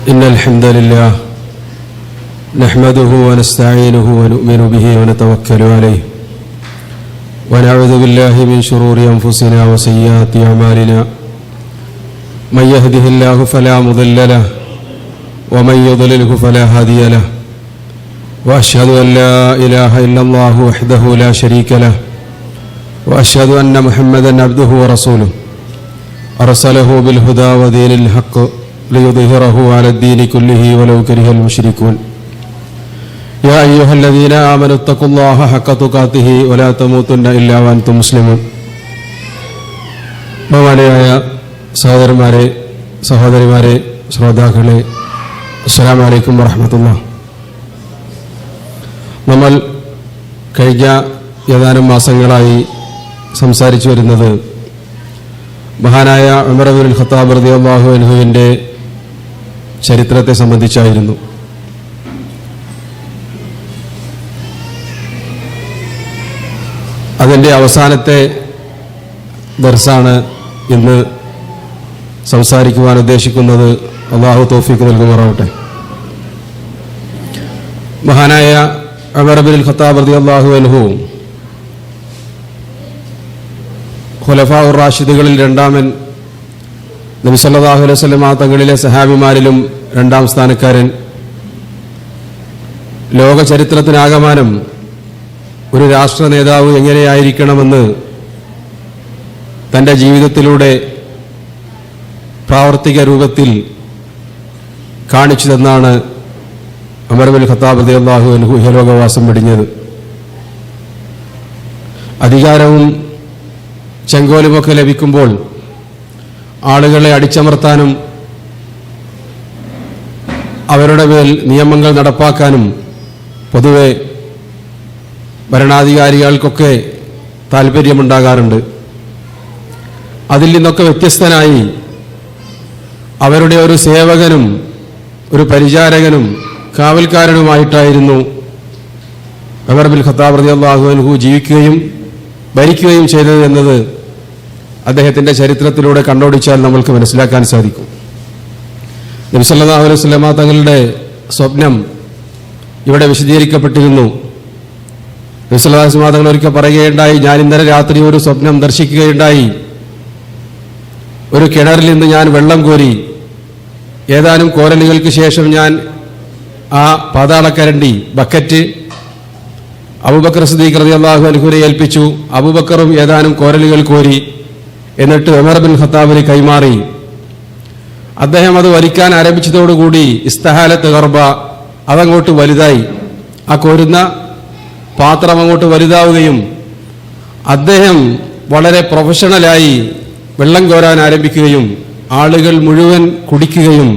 إن الحمد لله نحمده ونستعينه ونؤمن به ونتوكل عليه ونعوذ بالله من شرور أنفسنا وسيئات أعمالنا من يهده الله فلا مضل له ومن يضلله فلا هادي له وأشهد أن لا إله إلا الله وحده لا شريك له وأشهد أن محمدا عبده ورسوله أرسله بالهدى ودين الحق ليظهره على الدين كله ولو كره المشركون يا أيها الذين آمنوا اتقوا الله حق تقاته ولا تموتن إلا وأنتم مسلمون. ബഹുമാനരായ സഹോദരന്മാരെ, സഹോദരിമാരെ, ശ്രോതാക്കളെ, അസ്സലാമു അലൈക്കും വറഹ്മത്തുള്ളാഹി. നമ്മൾ കഴിഞ്ഞ ഏതാനും മാസങ്ങളായി സംസാരിച്ചു വരുന്നത് മഹാനായ ഉമർ ഇബ്നുൽ ഖത്താബ് റളിയല്ലാഹു അൻഹുവിൻ്റെ ചരിത്രത്തെ സംബന്ധിച്ചായിരുന്നു. അതിൻ്റെ അവസാനത്തെ ദർസാണ് ഇന്ന് സംസാരിക്കുവാൻ ഉദ്ദേശിക്കുന്നത്. അല്ലാഹു തൗഫീഖ് നൽകുമാറാവട്ടെ. മഹാനായ ഉമർ ഇബ്നുൽ ഖത്താബ് റളിയല്ലാഹു അൻഹു ഖുലഫാഉർ റാഷിദുകളിൽ രണ്ടാമൻ, നബി സല്ലല്ലാഹു അലൈഹി വസല്ലം തങ്ങളിലെ സഹാബിമാരിലും രണ്ടാം സ്ഥാനക്കാരൻ, ലോക ചരിത്രത്തിനാകമാനം ഒരു രാഷ്ട്ര നേതാവ് എങ്ങനെയായിരിക്കണമെന്ന് തൻ്റെ ജീവിതത്തിലൂടെ പ്രാവർത്തിക രൂപത്തിൽ കാണിച്ചു തന്നാണ് ഉമർ ഇബ്നുൽ ഖത്താബ് റളിയല്ലാഹു അൻഹു ഇഹലോകവാസം വെടിഞ്ഞത്. അധികാരവും ചെങ്കോലുമൊക്കെ ലഭിക്കുമ്പോൾ ആളുകളെ അടിച്ചമർത്താനും അവരുടെ മേൽ നിയമങ്ങൾ നടപ്പാക്കാനും പൊതുവെ ഭരണാധികാരികൾക്കൊക്കെ താല്പര്യമുണ്ടാകാറുണ്ട്. അതിൽ നിന്നൊക്കെ വ്യത്യസ്തനായി അവരുടെ ഒരു സേവകനും ഒരു പരിചാരകനും കാവൽക്കാരനുമായിട്ടായിരുന്നു ഉമർ ഇബ്നുൽ ഖത്താബ് റളിയല്ലാഹു അൻഹു ജീവിക്കുകയും ഭരിക്കുകയും ചെയ്തത് എന്നത് അദ്ദേഹത്തിൻ്റെ ചരിത്രത്തിലൂടെ കണ്ണോടിച്ചാൽ നമ്മൾക്ക് മനസ്സിലാക്കാൻ സാധിക്കും. നബി സല്ലല്ലാഹു അലൈഹി വസല്ലം തങ്ങളുടെ സ്വപ്നം ഇവിടെ വിശദീകരിക്കപ്പെട്ടിരുന്നു. നബി സല്ലല്ലാഹു അലൈഹി വസല്ലം തങ്ങൾ ഒരിക്കൽ പറയുകയുണ്ടായി, ഞാൻ ഇന്നലെ രാത്രി ഒരു സ്വപ്നം ദർശിക്കുകയുണ്ടായി. ഒരു കിണറിൽ നിന്ന് ഞാൻ വെള്ളം കോരി, ഏതാനും കോരലുകൾക്ക് ശേഷം ഞാൻ ആ പാതാളക്കരണ്ടി ബക്കറ്റ് അബൂബക്കർ സിദ്ദീഖ് റളിയല്ലാഹു അൻഹുവിനെ ഏൽപ്പിച്ചു. അബൂബക്കറും ഏതാനും കോരലുകൾ കോരി, എന്നിട്ട് ഉമർ ഇബ്നുൽ ഖത്താബിന് കൈമാറി. അദ്ദേഹം അത് വലിക്കാൻ ആരംഭിച്ചതോടുകൂടി ഇസ്തഹാലത്ത് ഗർബ, അതങ്ങോട്ട് വലുതായി, ആ കോരുന്ന പാത്രം അങ്ങോട്ട് വലുതാവുകയും അദ്ദേഹം വളരെ പ്രൊഫഷണലായി വെള്ളം കോരാൻ ആരംഭിക്കുകയും ആളുകൾ മുഴുവൻ കുടിക്കുകയും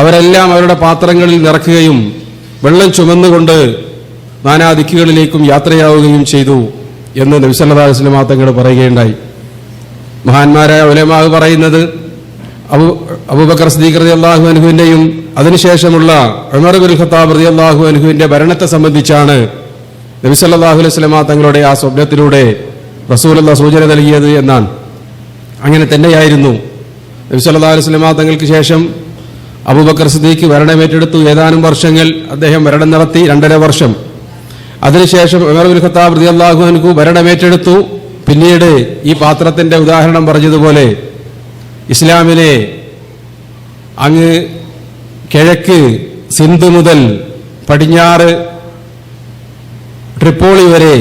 അവരെല്ലാം അവരുടെ പാത്രങ്ങളിൽ നിറക്കുകയും വെള്ളം ചുമന്നുകൊണ്ട് നാനാ ദിക്കുകളിലേക്കും യാത്രയാവുകയും ചെയ്തു എന്ന് നബി സല്ലല്ലാഹു അലൈഹി വസല്ലം തങ്ങൾ പറയുകയുണ്ടായി. മഹാന്മാരായ ഉലമാ പറയുന്നത് അബൂബക്കർ സിദ്ദീഖ് റളിയല്ലാഹു അൻഹുവിൻ്റെയും അതിനുശേഷമുള്ള ഉമർ ഇബ്നുൽ ഖത്താബ് റളിയല്ലാഹു അൻഹുവിൻ്റെ ഭരണത്തെ സംബന്ധിച്ചാണ് നബി സല്ലല്ലാഹു അലൈഹി വസല്ലം തങ്ങളുടെ ആ സ്വപ്നത്തിലൂടെ റസൂലുള്ളാഹി സൂചന നൽകിയത് എന്നാണ്. അങ്ങനെ തന്നെയായിരുന്നു. നബി സല്ലല്ലാഹു അലൈഹി വസല്ലം തങ്ങൾക്ക് ശേഷം അബൂബക്കർ സിദ്ദീഖ് ഭരണമേറ്റെടുത്തു. ഏതാനും വർഷങ്ങൾ അദ്ദേഹം ഭരണം നടത്തി, 2.5 വർഷം. അതിനുശേഷം ഉമർ ഇബ്നുൽ ഖത്താബ് റളിയല്ലാഹു അൻഹു ഭരണമേറ്റെടുത്തു. പിന്നീട് ഈ പാത്രത്തിന്റെ ഉദാഹരണം പറഞ്ഞതുപോലെ ഇസ്ലാമിലെ അങ്ങ് കിഴക്ക് സിന്ധ് മുതൽ പടിഞ്ഞാറ് ട്രിപ്പോളി വരെ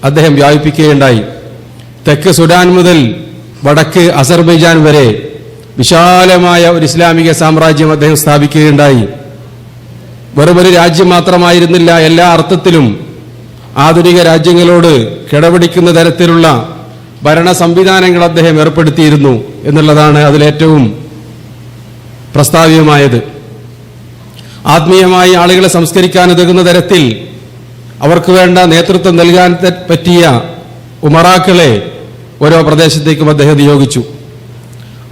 അദ്ദേഹം വ്യാപിപ്പിക്കുകയുണ്ടായി. തെക്ക് സുഡാൻ മുതൽ വടക്ക് അസർബൈജാൻ വരെ വിശാലമായ ഒരു ഇസ്ലാമിക സാമ്രാജ്യം അദ്ദേഹം സ്ഥാപിക്കുകയുണ്ടായി. വെറുമൊരു രാജ്യം മാത്രമായിരുന്നില്ല, എല്ലാ അർത്ഥത്തിലും ആധുനിക രാജ്യങ്ങളോട് കിടപിടിക്കുന്ന തരത്തിലുള്ള ഭരണ സംവിധാനങ്ങൾ അദ്ദേഹം ഏർപ്പെടുത്തിയിരുന്നു എന്നുള്ളതാണ് അതിലേറ്റവും പ്രസ്താവ്യമായത്. ആത്മീയമായി ആളുകളെ സംസ്കരിക്കാൻ ഉതകുന്ന തരത്തിൽ അവർക്ക് വേണ്ട നേതൃത്വം നൽകാൻ പറ്റിയ ഉമറാക്കളെ ഓരോ പ്രദേശത്തേക്കും അദ്ദേഹം നിയോഗിച്ചു.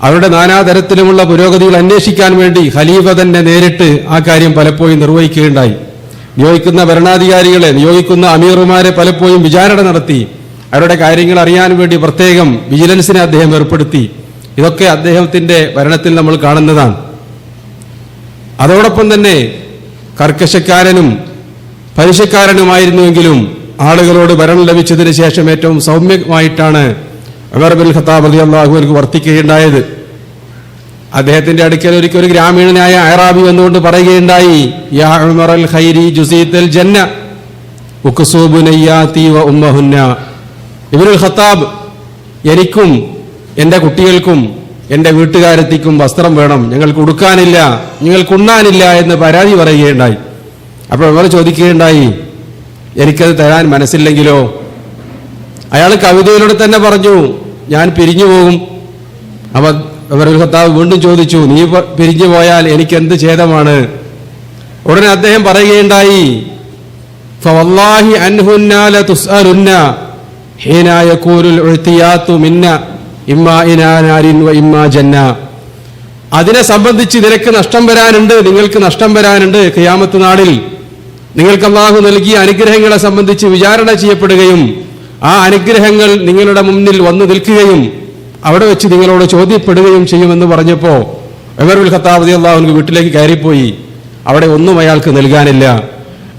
അവരുടെ നാനാതരത്തിലുമുള്ള പുരോഗതികൾ അന്വേഷിക്കാൻ വേണ്ടി ഖലീഫ തന്നെ നേരിട്ട് ആ കാര്യം പലപ്പോഴും നിർവഹിക്കുകയുണ്ടായി. നിയോഗിക്കുന്ന ഭരണാധികാരികളെ, നിയോഗിക്കുന്ന അമീറുമാരെ പലപ്പോഴും വിചാരണ നടത്തി അവരുടെ കാര്യങ്ങൾ അറിയാൻ വേണ്ടി പ്രത്യേകം വിജിലൻസിനെ അദ്ദേഹം ഏർപ്പെടുത്തി. ഇതൊക്കെ അദ്ദേഹത്തിന്റെ ഭരണത്തിൽ നമ്മൾ കാണുന്നതാണ്. അതോടൊപ്പം തന്നെ കർക്കശക്കാരനും പലിശക്കാരനുമായിരുന്നുവെങ്കിലും ആളുകളോട് ഭരണം ലഭിച്ചതിന് ശേഷം ഏറ്റവും സൗമ്യമായിട്ടാണ് ഉമർ ഇബ്നുൽ ഖത്താബ് റളിയല്ലാഹു അൻഹു വർത്തിക്കുകയുണ്ടായത്. അദ്ദേഹത്തിന്റെ അടുക്കൽ ഒരു ഗ്രാമീണനായ അഅറാബി വന്നുകൊണ്ട് പറയുകയുണ്ടായി, യാ ഉമറൽ ഖൈരി ജുസീതൽ ജന്ന ഉക്സൂബു നയ്യാതി വ ഉമ്മഹുന്ന. ഇബ്നുൽ ഖത്താബ്, എനിക്കും എൻ്റെ കുട്ടികൾക്കും എൻ്റെ വീട്ടുകാരെത്തിക്കും വസ്ത്രം വേണം, ഞങ്ങൾക്ക് ഉടുക്കാനില്ല, ഞങ്ങൾക്ക് ഉണ്ണാനില്ല എന്ന് പരാതി പറയുകയുണ്ടായി. അപ്പോൾ ഉമർ ചോദിക്കുകയുണ്ടായി, എനിക്കത് തരാൻ മനസ്സില്ലെങ്കിലോ? അയാൾ കവിതയിലൂടെ തന്നെ പറഞ്ഞു, ഞാൻ പിരിഞ്ഞു പോകും. അപ്പോൾ ഉമറുൽ ഖത്താബ് വീണ്ടും ചോദിച്ചു, നീ പിരിഞ്ഞു പോയാൽ എനിക്ക് എന്ത് ഛേദമാണ്? ഉടനെ അദ്ദേഹം പറയുകയുണ്ടായി, ഫവല്ലാഹി അൻഹുന്ന ലതുസ്അലുന്ന ഹീനാ യകൂലുൽ ഉഅ്തിയാതു മിന്ന ഇമ്മാ ഇനാ നാരിൻ വ ഇമ്മാ ജന്ന. അതിനെ സംബന്ധിച്ച് നിനക്ക് നഷ്ടം വരാനുണ്ട്, നിങ്ങൾക്ക് നഷ്ടം വരാനുണ്ട്. ഖിയാമത്ത് നാളിൽ നിങ്ങൾക്ക് അല്ലാഹു നൽകിയ അനുഗ്രഹങ്ങളെ സംബന്ധിച്ച് വിചാരണ ചെയ്യപ്പെടുകയും ആ അനുഗ്രഹങ്ങൾ നിങ്ങളുടെ മുന്നിൽ വന്നു നിൽക്കുകയും അവിടെ വെച്ച് നിങ്ങളോട് ചോദ്യപ്പെടുകയും ചെയ്യുമെന്ന് പറഞ്ഞപ്പോൾ ഉമറുൽ ഖത്താബ് റളിയല്ലാഹു അൻഹു വീട്ടിലേക്ക് കയറിപ്പോയി. അവിടെ ഒന്നും അയാൾക്ക് നൽകാനില്ല.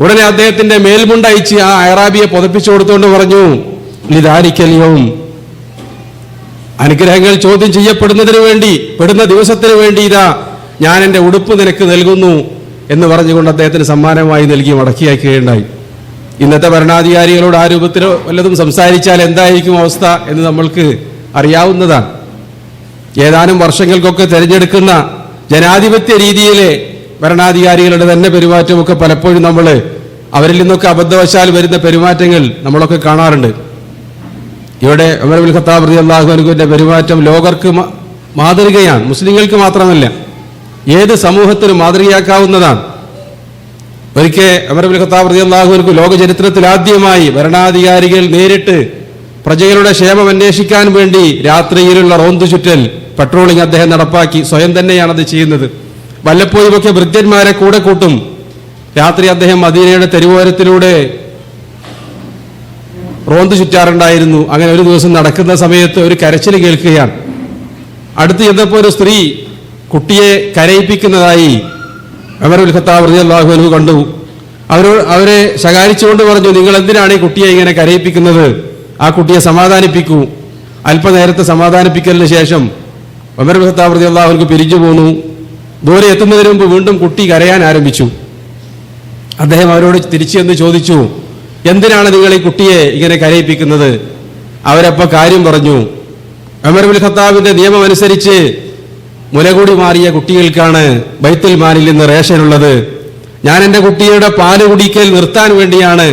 ഉടനെ അദ്ദേഹത്തിന്റെ മേൽമുണ്ടയച്ച് ആ അഅറാബിയെ പുതപ്പിച്ചു കൊടുത്തുകൊണ്ട് പറഞ്ഞു, ലിദാലിക്കൽ യൗം, അനുഗ്രഹങ്ങൾ ചോദ്യം ചെയ്യപ്പെടുന്നതിന് വേണ്ടി, പെടുന്ന ദിവസത്തിന് വേണ്ടി ഇതാ ഞാൻ എൻ്റെ ഉടുപ്പ് നിനക്ക് നൽകുന്നു എന്ന് പറഞ്ഞുകൊണ്ട് അദ്ദേഹത്തിന് സമ്മാനമായി നൽകി മടക്കിയാക്കുകയുണ്ടായി. ഇന്നത്തെ ഭരണാധികാരികളോട് ആ രൂപത്തിൽ വല്ലതും സംസാരിച്ചാൽ എന്തായിരിക്കും അവസ്ഥ എന്ന് നമ്മൾക്ക് അറിയാവുന്നതാണ്. ഏതാനും വർഷങ്ങൾക്കൊക്കെ തിരഞ്ഞെടുക്കുന്ന ജനാധിപത്യ രീതിയിലെ ഭരണാധികാരികളുടെ തന്നെ പെരുമാറ്റമൊക്കെ പലപ്പോഴും നമ്മൾ അവരിൽ നിന്നൊക്കെ അബദ്ധവശാൽ വരുന്ന പെരുമാറ്റങ്ങൾ നമ്മളൊക്കെ കാണാറുണ്ട്. ഇവിടെ ഉമർ ഇബ്നുൽ ഖത്താബ് റളിയല്ലാഹു അൻഹുവിന്റെ പെരുമാറ്റം ലോകർക്ക് മാതൃകയാണ്. മുസ്ലിങ്ങൾക്ക് മാത്രമല്ല, ഏത് സമൂഹത്തിനും മാതൃകയാക്കാവുന്നതാണ്. ഒരിക്കൽ ഉമർ ഇബ്നുൽ ഖത്താബ് റളിയല്ലാഹു അൻഹു ലോക ചരിത്രത്തിൽ ആദ്യമായി ഭരണാധികാരികൾ നേരിട്ട് പ്രജകളുടെ ക്ഷേമം അന്വേഷിക്കാൻ വേണ്ടി രാത്രിയിലുള്ള റോന്തു ചുറ്റൽ, പട്രോളിംഗ് അദ്ദേഹം നടപ്പാക്കി. സ്വയം തന്നെയാണത് ചെയ്യുന്നത്. വല്ലപ്പോഴും ഒക്കെ ഭൃത്യന്മാരെ കൂടെ കൂട്ടും. രാത്രി അദ്ദേഹം മദീനയുടെ തെരുവോരത്തിലൂടെ റോന്തു ചുറ്റാറുണ്ടായിരുന്നു. അങ്ങനെ ഒരു ദിവസം നടക്കുന്ന സമയത്ത് ഒരു കരച്ചിൽ കേൾക്കുകയാണ്. അടുത്ത് ചെന്നപ്പോൾ ഒരു സ്ത്രീ കുട്ടിയെ കരയിപ്പിക്കുന്നതായി ഉമർ ഇബ്നുൽ ഖത്താബ് റളിയല്ലാഹു അൻഹു കണ്ടു. അവരെ ശകാരിച്ചുകൊണ്ട് പറഞ്ഞു, നിങ്ങൾ എന്തിനാണ് ഈ കുട്ടിയെ ഇങ്ങനെ കരയിപ്പിക്കുന്നത്? ആ കുട്ടിയെ സമാധാനിപ്പിക്കൂ. അല്പനേരത്തെ സമാധാനിപ്പിക്കലിന് ശേഷം ഉമർ ഇബ്നുൽ ഖത്താബ് റളിയല്ലാഹു അൻഹു പിരിഞ്ഞു പോന്നു. ദൂരെ എത്തുന്നതിന് മുമ്പ് വീണ്ടും കുട്ടി കരയാൻ ആരംഭിച്ചു. അദ്ദേഹം അവരോട് തിരിച്ചു എന്ന് ചോദിച്ചു, എന്തിനാണ് നിങ്ങൾ ഈ കുട്ടിയെ ഇങ്ങനെ കരയിപ്പിക്കുന്നത്? അവരപ്പോൾ കാര്യം പറഞ്ഞു. ഉമർ ഇബ്നുൽ ഖത്താബിന്റെ നിയമം അനുസരിച്ച് മുലകൂടി മാറിയ കുട്ടികൾക്കാണ് ബൈത്തുൽ മാലിൽ നിന്ന് റേഷനുള്ളത്. ഞാൻ എൻ്റെ കുട്ടിയുടെ പാല് കുടിക്കൽ നിർത്താൻ വേണ്ടിയാണ്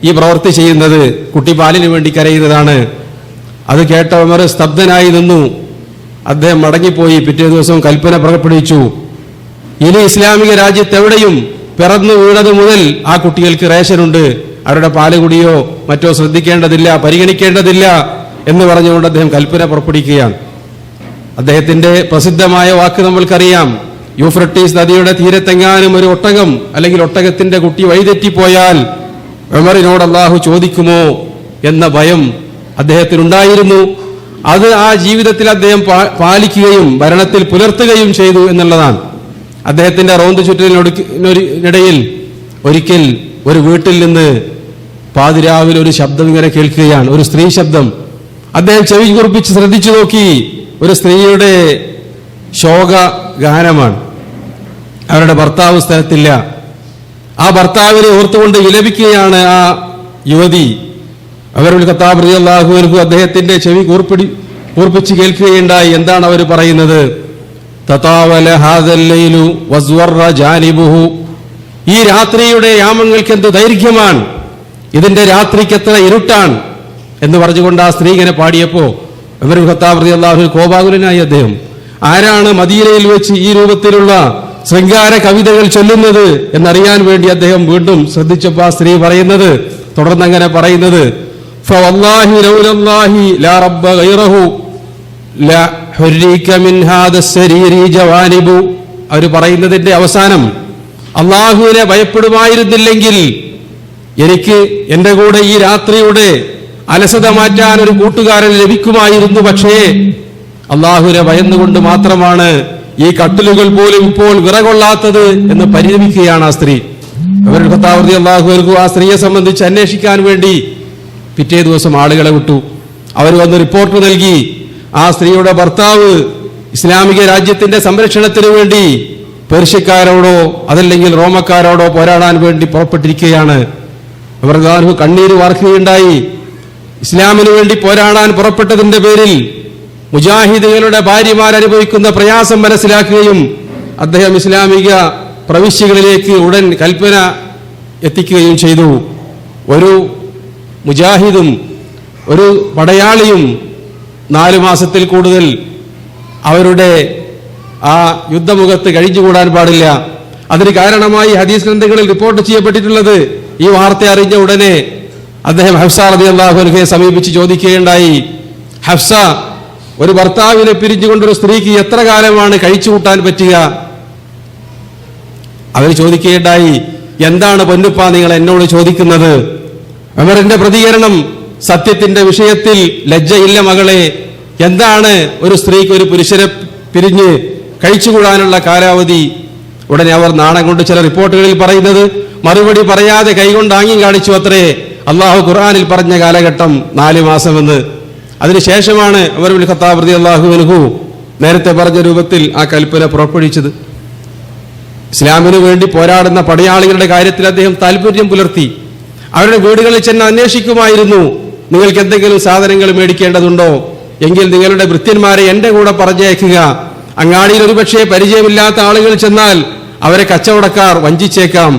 ഈ പ്രവൃത്തി ചെയ്യുന്നത്. കുട്ടി പാലിന് വേണ്ടി കരയുന്നതാണ്. അത് കേട്ട ഉമർ സ്തബ്ധനായി നിന്നു. അദ്ദേഹം മടങ്ങിപ്പോയി. പിറ്റേ ദിവസം കൽപ്പന പുറപ്പെടുവിച്ചു, ഇനി ഇസ്ലാമിക രാജ്യത്തെവിടെയും പിറന്നു വീണത് മുതൽ ആ കുട്ടികൾക്ക് റേഷനുണ്ട്. അവരുടെ പാല് കുടിയോ മറ്റോ ശ്രദ്ധിക്കേണ്ടതില്ല, പരിഗണിക്കേണ്ടതില്ല എന്ന് പറഞ്ഞുകൊണ്ട് അദ്ദേഹം കൽപ്പന പുറപ്പെടുവിക്കുകയാണ്. അദ്ദേഹത്തിന്റെ പ്രസിദ്ധമായ വാക്ക് നമ്മൾക്കറിയാം. യൂഫ്രട്ടീസ് നദിയുടെ തീരത്തെങ്ങാനും ഒരു ഒട്ടകം അല്ലെങ്കിൽ ഒട്ടകത്തിന്റെ കുട്ടി വഴിതെറ്റിപ്പോയാൽ ഉമറിനോട് അല്ലാഹു ചോദിക്കുമോ എന്ന ഭയം അദ്ദേഹത്തിനുണ്ടായിരുന്നു. അത് ആ ജീവിതത്തിൽ അദ്ദേഹം പാലിക്കുകയും ഭരണത്തിൽ പുലർത്തുകയും ചെയ്തു എന്നുള്ളതാണ്. അദ്ദേഹത്തിന്റെ റോന്തു ചുറ്റലിനിടയിൽ ഒരിക്കൽ ഒരു വീട്ടിൽ നിന്ന് പാതിരാവിൽ ഒരു ശബ്ദം ഇങ്ങനെ കേൾക്കുകയാണ്, ഒരു സ്ത്രീ ശബ്ദം. അദ്ദേഹം ചെവി കുറിപ്പിച്ച് ശ്രദ്ധിച്ചു നോക്കി. ഒരു സ്ത്രീയുടെ ശോക ഗാനമാണ്. അവരുടെ ഭർത്താവ് സ്ഥലത്തില്ല. ആ ഭർത്താവിനെ ഓർത്തുകൊണ്ട് വിലപിക്കുകയാണ് ആ യുവതി. ഉമർ ഇബ്നുൽ ഖത്താബ് റളിയല്ലാഹു അൻഹു അദ്ദേഹത്തിന്റെ ചെവി കൂർപ്പിച്ച് കേൾക്കുകയുണ്ടായി. എന്താണ് അവർ പറയുന്നത്? തതാവല ഹാദൽ ലൈലു വസ്വറ ജാനിബുഹു. ഈ രാത്രിയുടെ യാമങ്ങൾക്ക് എന്ത് ദൈർഘ്യമാണ്, ഇതിന്റെ രാത്രിക്ക് എത്ര ഇരുട്ടാണ് എന്ന് പറഞ്ഞുകൊണ്ട് ആ സ്ത്രീ ഇങ്ങനെ പാടിയപ്പോ ഉമർ ഇബ്നുൽ ഖത്താബ് റളിയല്ലാഹു അൻഹു കോപാകുലനായി. അദ്ദേഹം ആരാണ് മദീനയിൽ വെച്ച് ഈ രൂപത്തിലുള്ള ശൃംഗാര കവിതകൾ ചൊല്ലുന്നത് എന്നറിയാൻ വേണ്ടി അദ്ദേഹം വീണ്ടും ശ്രദ്ധിച്ചപ്പോൾ ആ സ്ത്രീ പറയുന്നത്, തുടർന്ന് അങ്ങനെ പറയുന്നത്, ഫവല്ലാഹി ലൗലല്ലാഹി ലാ റബ്ബ ഗൈറഹു ലാ ഹുരീക മിൻ ഹാദ സരീരി ജവാനിബു. അവർ പറയുന്നതിന്റെ അവസാനം, അള്ളാഹുവിനെ ഭയപ്പെടുമായിരുന്നില്ലെങ്കിൽ എനിക്ക് എൻ്റെ കൂടെ ഈ രാത്രിയുടെ അലസത മാറ്റാൻ ഒരു കൂട്ടുകാരൻ ലഭിക്കുമായിരുന്നു. പക്ഷേ അള്ളാഹുവിനെ ഭയന്നുകൊണ്ട് മാത്രമാണ് ഈ കട്ടിലുകൾ പോലും ഇപ്പോൾ വിറകൊള്ളാത്തത് എന്ന് പരിതപിക്കുകയാണ് ആ സ്ത്രീ. ഉമർ ഖത്താബ് റളിയല്ലാഹു അൻഹു ആ സ്ത്രീയെ സംബന്ധിച്ച് അന്വേഷിക്കാൻ വേണ്ടി പിറ്റേ ദിവസം ആളുകളെ വിട്ടു. അവർ വന്ന് റിപ്പോർട്ട് നൽകി, ആ സ്ത്രീയുടെ ഭർത്താവ് ഇസ്ലാമിക രാജ്യത്തിന്റെ സംരക്ഷണത്തിന് വേണ്ടി പേർഷ്യക്കാരോടോ അതല്ലെങ്കിൽ റോമക്കാരോടോ പോരാടാൻ വേണ്ടി പുറപ്പെട്ടിരിക്കുകയാണ്. ഉമർ റളിയല്ലാഹു അൻഹു കണ്ണീര് വാർക്കുകയുണ്ടായി. ഇസ്ലാമിന് വേണ്ടി പോരാടാൻ പുറപ്പെട്ടതിന്റെ പേരിൽ മുജാഹിദുകളുടെ ഭാര്യമാർ അനുഭവിക്കുന്ന പ്രയാസം മനസ്സിലാക്കുകയും അദ്ദേഹം ഇസ്ലാമിക പ്രവിശ്യകളിലേക്ക് ഉടൻ കൽപ്പന എത്തിക്കുകയും ചെയ്തു. ഒരു മുജാഹിദും ഒരു പടയാളിയും 4 മാസത്തിൽ കൂടുതൽ അവരുടെ ആ യുദ്ധമുഖത്ത് കഴിഞ്ഞുകൂടാൻ പാടില്ല. അതിന് കാരണമായി ഹദീസ് ഗ്രന്ഥങ്ങളിൽ റിപ്പോർട്ട് ചെയ്യപ്പെട്ടിട്ടുള്ളത്, ഈ വാർത്ത അറിഞ്ഞ ഉടനെ അദ്ദേഹം ഹഫ്സ റളിയല്ലാഹു അൻഹയെ സമീപിച്ച് ചോദിക്കുകയുണ്ടായി, ഹഫ്സ, ഒരു ഭർത്താവിനെ പിരിഞ്ഞുകൊണ്ടൊരു സ്ത്രീക്ക് എത്ര കാലമാണ് കഴിച്ചു കൂട്ടാൻ പറ്റുക? അവർ ചോദിക്കുകയുണ്ടായി, എന്താണ് പൊന്നുപ്പ നിങ്ങൾ എന്നോട് ചോദിക്കുന്നത്? ഉമറിന്റെ പ്രതികരണം, സത്യത്തിന്റെ വിഷയത്തിൽ ലജ്ജയില്ല മകളെ. എന്താണ് ഒരു സ്ത്രീക്ക് ഒരു പുരുഷനെ പിരിഞ്ഞ് കഴിച്ചുകൂടാനുള്ള കാലാവധി? ഉടനെ അവർ നാണം കൊണ്ട് ചില റിപ്പോർട്ടുകളിൽ പറയുന്നത്, മറുപടി പറയാതെ കൈകൊണ്ട് ആംഗ്യം കാണിച്ചു അത്രേ. അള്ളാഹു ഖുർആനിൽ പറഞ്ഞ കാലഘട്ടം 4 മാസമെന്ന്. അതിനുശേഷമാണ് ഉമർ ഇബ്നുൽ ഖത്താബ് റളിയല്ലാഹു അൻഹു നേരത്തെ പറഞ്ഞ രൂപത്തിൽ ആ കൽപ്പന പുറപ്പെടുവിച്ചത്. ഇസ്ലാമിനു വേണ്ടി പോരാടുന്ന പടയാളികളുടെ കാര്യത്തിൽ അദ്ദേഹം താല്പര്യം പുലർത്തി. അവരുടെ വീടുകളിൽ ചെന്ന് അന്വേഷിക്കുമായിരുന്നു, നിങ്ങൾക്ക് എന്തെങ്കിലും സാധനങ്ങൾ മേടിക്കേണ്ടതുണ്ടോ എങ്കിൽ നിങ്ങളുടെ ഭൃത്യന്മാരെ എന്റെ കൂടെ പറഞ്ഞയക്കുക. അങ്ങാടിയിൽ ഒരുപക്ഷെ പരിചയമില്ലാത്ത ആളുകൾ ചെന്നാൽ അവരെ കച്ചവടക്കാർ വഞ്ചിച്ചേക്കാം.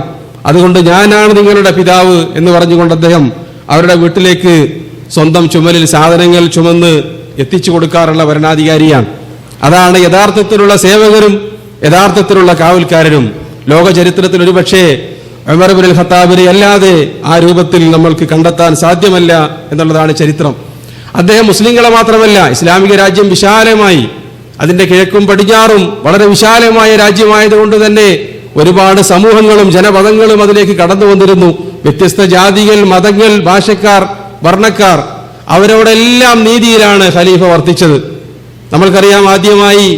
അതുകൊണ്ട് ഞാനാണ് നിങ്ങളുടെ പിതാവ് എന്ന് പറഞ്ഞുകൊണ്ട് അദ്ദേഹം അവരുടെ വീട്ടിലേക്ക് സ്വന്തം ചുമലിൽ സാധനങ്ങൾ ചുമന്ന് എത്തിച്ചു കൊടുക്കാറുള്ള ഭരണാധികാരിയാണ്. അതാണ് യഥാർത്ഥത്തിലുള്ള സേവകരും യഥാർത്ഥത്തിലുള്ള കാവൽക്കാരനും. ലോക ചരിത്രത്തിൽ ഒരുപക്ഷെ ഉമർ ഇബ്നുൽ ഖത്താബിനെ അല്ലാതെ ആ രൂപത്തിൽ നമ്മൾക്ക് കണ്ടെത്താൻ സാധ്യമല്ല എന്നുള്ളതാണ് ചരിത്രം. അദ്ദേഹം മുസ്ലിങ്ങളെ മാത്രമല്ല, ഇസ്ലാമിക രാജ്യം വിശാലമായി, അതിന്റെ കിഴക്കും പടിഞ്ഞാറും വളരെ വിശാലമായ രാജ്യമായതുകൊണ്ട് തന്നെ ഒരുപാട് സമൂഹങ്ങളും ജനപദങ്ങളും അതിലേക്ക് കടന്നു വന്നിരുന്നു. വ്യത്യസ്ത ജാതികൾ, മതങ്ങൾ, ഭാഷക്കാർ, വർണ്ണക്കാർ, അവരോടെല്ലാം നീതിയിലാണ് ഖലീഫ വർത്തിച്ചത്. നമ്മൾക്കറിയാം, ആദ്യമായി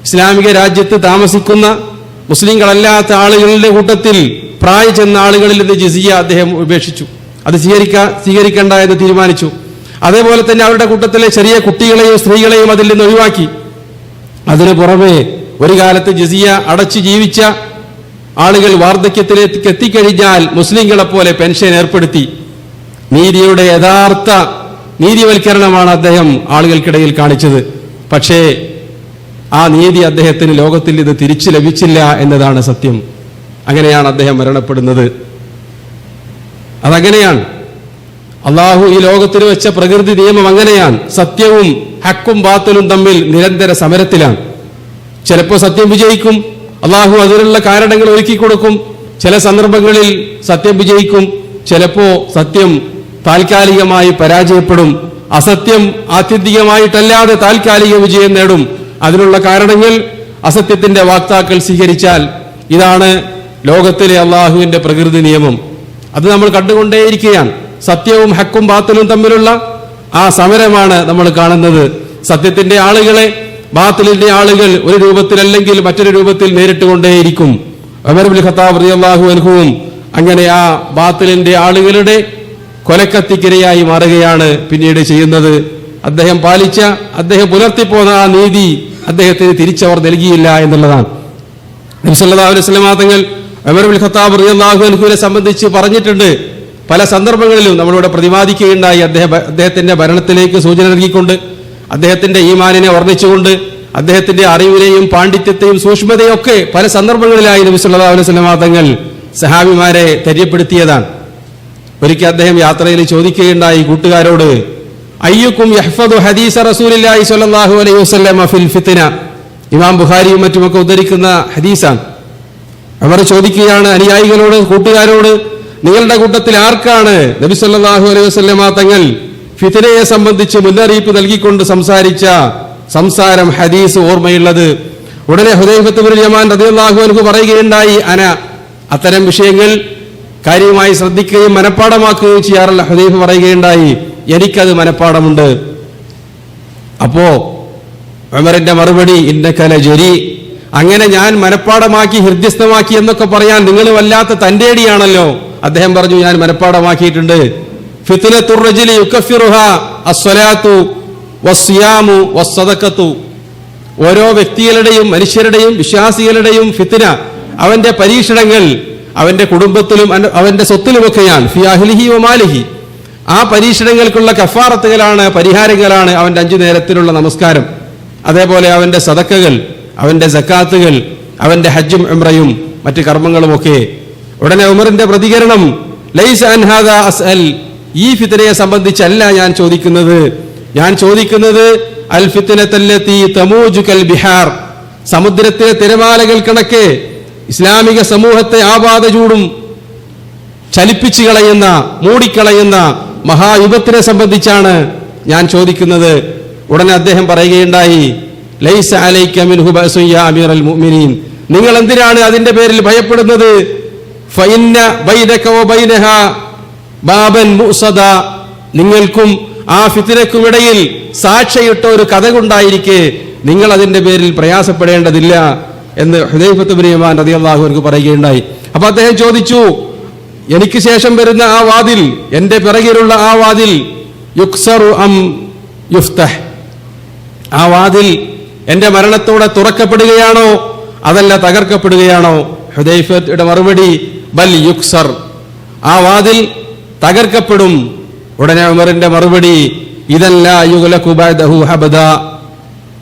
ഇസ്ലാമിക രാജ്യത്ത് താമസിക്കുന്ന മുസ്ലിങ്ങളല്ലാത്ത ആളുകളുടെ കൂട്ടത്തിൽ പ്രായം ചെന്ന ആളുകളിൽ നിന്ന് ജിസിയ അദ്ദേഹം ഉപേക്ഷിച്ചു. അത് സ്വീകരിക്കേണ്ട എന്ന് തീരുമാനിച്ചു. അതേപോലെ തന്നെ അവരുടെ കൂട്ടത്തിലെ ചെറിയ കുട്ടികളെയും സ്ത്രീകളെയും അതിൽ നിന്ന് ഒഴിവാക്കി. അതിനു പുറമെ ഒരു കാലത്ത് ജിസിയ അടച്ചു ജീവിച്ച ആളുകൾ വാർദ്ധക്യത്തിലേക്ക് എത്തിക്കഴിഞ്ഞാൽ മുസ്ലിങ്ങളെ പോലെ പെൻഷൻ ഏർപ്പെടുത്തി. നീതിയുടെ യഥാർത്ഥ നീതിവൽക്കരണമാണ് അദ്ദേഹം ആളുകൾക്കിടയിൽ കാണിച്ചത്. പക്ഷേ ആ നീതി അദ്ദേഹത്തിന് ലോകത്തിൽ ഇത് തിരിച്ചു ലഭിച്ചില്ല എന്നതാണ് സത്യം. അങ്ങനെയാണ് അദ്ദേഹം മരണപ്പെടുന്നത്. അതങ്ങനെയാണ്. അള്ളാഹു ഈ ലോകത്തിന് വെച്ച പ്രകൃതി നിയമം അങ്ങനെയാണ്. സത്യവും ഹക്കും ബാത്തിലും തമ്മിൽ നിരന്തര സമരത്തിലാണ്. ചിലപ്പോൾ സത്യം വിജയിക്കും, അള്ളാഹു അതിനുള്ള കാരണങ്ങൾ ഒരുക്കി കൊടുക്കും. ചില സന്ദർഭങ്ങളിൽ സത്യം വിജയിക്കും, ചിലപ്പോ സത്യം താൽക്കാലികമായി പരാജയപ്പെടും. അസത്യം ആത്യന്തികമായിട്ടല്ലാതെ താൽക്കാലിക വിജയം നേടും. അതിനുള്ള കാരണങ്ങൾ അസത്യത്തിന്റെ വാക്താക്കൾ സ്വീകരിച്ചാൽ. ഇതാണ് ലോകത്തിലെ അള്ളാഹുവിന്റെ പ്രകൃതി നിയമം. അത് നമ്മൾ കണ്ടുകൊണ്ടേയിരിക്കുകയാണ്. സത്യവും ഹക്കും ബാത്തിലും തമ്മിലുള്ള ആ സമരമാണ് നമ്മൾ കാണുന്നത്. സത്യത്തിന്റെ ആളുകളെ ബാത്തിലിന്റെ ആളുകൾ ഒരു രൂപത്തിലല്ലെങ്കിൽ മറ്റൊരു രൂപത്തിൽ നേരിട്ടുകൊണ്ടേയിരിക്കും. ഉമർ ഇബ്നുൽ ഖത്താബ് റളിയല്ലാഹു അൻഹുവും അങ്ങനെ ആ ബാത്തിലിന്റെ ആളുകളുടെ കൊലക്കത്തിക്കിരയായി മാറുകയാണ് പിന്നീട് ചെയ്യുന്നത്. അദ്ദേഹം പുലർത്തിപ്പോന്ന ആ നീതി അദ്ദേഹത്തിന് തിരിച്ചവർ നൽകിയില്ല എന്നുള്ളതാണ്. നബി സല്ലല്ലാഹു അലൈഹി വസല്ലം തങ്ങൾ ഉമർ ഇബ്നുൽ ഖത്താബ് റളിയല്ലാഹു അൻഹുവിനെ സംബന്ധിച്ച് പറഞ്ഞിട്ടുണ്ട്. പല സന്ദർഭങ്ങളിലും നമ്മളിവിടെ പ്രതിപാദിക്കുകയുണ്ടായി. അദ്ദേഹത്തിന്റെ ഭരണത്തിലേക്ക് സൂചന നൽകിക്കൊണ്ട്, അദ്ദേഹത്തിന്റെ ഈമാനിനെ വർണ്ണിച്ചുകൊണ്ട്, അദ്ദേഹത്തിന്റെ അറിവിനെയും പാണ്ഡിത്യത്തെയും സൂക്ഷ്മതയും ഒക്കെ പല സന്ദർഭങ്ങളിലായി നബി സല്ലല്ലാഹു അലൈഹി വസല്ലം തങ്ങൾ സഹാബിമാരെ തെര്യപ്പെടുത്തിയതാണ്. ഒരിക്കൽ അദ്ദേഹം യാത്രയിൽ ചോദിക്കുകയുണ്ടായി കൂട്ടുകാരോട്, അയ്യുക്കും യഹ്ഫദു ഹദീസ റസൂലില്ലാഹി സ്വല്ലല്ലാഹു അലൈഹി വസല്ലം ഫിൽ ഫിത്ന. ഇമാം ബുഖാരിയും മറ്റുമൊക്കെ ഉദ്ധരിക്കുന്ന ഹദീസാണ്. അവർ ചോദിക്കുകയാണ് അനുയായികളോട്, കൂട്ടുകാരോട്, നിങ്ങളുടെ കൂട്ടത്തിൽ ആർക്കാണ് നബി സല്ലല്ലാഹു അലൈഹി വസല്ലം തങ്ങൾ ഫിത്നയെ സംബന്ധിച്ച് മുന്നറിയിപ്പ് നൽകിക്കൊണ്ട് സംസാരിച്ച സംസാരം ഹദീസ് ഓർമ്മയുള്ളത്? ഉടനെ ഹുദൈഫത്ത് ഇബ്നുൽ യമാൻ റളിയല്ലാഹു അൻഹു പറയുകയുണ്ടായി, അത്തരം വിഷയങ്ങൾ കാര്യമായി ശ്രദ്ധിക്കുകയും മനഃപ്പാടമാക്കുകയും ചെയ്യാറുള്ള ഹുദൈഫ പറയുകയുണ്ടായി, എനിക്കത് മനഃപ്പാടമുണ്ട്. അപ്പോ ഉമറിന്റെ മറുപടി, ഇന്നക ലജരി, അങ്ങനെ ഞാൻ മനഃപ്പാടമാക്കി ഹൃദ്യസ്ഥമാക്കി എന്നൊക്കെ പറയാൻ നിങ്ങൾ വല്ലാത്ത തന്റേടിയാണല്ലോ. അദ്ദേഹം പറഞ്ഞു, ഞാൻ മനഃപ്പാടമാക്കിയിട്ടുണ്ട്. ഫിത്നത്തുർ റജുലി യുകഫിറുഹാ അസ്സലാത്തു വസ്സിയാമു വസ്സദഖത്തു. ഓരോ വ്യക്തികളുടെയും മനുഷ്യരുടെയും വിശ്വാസികളുടെയും ഫിത്ന, അവന്റെ പരീക്ഷണങ്ങൾ അവന്റെ കുടുംബത്തിലും അവന്റെ സ്വത്തിലുമൊക്കെയാണ്. ഫി അഹ്ലിഹി വമാലിഹി. ആ പരീക്ഷണങ്ങൾക്കുള്ള കഫാറത്തുകളാണ്, പരിഹാരങ്ങളാണ് അവന്റെ 5 നേരത്തിലുള്ള നമസ്കാരം, അതേപോലെ അവന്റെ സദക്കകൾ, അവന്റെ സക്കാത്തുകൾ, അവന്റെ ഹജ്ജും ഉംറയും മറ്റു കർമ്മങ്ങളുമൊക്കെ. ഉടനെ ഉമറിന്റെ പ്രതികരണം, ലൈസ അൻ ഹാദാ അസ്അൽ. ഈ ഫിത്നയെ സംബന്ധിച്ചല്ല ഞാൻ ചോദിക്കുന്നത്. ഞാൻ ചോദിക്കുന്നത് അൽ ഫിത്നത്തല്ലതി തമൂജു കൽ ബിഹാർ. സമുദ്രത്തിലെ തിരമാലകൾ കണക്കെ ഇസ്ലാമിക സമൂഹത്തെ ആപാത ചൂടും ചലിപ്പിച്ചു കളയുന്ന, മൂടിക്കളയുന്ന മഹായുഗത്തിനെ സംബന്ധിച്ചാണ് ഞാൻ ചോദിക്കുന്നത്. ഉടനെ അദ്ദേഹം പറയുകയുണ്ടായി, ലൈസ അലൈക മിൻഹു ബഅസുൻ യാ അമീറൽ മുഅ്മിനീൻ. നിങ്ങൾ എന്തിനാണ് അതിന്റെ പേരിൽ ഭയപ്പെടുന്നത്? ഫഇന്ന ബൈനക വബൈനഹാ ബാബൻ മുഅ്സദ. നിങ്ങൾക്കും ആ ഫിത്നയ്ക്കുമിടയിൽ സാക്ഷിയിട്ട ഒരു കഥകുണ്ടായിരിക്കെ നിങ്ങൾ അതിന്റെ പേരിൽ പ്രയാസപ്പെടേണ്ടതില്ല എന്ന് ഹുദൈഫത്ത് ഇബ്നു യമാൻ റളിയല്ലാഹു അൻഹു പറയുകയുണ്ടായി. അപ്പൊ അദ്ദേഹം ചോദിച്ചു, എനിക്ക് ശേഷം വരുന്ന ആ വാതിൽ, എന്റെ പിറകിലുള്ള ആ വാതിൽ യുക്സറു അം യുഫ്തഹ്, ആ വാതിൽ എന്റെ മരണത്തോടെ തുറക്കപ്പെടുകയാണോ അതല്ല തകർക്കപ്പെടുകയാണോ? ഹുദൈഫയുടെ മറുപടി, ബൽ യുക്സർ, ആ വാതിൽ തകർക്കപ്പെടും. ഉടനെ ഉമറിന്റെ മറുപടി, ഇദല്ല യുഗ്ലഖു ബഅദഹു ഹബദ.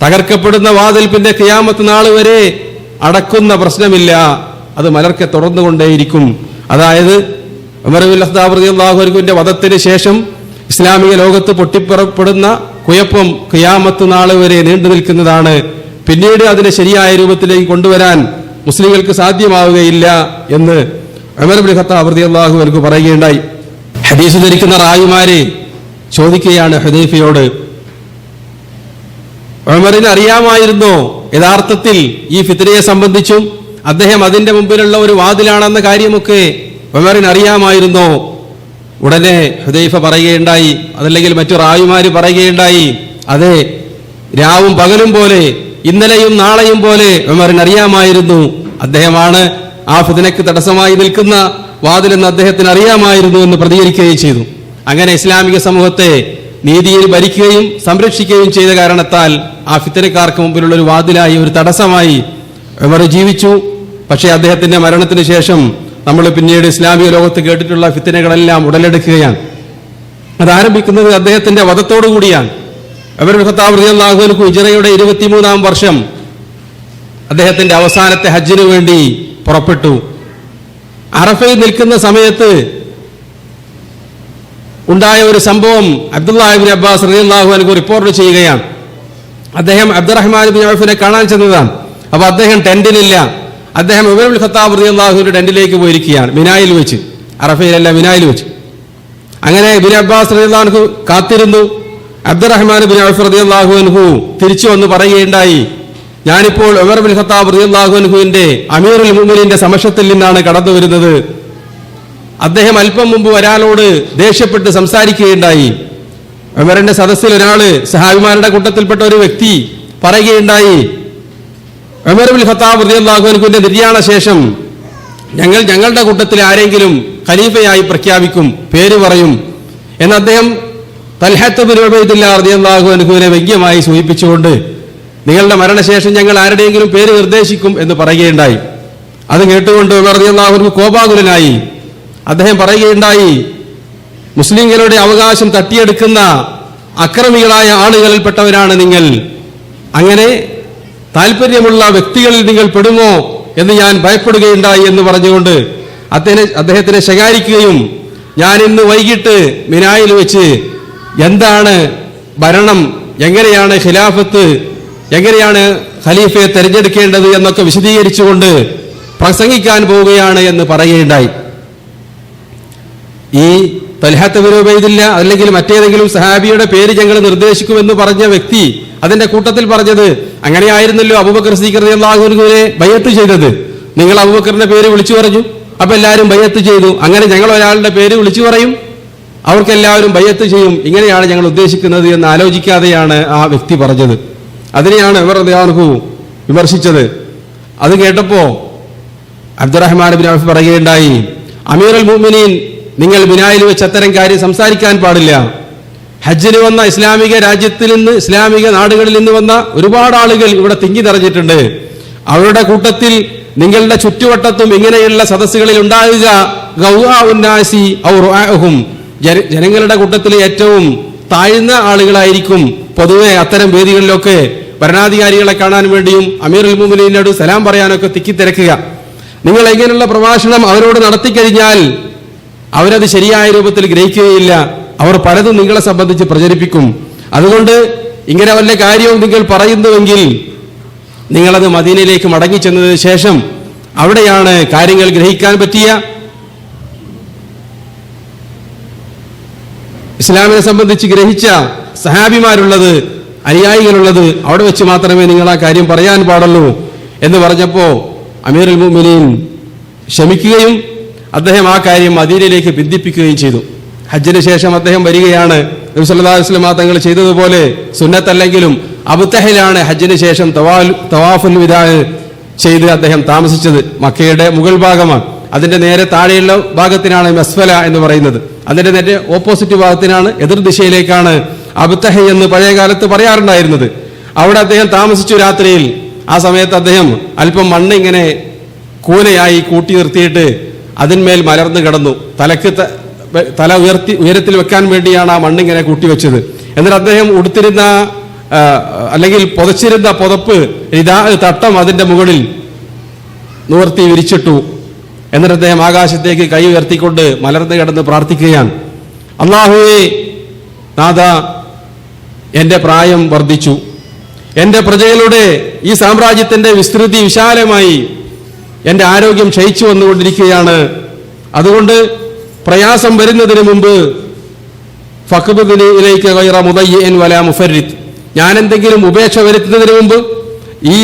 തകർക്കപ്പെടുന്ന വാതിൽ പിന്നെ ഖിയാമത്ത് നാൾ വരെ അടക്കുന്ന പ്രശ്നമില്ല, അത് മലർക്കെ തുറന്നുകൊണ്ടേയിരിക്കും. അതായത് ഉമർ ഇബ്നുൽ ഖത്താബ് റളിയല്ലാഹു അൻഹുവിന്റെ വധത്തിന് ശേഷം ഇസ്ലാമിക ലോകത്ത് പൊട്ടിപ്പുറപ്പെടുന്ന കുഴപ്പം ഖിയാമത്ത് നാൾ വരെ നീണ്ടു നിൽക്കുന്നതാണ്. പിന്നീട് അതിനെ ശരിയായ രൂപത്തിലേക്ക് കൊണ്ടുവരാൻ മുസ്ലിങ്ങൾക്ക് സാധ്യമാവുകയില്ല എന്ന് ഉമർ ഇബ്നുൽ ഖത്താബ് റളിയല്ലാഹു അൻഹു പറയുകയുണ്ടായി. ഹദീസ് ധരിക്കുന്ന റാവിമാരെ ചോദിക്കുകയാണ് ഹുദൈഫയോട്, ഉമറിന് അറിയാമായിരുന്നോ യഥാർത്ഥത്തിൽ ഈ ഫിത്നയെ സംബന്ധിച്ചും അദ്ദേഹം അതിന്റെ മുമ്പിലുള്ള ഒരു വാതിലാണെന്ന കാര്യമൊക്കെ ഉമറിന് അറിയാമായിരുന്നോ? ഉടനെ ഹുദൈഫ പറയുകയുണ്ടായി, അതല്ലെങ്കിൽ മറ്റു റാവിമാര് പറയുകയുണ്ടായി, അതെ, രാവും പകലും പോലെ, ഇന്നലെയും നാളെയും പോലെ ഉമറിന് അറിയാമായിരുന്നു. അദ്ദേഹമാണ് ആ ഫിത്നയ്ക്ക് തടസ്സമായി നിൽക്കുന്ന വാതിലെന്ന് അദ്ദേഹത്തിന് അറിയാമായിരുന്നു എന്ന് പ്രതികരിക്കുകയും ചെയ്തു. അങ്ങനെ ഇസ്ലാമിക സമൂഹത്തെ നീതിയിൽ ഭരിക്കുകയും സംരക്ഷിക്കുകയും ചെയ്ത കാരണത്താൽ ആ ഫിത്നക്കാർക്ക് മുമ്പിലുള്ള ഒരു വാതിലായി, ഒരു തടസ്സമായി ഉമർ ജീവിച്ചു. പക്ഷേ അദ്ദേഹത്തിന്റെ മരണത്തിന് ശേഷം നമ്മൾ പിന്നീട് ഇസ്ലാമിക ലോകത്ത് കേട്ടിട്ടുള്ള ഫിത്നകളെല്ലാം ഉടലെടുക്കുകയാണ്. അത് ആരംഭിക്കുന്നത് അദ്ദേഹത്തിന്റെ വധത്തോടു കൂടിയാണ്. ഉമർ ഇബ്നു ഖത്താബ് റളിയല്ലാഹു അൻഹു ഹിജ്റയുടെ 23-ാം വർഷം അദ്ദേഹത്തിന്റെ അവസാനത്തെ ഹജ്ജിനു വേണ്ടി പുറപ്പെട്ടു. അറഫയിൽ നിൽക്കുന്ന സമയത്ത് ഉണ്ടായ ഒരു സംഭവം അബ്ദുല്ലാഹ് ഇബ്നു അബ്ബാസ് റളിയല്ലാഹു അൻഹു റിപ്പോർട്ട് ചെയ്യുകയാണ്. അദ്ദേഹം അബ്ദുറഹ്മാൻ ഇബ്നു ഔഫിനെ കാണാൻ ചെന്നതാണ്. അപ്പൊ അദ്ദേഹം ടെന്റിലില്ല. അദ്ദേഹം ഉമർ ഇബ്നുൽ ഖത്താബ് റളിയല്ലാഹുവിന്റെ ടെന്റിലേക്ക് പോയിരിക്കുകയാണ്, മിനായിൽ വെച്ച്, അറഫയിലല്ല മിനായിൽ വെച്ച്. അങ്ങനെ ഇബ്നു അബ്ബാസ് റളിയല്ലാഹു അൻഹു കാത്തിരുന്നു. അബ്ദുറഹ്മാൻ ഇബ്നു ഔഫ് റളിയല്ലാഹു അൻഹു തിരിച്ചു വന്ന് പറയുകയുണ്ടായി, ഞാനിപ്പോൾ ഉമർ ഇബ്നുൽ ഖത്താബ് റളിയല്ലാഹു അൻഹുവിന്റെ അമീറുൽ മുഅ്മിനീന്റെ സമക്ഷത്തിൽ നിന്നാണ് കടന്നു വരുന്നത്. അദ്ദേഹം അല്പം മുമ്പ് ഒരാളോട് ദേഷ്യപ്പെട്ട് സംസാരിക്കുകയുണ്ടായി. ഉമറിന്റെ സദസ്സിൽ ഒരാള്, സഹാബിമാരുടെ കൂട്ടത്തിൽപ്പെട്ട ഒരു വ്യക്തി പറയുകയുണ്ടായി, ഉമർ ഇബ്നുൽ ഖത്താബ് റളിയല്ലാഹു അൻഹുവിന്റെ നിര്യാണ ശേഷം ഞങ്ങളുടെ കൂട്ടത്തിൽ ആരെങ്കിലും ഖലീഫയായി പ്രഖ്യാപിക്കും, പേര് പറയും എന്ന് അദ്ദേഹം തൽഹത്ത് ബിൻ ഉബൈദില്ലാ റളിയല്ലാഹു അൻഹുവിനെ വ്യംഗ്യമായി സൂചിപ്പിച്ചുകൊണ്ട് നിങ്ങളുടെ മരണശേഷം ഞങ്ങൾ ആരുടെയെങ്കിലും പേര് നിർദ്ദേശിക്കും എന്ന് പറയുകയുണ്ടായി. അത് കേട്ടുകൊണ്ട് ഉമർ റളിയല്ലാഹു അൻഹു കോപാകുലനായി. അദ്ദേഹം പറയുകയുണ്ടായി, മുസ്ലിങ്ങളുടെ അവകാശം തട്ടിയെടുക്കുന്ന അക്രമികളായ ആളുകളിൽപ്പെട്ടവരാണ് നിങ്ങൾ. അങ്ങനെ താല്പര്യമുള്ള വ്യക്തികളിൽ നിങ്ങൾ പെടുമോ എന്ന് ഞാൻ ഭയപ്പെടുകയുണ്ടായി എന്ന് പറഞ്ഞുകൊണ്ട് അദ്ദേഹത്തിനെ ശകാരിക്കുകയും, ഞാൻ ഇന്ന് വൈകിട്ട് മിനായിൽ വെച്ച് എന്താണ് ഭരണം, എങ്ങനെയാണ് ഖിലാഫത്ത്, എങ്ങനെയാണ് ഖലീഫയെ തെരഞ്ഞെടുക്കേണ്ടത് എന്നൊക്കെ വിശദീകരിച്ചുകൊണ്ട് പ്രസംഗിക്കാൻ പോവുകയാണ് എന്ന് പറയുകയുണ്ടായി. ഈ തൽഹത്ത് ബിൻ ഉബൈദില്ല അല്ലെങ്കിൽ മറ്റേതെങ്കിലും സഹാബിയുടെ പേര് ഞങ്ങൾ നിർദ്ദേശിക്കുമെന്ന് പറഞ്ഞ വ്യക്തി അതിന്റെ കൂട്ടത്തിൽ പറഞ്ഞത്, അങ്ങനെയായിരുന്നല്ലോ അബൂബക്കർ സിദ്ദീഖ് റളിയല്ലാഹു അൻഹുവിനെ ബൈഅത്ത് ചെയ്തത്, നിങ്ങൾ അബൂബക്കറിന്റെ പേര് വിളിച്ചു പറഞ്ഞു, അപ്പൊ എല്ലാവരും ബൈഅത്ത് ചെയ്തു, അങ്ങനെ ഞങ്ങൾ ഒരാളുടെ പേര് വിളിച്ചു പറയും, അവർക്കെല്ലാവരും ബൈഅത്ത് ചെയ്യും, ഇങ്ങനെയാണ് ഞങ്ങൾ ഉദ്ദേശിക്കുന്നത് എന്ന് ആലോചിക്കാതെയാണ് ആ വ്യക്തി പറഞ്ഞത്. അതിനെയാണ് ഉമർ റളിയല്ലാഹു അൻഹു വിമർശിച്ചത്. അത് കേട്ടപ്പോൾ അബ്ദുറഹ്മാൻ ബിൻ ഔഫ് പറയുകയുണ്ടായി, അമീറുൽ മുഅ്മിനീൻ, നിങ്ങൾ ബിനായിൽ വെച്ച് അത്തരം കാര്യം സംസാരിക്കാൻ പാടില്ല. ഹജ്ജിന് വന്ന ഇസ്ലാമിക രാജ്യത്തിൽ നിന്ന്, ഇസ്ലാമിക നാടുകളിൽ നിന്ന് വന്ന ഒരുപാട് ആളുകൾ ഇവിടെ തിങ്ങി നിറഞ്ഞിട്ടുണ്ട്. അവരുടെ കൂട്ടത്തിൽ നിങ്ങളുടെ ചുറ്റുവട്ടത്തും ഇങ്ങനെയുള്ള സദസ്സുകളിൽ ഉണ്ടാകുക ഗൗആഉന്നാസി ഔ റുആഉഹും, ജനങ്ങളുടെ കൂട്ടത്തിൽ ഏറ്റവും താഴ്ന്ന ആളുകളായിരിക്കും പൊതുവെ അത്തരം വേദികളിലൊക്കെ ഭരണാധികാരികളെ കാണാൻ വേണ്ടിയും അമീറുൽ മുഅ്മിനീനോട് സലാം പറയാനൊക്കെ തിക്കിത്തിരക്കുക. നിങ്ങൾ ഇങ്ങനെയുള്ള പ്രഭാഷണം അവരോട് നടത്തിക്കഴിഞ്ഞാൽ അവരത് ശരിയായ രൂപത്തിൽ ഗ്രഹിക്കുകയില്ല. അവർ പലതും നിങ്ങളെ സംബന്ധിച്ച് പ്രചരിപ്പിക്കും. അതുകൊണ്ട് ഇങ്ങനെ വല്ല കാര്യവും നിങ്ങൾ പറയുന്നുവെങ്കിൽ നിങ്ങളത് മദീനയിലേക്ക് മടങ്ങിച്ചെന്നതിന് ശേഷം അവിടെയാണ് കാര്യങ്ങൾ ഗ്രഹിക്കാൻ പറ്റിയ, ഇസ്ലാമിനെ സംബന്ധിച്ച് ഗ്രഹിച്ച സഹാബിമാരുള്ളത്, അനുയായികളുള്ളത്, അവിടെ വെച്ച് മാത്രമേ നിങ്ങൾ ആ കാര്യം പറയാൻ പാടുള്ളൂ എന്ന് പറഞ്ഞപ്പോൾ അമീറുൽ മുഅ്മിനീൻ ക്ഷമിക്കുകയും അദ്ദേഹം ആ കാര്യം മദീനയിലേക്ക് ബന്ധിപ്പിക്കുകയും ചെയ്തു. ഹജ്ജിന് ശേഷം അദ്ദേഹം വരികയാണ്. നബി സല്ലല്ലാഹു അലൈഹി വസല്ലം തങ്ങൾ ചെയ്തതുപോലെ സുന്നത്തല്ലെങ്കിലും അബുത്തഹിലാണ് ഹജ്ജിന് ശേഷം തവാഫുൽ വിദാ ചെയ്ത് അദ്ദേഹം താമസിച്ചത്. മക്കയുടെ മുകൾ ഭാഗമാണ്. അതിന്റെ നേരെ താഴെയുള്ള ഭാഗത്തിനാണ് മസ്ഫല എന്ന് പറയുന്നത്. അതിന്റെ നേരെ ഓപ്പോസിറ്റ് ഭാഗത്തിനാണ്, എതിർ ദിശയിലേക്കാണ് അബുത്തഹി എന്ന് പഴയ കാലത്ത് പറയാറുണ്ടായിരുന്നത്. അവിടെ അദ്ദേഹം താമസിച്ചു രാത്രിയിൽ. ആ സമയത്ത് അദ്ദേഹം അല്പം മണ്ണ് ഇങ്ങനെ കൂനയായി കൂട്ടി നിർത്തിയിട്ട് അതിന്മേൽ മലർന്നു കിടന്നു. തല ഉയരത്തിൽ വെക്കാൻ വേണ്ടിയാണ് ആ മണ്ണിങ്ങനെ കൂട്ടിവെച്ചത്. എന്നിട്ട് അദ്ദേഹം ഉടുത്തിരുന്ന അല്ലെങ്കിൽ പുതച്ചിരുന്ന പുതപ്പ് തട്ടം അതിന്റെ മുകളിൽ നിവർത്തി വിരിച്ചിട്ടു. എന്നിട്ട് അദ്ദേഹം ആകാശത്തേക്ക് കൈ ഉയർത്തിക്കൊണ്ട് മലർന്നു കിടന്ന് പ്രാർത്ഥിക്കുകയാണ്. അല്ലാഹുവേ, നാഥ, എന്റെ പ്രായം വർദ്ധിച്ചു, എന്റെ പ്രജകളുടെ ഈ സാമ്രാജ്യത്തിന്റെ വിസ്തൃതി വിശാലമായി, എന്റെ ആരോഗ്യം ക്ഷയിച്ചു വന്നുകൊണ്ടിരിക്കുകയാണ്. അതുകൊണ്ട് പ്രയാസം വരുന്നതിന് മുമ്പ് ഫഖ്ബിദിലേക്ക് ഗൈറ മുദയ്യിൻ വലാ മുഫരിത്, ഞാൻ എന്തെങ്കിലും ഉപേക്ഷ വരുത്തുന്നതിന് മുമ്പ്, ഈ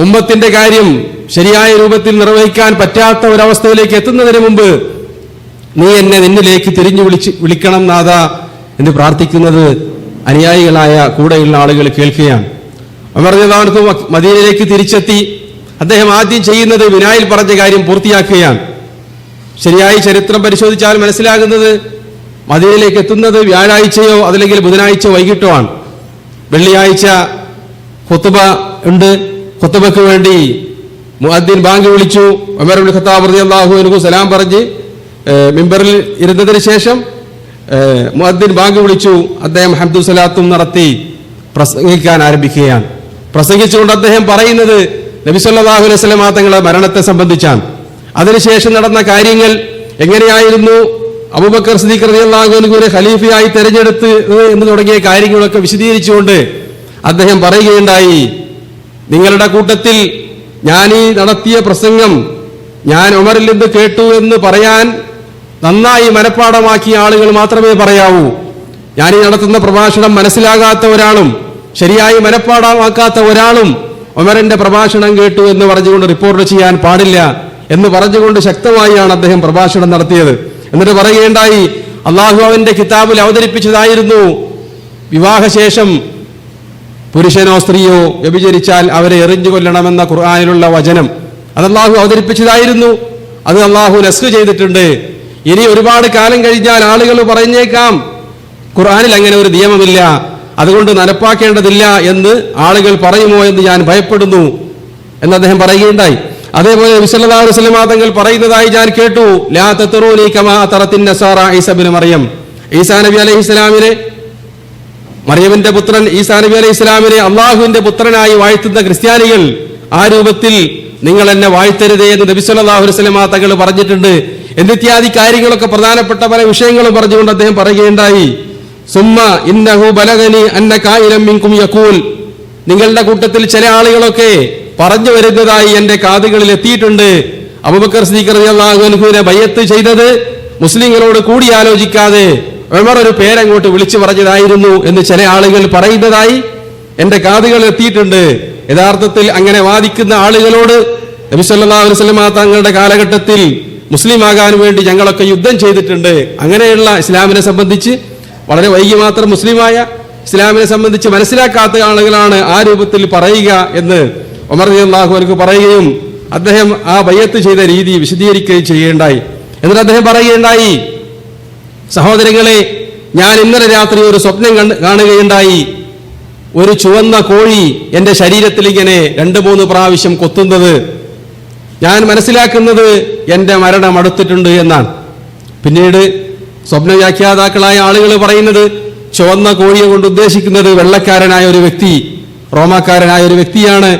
ഉമ്മത്തിന്റെ കാര്യം ശരിയായ രൂപത്തിൽ നിർവഹിക്കാൻ പറ്റാത്ത ഒരവസ്ഥയിലേക്ക് എത്തുന്നതിന് മുമ്പ് നീ എന്നെ നിന്നിലേക്ക് തിരിഞ്ഞു വിളിക്കണം നാഥ എന്ന് പ്രാർത്ഥിക്കുന്നത് അനുയായികളായ കൂടെയുള്ള ആളുകൾ കേൾക്കുകയാണ്. ഉമർ റളിയല്ലാഹു അൻഹു മദീനയിലേക്ക് തിരിച്ചെത്തി. അദ്ദേഹം ആദ്യം ചെയ്യുന്നത് ബിനായിൽ പറഞ്ഞ കാര്യം പൂർത്തിയാക്കുകയാണ്. ശരിയായി ചരിത്രം പരിശോധിച്ചാൽ മനസ്സിലാകുന്നത് മദീനയിലേക്ക് എത്തുന്നത് വ്യാഴാഴ്ചയോ അതല്ലെങ്കിൽ ബുധനാഴ്ച വൈകിട്ടോ ആണ്. വെള്ളിയാഴ്ച ഖുത്ബ ഉണ്ട്. ഖുത്ബയ്ക്ക് വേണ്ടി മുഅദ്ദിൻ ബാങ്ക് വിളിച്ചു. ഉമർ ഇബ്നു ഖത്താബ് റളിയല്ലാഹു അൻഹു സലാം പറഞ്ഞ് മിമ്പറിൽ ഇരുന്നതിന് ശേഷം മുഅദ്ദിൻ ബാങ്ക് വിളിച്ചു. അദ്ദേഹം ഹംദും സലാത്തും നടത്തി പ്രസംഗിക്കാൻ ആരംഭിക്കുകയാണ്. പ്രസംഗിച്ചുകൊണ്ട് അദ്ദേഹം പറയുന്നത് നബി സല്ലല്ലാഹു അലൈഹി വസല്ലം തങ്ങളുടെ മരണത്തെ സംബന്ധിച്ചാണ്. അതിനുശേഷം നടന്ന കാര്യങ്ങൾ എങ്ങനെയായിരുന്നു, അബൂബക്കർ സിദ്ദീഖ് റളിയല്ലാഹു അൻഹുവിനെ ഖലീഫയായി തെരഞ്ഞെടുത്ത് എന്ന് തുടങ്ങിയ കാര്യങ്ങളൊക്കെ വിശദീകരിച്ചുകൊണ്ട് അദ്ദേഹം പറയുകയുണ്ടായി, നിങ്ങളുടെ കൂട്ടത്തിൽ ഞാൻ ഈ നടത്തിയ പ്രസംഗം ഞാൻ ഉമറിൽ നിന്ന് കേട്ടു എന്ന് പറയാൻ നന്നായി മനഃപ്പാടമാക്കിയ ആളുകൾ മാത്രമേ പറയാവൂ. ഞാൻ ഈ നടത്തുന്ന പ്രഭാഷണം മനസ്സിലാകാത്ത ഒരാളും ശരിയായി മനഃപ്പാടമാക്കാത്ത ഒരാളും ഉമറിന്റെ പ്രഭാഷണം കേട്ടു എന്ന് പറഞ്ഞുകൊണ്ട് റിപ്പോർട്ട് ചെയ്യാൻ പാടില്ല എന്ന് പറഞ്ഞുകൊണ്ട് ശക്തമായാണ് അദ്ദേഹം പ്രഭാഷണം നടത്തിയത്. എന്നിട്ട് പറയുകയുണ്ടായി, അള്ളാഹു അവന്റെ കിതാബിൽ അവതരിപ്പിച്ചതായിരുന്നു വിവാഹശേഷം പുരുഷനോ സ്ത്രീയോ വ്യഭിചരിച്ചാൽ അവരെ എറിഞ്ഞു കൊല്ലണമെന്ന ഖുർആനിലുള്ള വചനം. അത് അള്ളാഹു അവതരിപ്പിച്ചതായിരുന്നു. അത് അള്ളാഹു നസ്ഖ് ചെയ്തിട്ടുണ്ട്. ഇനി ഒരുപാട് കാലം കഴിഞ്ഞാൽ ആളുകൾ പറഞ്ഞേക്കാം ഖുർആനിൽ അങ്ങനെ ഒരു നിയമമില്ല, അതുകൊണ്ട് നടപ്പാക്കേണ്ടതില്ല എന്ന് ആളുകൾ പറയുമോ എന്ന് ഞാൻ ഭയപ്പെടുന്നു എന്ന് അദ്ദേഹം പറയുകയുണ്ടായി. അതേപോലെ നബി സല്ലല്ലാഹു അലൈഹി വസല്ലം തങ്ങൾ പറയുന്നതായി ഞാൻ കേട്ടു, ലാ തത്റൂനി കമാ തറത്തിൻ നസാറ ഈസാ ഇബ്നു മറിയം, ഈസാ നബി അലൈഹിസ്സലാമിനെ, മറിയമിന്റെ പുത്രൻ ഈസാ നബി അലൈഹിസ്സലാമിനെ അള്ളാഹുവിന്റെ പുത്രനായി വാഴ്ത്തുന്ന ക്രിസ്ത്യാനികൾ ആ രൂപത്തിൽ നിങ്ങൾ എന്നെ വാഴ്ത്തരുതേ എന്ന് നബി സല്ലല്ലാഹു അലൈഹി വസല്ലം തങ്ങൾ പറഞ്ഞിട്ടുണ്ട്. എന്നിത്യാദി കാര്യങ്ങളൊക്കെ പ്രധാനപ്പെട്ട പല വിഷയങ്ങളും പറഞ്ഞുകൊണ്ട് അദ്ദേഹം പറയുകയുണ്ടായി, സുമ്മ ഇന്നഹു ബലഗനി അന്ന കായിലം മിൻകും യഖൂൽ, നിങ്ങളുടെ കൂട്ടത്തിൽ ചില ആളുകളൊക്കെ പറഞ്ഞു വരുന്നതായി എന്റെ കാതുകളിൽ എത്തിയിട്ടുണ്ട്. അബൂബക്കർ സിദ്ദീഖ് റളിയല്ലാഹു അൻഹുവിനെ ബയ്യത്ത് ചെയ്തത് മുസ്ലിങ്ങളോട് കൂടിയാലോചിക്കാതെ ഉമർ ഒരു പേരങ്ങോട്ട് വിളിച്ചു പറഞ്ഞതായിരുന്നു എന്ന് ചില ആളുകൾ പറയുന്നതായി എന്റെ കാതുകളിൽ എത്തിയിട്ടുണ്ട്. യഥാർത്ഥത്തിൽ അങ്ങനെ വാദിക്കുന്ന ആളുകളോട് നബി സല്ലല്ലാഹു അലൈഹി വസല്ലം തങ്ങളുടെ കാലഘട്ടത്തിൽ മുസ്ലിം ആകാൻ വേണ്ടി ഞങ്ങളൊക്കെ യുദ്ധം ചെയ്തിട്ടുണ്ട്. അങ്ങനെയുള്ള ഇസ്ലാമിനെ സംബന്ധിച്ച് വളരെ വൈകി മാത്രം മുസ്ലിമായ ഇസ്ലാമിനെ സംബന്ധിച്ച് മനസ്സിലാക്കാത്ത ആളുകളാണ് ആ രൂപത്തിൽ പറയുക എന്ന് ഉമർ റളിയല്ലാഹു അൻഹു പറയുകയും അദ്ദേഹം ആ ബയ്യത്ത് ചെയ്ത രീതി വിശദീകരിക്കുകയും ചെയ്യുകയുണ്ടായി. എന്നിട്ട് അദ്ദേഹം പറയുകയുണ്ടായി, സഹോദരങ്ങളെ, ഞാൻ ഇന്നലെ രാത്രി ഒരു സ്വപ്നം കാണുകയുണ്ടായി. ഒരു ചുവന്ന കോഴി എന്റെ ശരീരത്തിൽ ഇങ്ങനെ 2-3 പ്രാവശ്യം കൊത്തുന്നത്. ഞാൻ മനസ്സിലാക്കുന്നത് എന്റെ മരണം അടുത്തിട്ടുണ്ട് എന്നാണ്. പിന്നീട് സ്വപ്ന വ്യാഖ്യാതാക്കളായ ആളുകൾ പറയുന്നത് ചുവന്ന കോഴിയെ കൊണ്ട് ഉദ്ദേശിക്കുന്നത് വെള്ളക്കാരനായ ഒരു വ്യക്തി, റോമാക്കാരനായ ഒരു വ്യക്തിയാണ്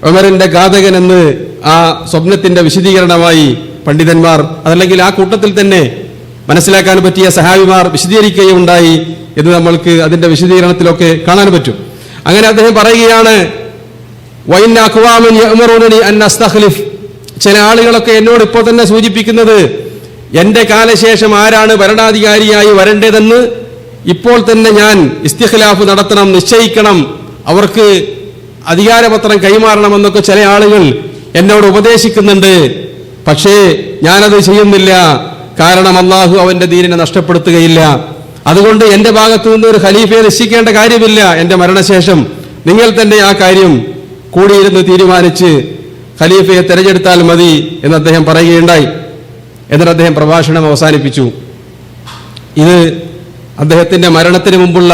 ഉമറിന്റെ ഘാതകൻ എന്ന് ആ സ്വപ്നത്തിന്റെ വിശദീകരണമായി പണ്ഡിതന്മാർ, അതല്ലെങ്കിൽ ആ കൂട്ടത്തിൽ തന്നെ മനസ്സിലാക്കാൻ പറ്റിയ സഹാബിമാർ വിശദീകരിക്കുകയുണ്ടായി എന്ന് നമ്മൾക്ക് അതിന്റെ വിശദീകരണത്തിലൊക്കെ കാണാൻ പറ്റും. അങ്ങനെ അദ്ദേഹം പറയുകയാണ്, വഇന്ന അഖ്വാമൻ യഅ്മുറൂനനി അൻ അസ്തഖ്ലിഫ്, ചില ആളുകളൊക്കെ എന്നോട് ഇപ്പോൾ തന്നെ സൂചിപ്പിക്കുന്നത് എന്റെ കാലശേഷം ആരാണ് ഭരണാധികാരിയായി വരേണ്ടതെന്ന് ഇപ്പോൾ തന്നെ ഞാൻ ഇസ്തിഖ്ലാഫ് നടത്തണം, നിശ്ചയിക്കണം, അവർക്ക് അധികാരപത്രം കൈമാറണമെന്നൊക്കെ ചില ആളുകൾ എന്നോട് ഉപദേശിക്കുന്നുണ്ട്. പക്ഷേ ഞാനത് ചെയ്യുന്നില്ല. കാരണം അള്ളാഹു അവന്റെ ദീനിനെ നഷ്ടപ്പെടുത്തുകയില്ല. അതുകൊണ്ട് എന്റെ ഭാഗത്തു നിന്ന് ഒരു ഖലീഫയെ നിശ്ചയിക്കേണ്ട കാര്യമില്ല. എന്റെ മരണശേഷം നിങ്ങൾ തന്നെ ആ കാര്യം കൂടിയിരുന്ന് തീരുമാനിച്ച് ഖലീഫയെ തെരഞ്ഞെടുത്താൽ മതി എന്ന് അദ്ദേഹം പറയുകയുണ്ടായി. എന്നിട്ട് അദ്ദേഹം പ്രഭാഷണം അവസാനിപ്പിച്ചു. ഇത് അദ്ദേഹത്തിന്റെ മരണത്തിന് മുമ്പുള്ള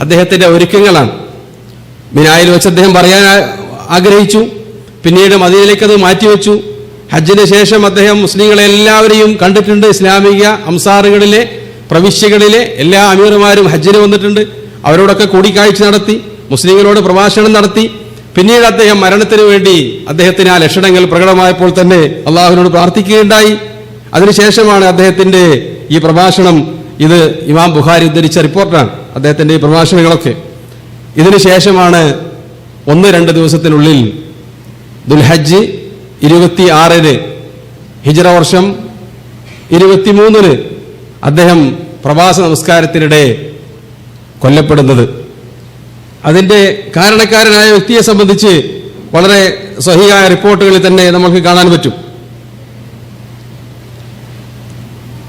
അദ്ദേഹത്തിന്റെ ഒരുക്കങ്ങളാണ്. മിനായിൽ വെച്ച് അദ്ദേഹം പറയാൻ ആഗ്രഹിച്ചു. പിന്നീട് മദീനയിലേക്ക് അത് മാറ്റിവെച്ചു. ഹജ്ജിന് ശേഷം അദ്ദേഹം മുസ്ലിങ്ങളെ എല്ലാവരെയും കണ്ടിട്ടുണ്ട്. ഇസ്ലാമിക അംസാറുകളിലെ പ്രവിശ്യകളിലെ എല്ലാ അമീർമാരും ഹജ്ജിന് വന്നിട്ടുണ്ട്. അവരോടൊക്കെ കൂടിക്കാഴ്ച നടത്തി, മുസ്ലിങ്ങളോട് പ്രഭാഷണം നടത്തി. പിന്നീട് അദ്ദേഹം മരണത്തിന് വേണ്ടി അദ്ദേഹത്തിന് ആ ലക്ഷണങ്ങൾ പ്രകടമായപ്പോൾ തന്നെ അള്ളാഹുവിനോട് പ്രാർത്ഥിക്കുകയുണ്ടായി. അതിനുശേഷമാണ് അദ്ദേഹത്തിന്റെ ഈ പ്രഭാഷണം, ഇത് ഇമാം ബുഖാരി ഉദ്ധരിച്ച റിപ്പോർട്ടാണ് അദ്ദേഹത്തിന്റെ ഈ പ്രഭാഷണങ്ങളൊക്കെ. ഇതിനുശേഷമാണ് 1-2 ദിവസത്തിനുള്ളിൽ ദുൽഹജ്ജ് 26-ന് ഹിജ്റ വർഷം 23-ന് അദ്ദേഹം പ്രവാസ നമസ്കാരത്തിനിടെ കൊല്ലപ്പെടുന്നത്. അതിന്റെ കാരണക്കാരനായ വ്യക്തിയെ സംബന്ധിച്ച് വളരെ സ്വഹീഹായ റിപ്പോർട്ടുകളിൽ തന്നെ നമുക്ക് കാണാൻ പറ്റും.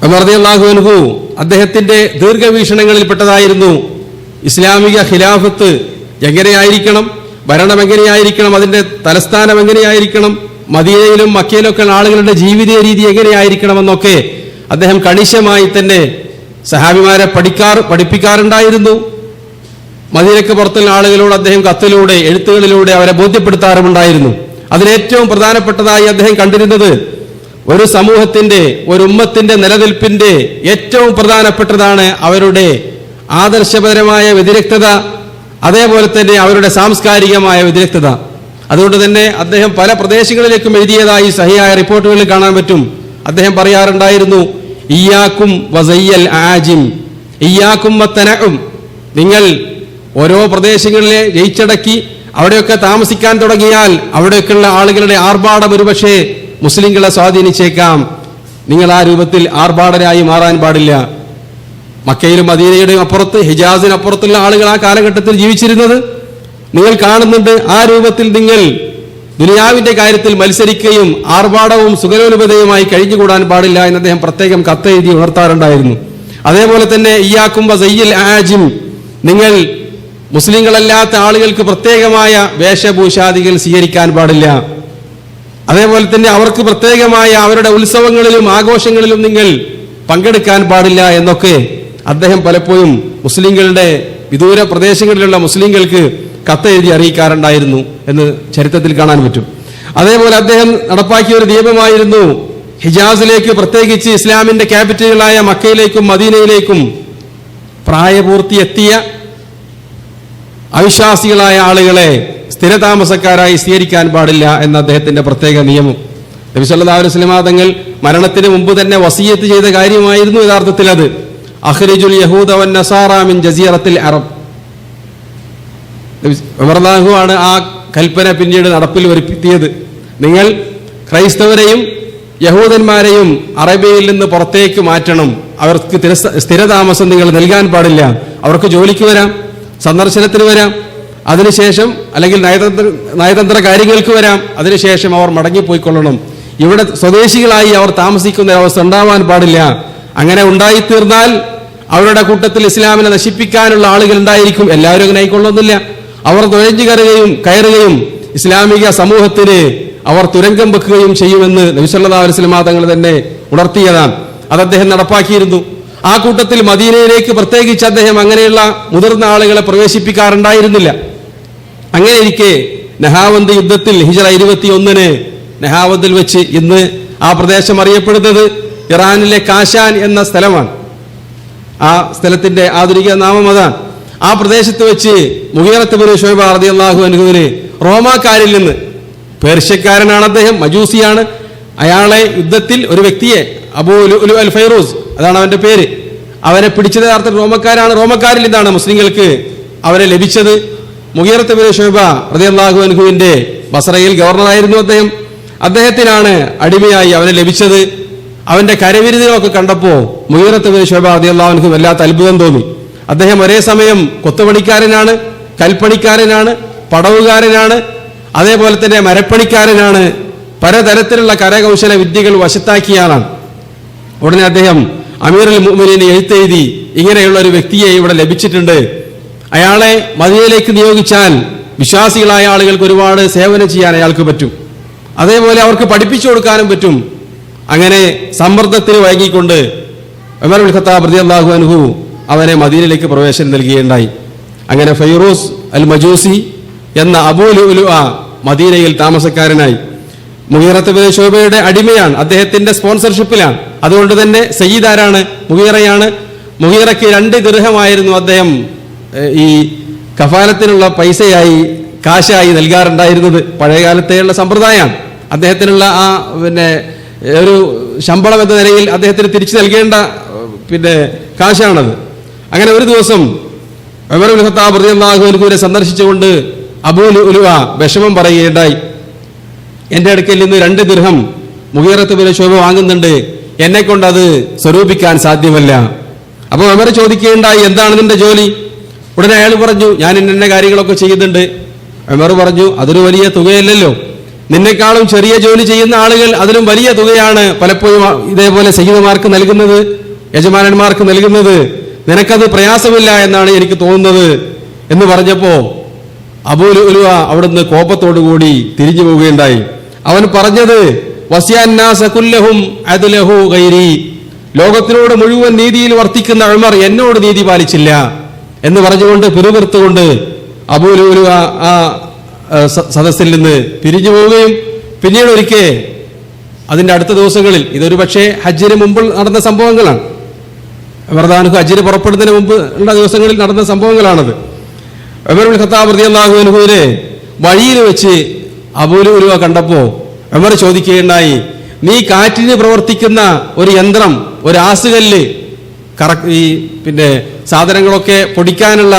ഉമർ റളിയല്ലാഹു അൻഹു അദ്ദേഹത്തിന്റെ ദീർഘവീക്ഷണങ്ങളിൽപ്പെട്ടതായിരുന്നു ഇസ്ലാമിക ഖിലാഫത്ത് എങ്ങനെയായിരിക്കണം, ഭരണം എങ്ങനെയായിരിക്കണം, അതിന്റെ തലസ്ഥാനം എങ്ങനെയായിരിക്കണം, മദീനയിലും മക്കയിലൊക്കെ ആളുകളുടെ ജീവിത രീതി എങ്ങനെയായിരിക്കണമെന്നൊക്കെ അദ്ദേഹം കണിശമായി തന്നെ സഹാബിമാരെ പഠിപ്പിക്കാറുണ്ടായിരുന്നു. മദീനയ്ക്ക് പുറത്തുള്ള ആളുകളോട് അദ്ദേഹം കത്തിലൂടെ, എഴുത്തുകളിലൂടെ അവരെ ബോധ്യപ്പെടുത്താറുമുണ്ടായിരുന്നു. അതിലേറ്റവും പ്രധാനപ്പെട്ടതായി അദ്ദേഹം കണ്ടിരുന്നത് ഒരു സമൂഹത്തിന്റെ, ഒരു ഉമ്മത്തിന്റെ നിലനിൽപ്പിന്റെ ഏറ്റവും പ്രധാനപ്പെട്ടതാണ് അവരുടെ ആദർശപരമായ വ്യതിരക്തത, അതേപോലെ തന്നെ അവരുടെ സാംസ്കാരികമായ വ്യതിരക്തത. അതുകൊണ്ട് തന്നെ അദ്ദേഹം പല പ്രദേശങ്ങളിലേക്കും എഴുതിയതായി സഹിയായ റിപ്പോർട്ടുകളിൽ കാണാൻ പറ്റും. അദ്ദേഹം പറയാറുണ്ടായിരുന്നു, ഇയ്യാക്കും വസയ്യൽ ആജിം, ഇയ്യാക്കും വത്തനഉം, നിങ്ങൾ ഓരോ പ്രദേശങ്ങളിലെ ജയിച്ചടക്കി അവിടെയൊക്കെ താമസിക്കാൻ തുടങ്ങിയാൽ അവിടെയൊക്കെയുള്ള ആളുകളുടെ ആർഭാടം ഒരുപക്ഷെ മുസ്ലിങ്ങളെ സ്വാധീനിച്ചേക്കാം. നിങ്ങൾ ആ രൂപത്തിൽ ആർഭാടരായി മാറാൻ പാടില്ല. മക്കയിലും മദീനയുടെയും അപ്പുറത്ത്, ഹിജാസിനപ്പുറത്തുള്ള ആളുകൾ ആ കാലഘട്ടത്തിൽ ജീവിച്ചിരുന്നത് നിങ്ങൾ കാണുന്നുണ്ട്. ആ രൂപത്തിൽ നിങ്ങൾ ദുനിയാവിന്റെ കാര്യത്തിൽ മത്സരിക്കുകയും ആർഭാടവും സുഖലോലുപതയുമായി കഴിഞ്ഞുകൂടാൻ പാടില്ല എന്ന് അദ്ദേഹം പ്രത്യേകം കത്തെഴുതി ഉണർത്താറുണ്ടായിരുന്നു. അതേപോലെ തന്നെ ഇയ്യാക്കും വസയ്യിൽ ആജിം, നിങ്ങൾ മുസ്ലിങ്ങളല്ലാത്ത ആളുകൾക്ക് പ്രത്യേകമായ വേഷഭൂഷാദികൾ സ്വീകരിക്കാൻ പാടില്ല. അതേപോലെ തന്നെ അവർക്ക് പ്രത്യേകമായ അവരുടെ ഉത്സവങ്ങളിലും ആഘോഷങ്ങളിലും നിങ്ങൾ പങ്കെടുക്കാൻ പാടില്ല എന്നൊക്കെ അദ്ദേഹം പലപ്പോഴും മുസ്ലിങ്ങളുടെ വിദൂര പ്രദേശങ്ങളിലുള്ള മുസ്ലിങ്ങൾക്ക് കത്തെഴുതി അറിയിക്കാറുണ്ടായിരുന്നു എന്ന് ചരിത്രത്തിൽ കാണാൻ പറ്റും. അതേപോലെ അദ്ദേഹം നടപ്പാക്കിയ ഒരു നിയമമായിരുന്നു, ഹിജാസിലേക്ക്, പ്രത്യേകിച്ച് ഇസ്ലാമിന്റെ ക്യാപിറ്റലുകളായ മക്കയിലേക്കും മദീനയിലേക്കും പ്രായപൂർത്തി എത്തിയ അവിശ്വാസികളായ ആളുകളെ സ്ഥിരതാമസക്കാരായി സ്വീകരിക്കാൻ പാടില്ല എന്ന അദ്ദേഹത്തിന്റെ പ്രത്യേക നിയമം. നബി സല്ലല്ലാഹു അലൈഹി വസല്ലം തങ്ങൾ മരണത്തിന് മുമ്പ് തന്നെ വസിയത്ത് ചെയ്ത കാര്യമായിരുന്നു യഥാർത്ഥത്തിൽ അത്. അഖ്രിജുൽ യഹൂദ വൻ നസാറ മിൻ ജസീറത്തിൽ അറബ്. ഉമർ റളിയല്ലാഹു ആണ് ആ കൽപ്പന പിന്നീട് നടപ്പിൽ വരുത്തിയത്. നിങ്ങൾ ക്രൈസ്തവരെയും യഹൂദന്മാരെയും അറേബ്യയിൽ നിന്ന് പുറത്തേക്ക് മാറ്റണം. അവർക്ക് സ്ഥിരതാമസം നിങ്ങൾ നൽകാൻ പാടില്ല. അവർക്ക് ജോലിക്ക് വരാം, സന്ദർശനത്തിന് വരാം, അതിനുശേഷം അല്ലെങ്കിൽ നയതന്ത്ര കാര്യങ്ങൾക്ക് വരാം, അതിനുശേഷം അവർ മടങ്ങിപ്പോയിക്കൊള്ളണം. ഇവിടെ സ്വദേശികളായി അവർ താമസിക്കുന്ന ഒരവസ്ഥ ഉണ്ടാവാൻ പാടില്ല. അങ്ങനെ ഉണ്ടായിത്തീർന്നാൽ അവരുടെ കൂട്ടത്തിൽ ഇസ്ലാമിനെ നശിപ്പിക്കാനുള്ള ആളുകൾ ഉണ്ടായിരിക്കും. എല്ലാവരും അങ്ങനെ ആയിക്കൊള്ളുന്നില്ല. അവർ നുഴഞ്ഞു കയറുകയും ഇസ്ലാമിക സമൂഹത്തിന് അവർ തുരങ്കം വെക്കുകയും ചെയ്യുമെന്ന് നബി സല്ലല്ലാഹു അലൈഹി വസല്ലം തങ്ങൾ തന്നെ ഉണർത്തിയതാണ്. അത് അദ്ദേഹം നടപ്പാക്കിയിരുന്നു. ആ കൂട്ടത്തിൽ മദീനയിലേക്ക് പ്രത്യേകിച്ച് അദ്ദേഹം അങ്ങനെയുള്ള മുതിർന്ന ആളുകളെ പ്രവേശിപ്പിക്കാറുണ്ടായിരുന്നില്ല. അങ്ങനെ ഇരിക്കെ നഹാവന്ത് യുദ്ധത്തിൽ ഹിജറ 21 നഹാവന്തിൽ വെച്ച്, ഇന്ന് ആ പ്രദേശം അറിയപ്പെടുന്നത് ഇറാനിലെ കാശാൻ എന്ന സ്ഥലമാണ്. ആ സ്ഥലത്തിന്റെ ആധുനിക നാമം അതാണ്. ആ പ്രദേശത്ത് വെച്ച് മുഗീറത്ത് ബിൻ ശുഅബ റളിയല്ലാഹു അൻഹുവിന് റോമാക്കാരിൽ നിന്ന്, പേർഷ്യക്കാരനാണ് അദ്ദേഹം, മജൂസിയാണ്, അയാളെ യുദ്ധത്തിൽ ഒരു വ്യക്തിയെ അബൂ ലുഅ്ലു അൽ ഫൈറൂസ്, അതാണ് അവന്റെ പേര്, അവനെ പിടിച്ചത് അർത്ഥം റോമക്കാരാണ്. റോമക്കാരിൽ നിന്നാണ് മുസ്ലിങ്ങൾക്ക് അവരെ ലഭിച്ചത്. മുഗീറത്ത് ബിൻ ശുഅബ റളിയല്ലാഹു അൻഹുവിന്റെ ബസറയിൽ ഗവർണറായിരുന്നു അദ്ദേഹം. അദ്ദേഹത്തിനാണ് അടിമയായി അവനെ ലഭിച്ചത്. അവന്റെ കരവിരുതികളൊക്കെ കണ്ടപ്പോൾ മുഗീറത്ത് ബിൻ ശുഅബ റളിയല്ലാഹു അൻഹു വല്ലാത്ത അത്ഭുതം തോന്നി. അദ്ദേഹം ഒരേ സമയം കൊത്തുപണിക്കാരനാണ്, കൽപ്പണിക്കാരനാണ്, പടവുകാരനാണ്, അതേപോലെ തന്നെ മരപ്പണിക്കാരനാണ്, പലതരത്തിലുള്ള കരകൗശല വിദ്യകൾ വശത്താക്കിയാണ്. ഉടനെ അദ്ദേഹം അമീറുൽ മുഅ്മിനീന് എഴുത്തെഴുതി, ഇങ്ങനെയുള്ള ഒരു വ്യക്തിയെ ഇവിടെ ലഭിച്ചിട്ടുണ്ട്, അയാളെ മദീനയിലേക്ക് നിയോഗിച്ചാൽ വിശ്വാസികളായ ആളുകൾക്ക് ഒരുപാട് സേവനം ചെയ്യാൻ അയാൾക്ക് പറ്റും, അതേപോലെ അവർക്ക് പഠിപ്പിച്ചു കൊടുക്കാനും പറ്റും. അങ്ങനെ സമ്മർദ്ദത്തിന് വഴങ്ങിക്കൊണ്ട് ഉമർ ഇബ്നുൽ ഖത്താബ് റളിയല്ലാഹു അൻഹു അവനെ മദീനയിലേക്ക് പ്രവേശനം നൽകുകയുണ്ടായി. അങ്ങനെ ഫൈറൂസ് അൽ മജൂസി എന്ന അബൂ ലുഅ്ലു മദീനയിൽ താമസക്കാരനായി. മുഗീറത്ത് ബിൻ ശുഅബയുടെ അടിമയാണ്, അദ്ദേഹത്തിന്റെ സ്പോൺസർഷിപ്പിലാണ്. അതുകൊണ്ട് തന്നെ സയ്യിദ് ആരാണ്? മുഗീറയാണ്. മുഗീറയ്ക്ക് 2 ദിർഹമായിരുന്നു അദ്ദേഹം ഈ കഫാലത്തിനുള്ള പൈസയായി, കാശായി നൽകാറുണ്ടായിരുന്നത്. പഴയകാലത്തെയുള്ള സമ്പ്രദായമാണ്. അദ്ദേഹത്തിനുള്ള ആ ഒരു ശമ്പളം എന്ന നിലയിൽ അദ്ദേഹത്തിന് തിരിച്ചു നൽകേണ്ട കാശാണത്. അങ്ങനെ ഒരു ദിവസം ഉമർ ഇബ്നുൽ ഖത്താബ് റളിയല്ലാഹു അൻഹുവിനെ സന്ദർശിച്ചുകൊണ്ട് അബൂ ലുഅ്ലു വിഷമം പറയുകയുണ്ടായി. എന്റെ അടുക്കൽ നിന്ന് 2 ദിർഹം മുഗീറത്ത് ബിൻ ശുഅബ വാങ്ങുന്നുണ്ട്, എന്നെ കൊണ്ട് അത് സ്വരൂപിക്കാൻ സാധ്യമല്ല. അപ്പോൾ ഉമർ ചോദിക്കുകയുണ്ടായി, എന്താണ് നിന്റെ ജോലി? ഉടനെ അയാൾ പറഞ്ഞു, ഞാൻ ഇന്ന കാര്യങ്ങളൊക്കെ ചെയ്യുന്നുണ്ട്. ഉമർ പറഞ്ഞു, അതൊരു വലിയ തുകയല്ലല്ലോ, നിന്നെക്കാളും ചെറിയ ജോലി ചെയ്യുന്ന ആളുകൾ അതിലും വലിയ തുകയാണ് പലപ്പോഴും ഇതേപോലെ സയ്യിദുമാർക്ക് നൽകുന്നത്, യജമാനന്മാർക്ക് നൽകുന്നത്, നിനക്കത് പ്രയാസമില്ല എന്നാണ് എനിക്ക് തോന്നുന്നത് എന്ന് പറഞ്ഞപ്പോ അബൂ ലുഅ്ലു അവിടുന്ന് കോപത്തോടുകൂടി തിരിഞ്ഞു പോവുകയുണ്ടായി. അവൻ പറഞ്ഞത്, വസിയന്നാസ കുല്ലഹും അദ്ലഹു ഗൈരി, ലോകത്തിനോട് മുഴുവൻ നീതിയിൽ വർത്തിക്കുന്ന ഉമർ എന്നോട് നീതി പാലിച്ചില്ല എന്ന് പറഞ്ഞുകൊണ്ട് പിറുപിറുത്തുകൊണ്ട് അബൂ ലുഅ്ലു ആ സദസ്സിൽ നിന്ന് പിരിഞ്ഞു പോവുകയും, പിന്നീട് ഒരിക്കൽ അതിന്റെ അടുത്ത ദിവസങ്ങളിൽ, ഇതൊരു പക്ഷേ ഹജ്ജിന് മുമ്പ് നടന്ന സംഭവങ്ങളാണ്, ഉമർദാനഹു ഹജ്ജിന് പുറപ്പെടുന്നതിന് മുമ്പ് ഉള്ള ദിവസങ്ങളിൽ നടന്ന സംഭവങ്ങളാണത്. ഉമർ ഇബ്നുൽ ഖത്താബ് റളിയല്ലാഹു അൻഹുവിനെ വഴിയിൽ വെച്ച് അബൂ ലുഅ്ലു കണ്ടപ്പോ ഉമർ ചോദിക്കുകയുണ്ടായി, നീ കാറ്റിന് പ്രവർത്തിക്കുന്ന ഒരു യന്ത്രം, ഒരു ആസുകല്ല്, ഈ സാധനങ്ങളൊക്കെ പൊടിക്കാനുള്ള,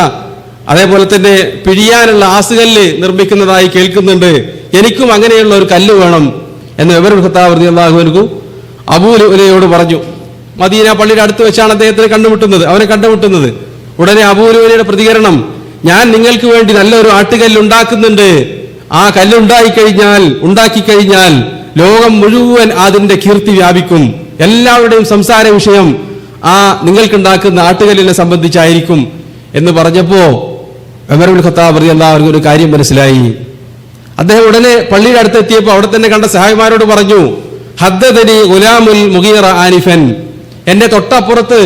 അതേപോലെ തന്നെ പിഴിയാനുള്ള ആസുകല്ല് നിർമ്മിക്കുന്നതായി കേൾക്കുന്നുണ്ട്, എനിക്കും അങ്ങനെയുള്ള ഒരു കല്ല് വേണം എന്ന് ഉമർ ഇബ്നുൽ ഖത്താബ് റളിയല്ലാഹു അൻഹു അബൂ ലുഅ്ലുയോട് പറഞ്ഞു. മദീന പള്ളിയുടെ അടുത്ത് വെച്ചാണ് അദ്ദേഹത്തിന് അവനെ കണ്ടുമുട്ടുന്നത്. ഉടനെ അബൂ ലുഅ്ലുയുടെ പ്രതികരണം, ഞാൻ നിങ്ങൾക്ക് വേണ്ടി നല്ലൊരു ആട്ടുകല്ല് ഉണ്ടാക്കുന്നുണ്ട്, ആ ഉണ്ടാക്കി കഴിഞ്ഞാൽ ലോകം മുഴുവൻ അതിന്റെ കീർത്തി വ്യാപിക്കും, എല്ലാവരുടെയും സംസാര വിഷയം ആ നിങ്ങൾക്കുണ്ടാക്കുന്ന ആട്ടുകല്ലിനെ സംബന്ധിച്ചായിരിക്കും എന്ന് പറഞ്ഞപ്പോ ഉമർ ഇബ്നുൽ ഖത്താബ് റളിയല്ലാഹു അൻഹു ഒരു കാര്യം മനസ്സിലായി. അദ്ദേഹം ഉടനെ പള്ളിയുടെ അടുത്തെത്തിയപ്പോൾ അവിടെ തന്നെ കണ്ട സഹായിമാരോട് പറഞ്ഞു, ഹദ്ദദനി ഗുലാമുൽ മുഗീറ ആനിഫൻ, എന്റെ തൊട്ടപ്പുറത്ത്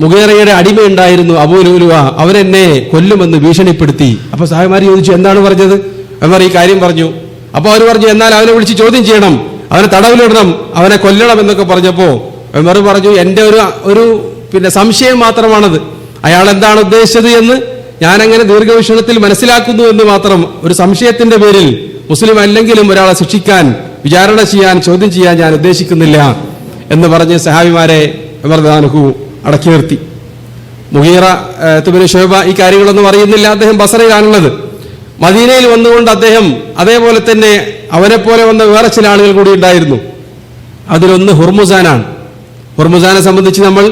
മുഗീറയുടെ അടിമയുണ്ടായിരുന്നു അബൂ ലുഅ്ലു, അവരെന്നെ കൊല്ലുമെന്ന് ഭീഷണിപ്പെടുത്തി. അപ്പൊ സഹായിമാർ ചോദിച്ചു, എന്താണ് പറഞ്ഞത്? ഉമർ ഈ കാര്യം പറഞ്ഞു. അപ്പൊ അവർ പറഞ്ഞു, എന്നാൽ അവനെ വിളിച്ച് ചോദ്യം ചെയ്യണം, അവനെ തടവിലിടണം, അവനെ കൊല്ലണം എന്നൊക്കെ പറഞ്ഞപ്പോ ഉമർ പറഞ്ഞു, എന്റെ ഒരു സംശയം മാത്രമാണത്, അയാൾ എന്താണ് ഉദ്ദേശിച്ചത് എന്ന് ഞാനങ്ങനെ ദീർഘവീക്ഷണത്തിൽ മനസ്സിലാക്കുന്നു എന്ന് മാത്രം, ഒരു സംശയത്തിന്റെ പേരിൽ മുസ്ലിം അല്ലെങ്കിലും ഒരാളെ ശിക്ഷിക്കാൻ, വിചാരണ ചെയ്യാൻ, ചോദ്യം ചെയ്യാൻ ഞാൻ ഉദ്ദേശിക്കുന്നില്ല എന്ന് പറഞ്ഞ് സഹാബിമാരെ ഉമർ റളിയല്ലാഹു അടക്കി നിർത്തി. മുഗീറ ബിൻ ശുഅബ ഈ കാര്യങ്ങളൊന്നും അറിയുന്നില്ല, അദ്ദേഹം ബസറയിലാണുള്ളത്. മദീനയിൽ വന്നുകൊണ്ട് അദ്ദേഹം അതേപോലെ തന്നെ അവനെപ്പോലെ വന്ന വേറെ ചില ആളുകൾ കൂടി ഉണ്ടായിരുന്നു. അതിലൊന്ന് ഹുർമുസാനാണ്. ഹുർമുസാനെ സംബന്ധിച്ച് നമ്മൾ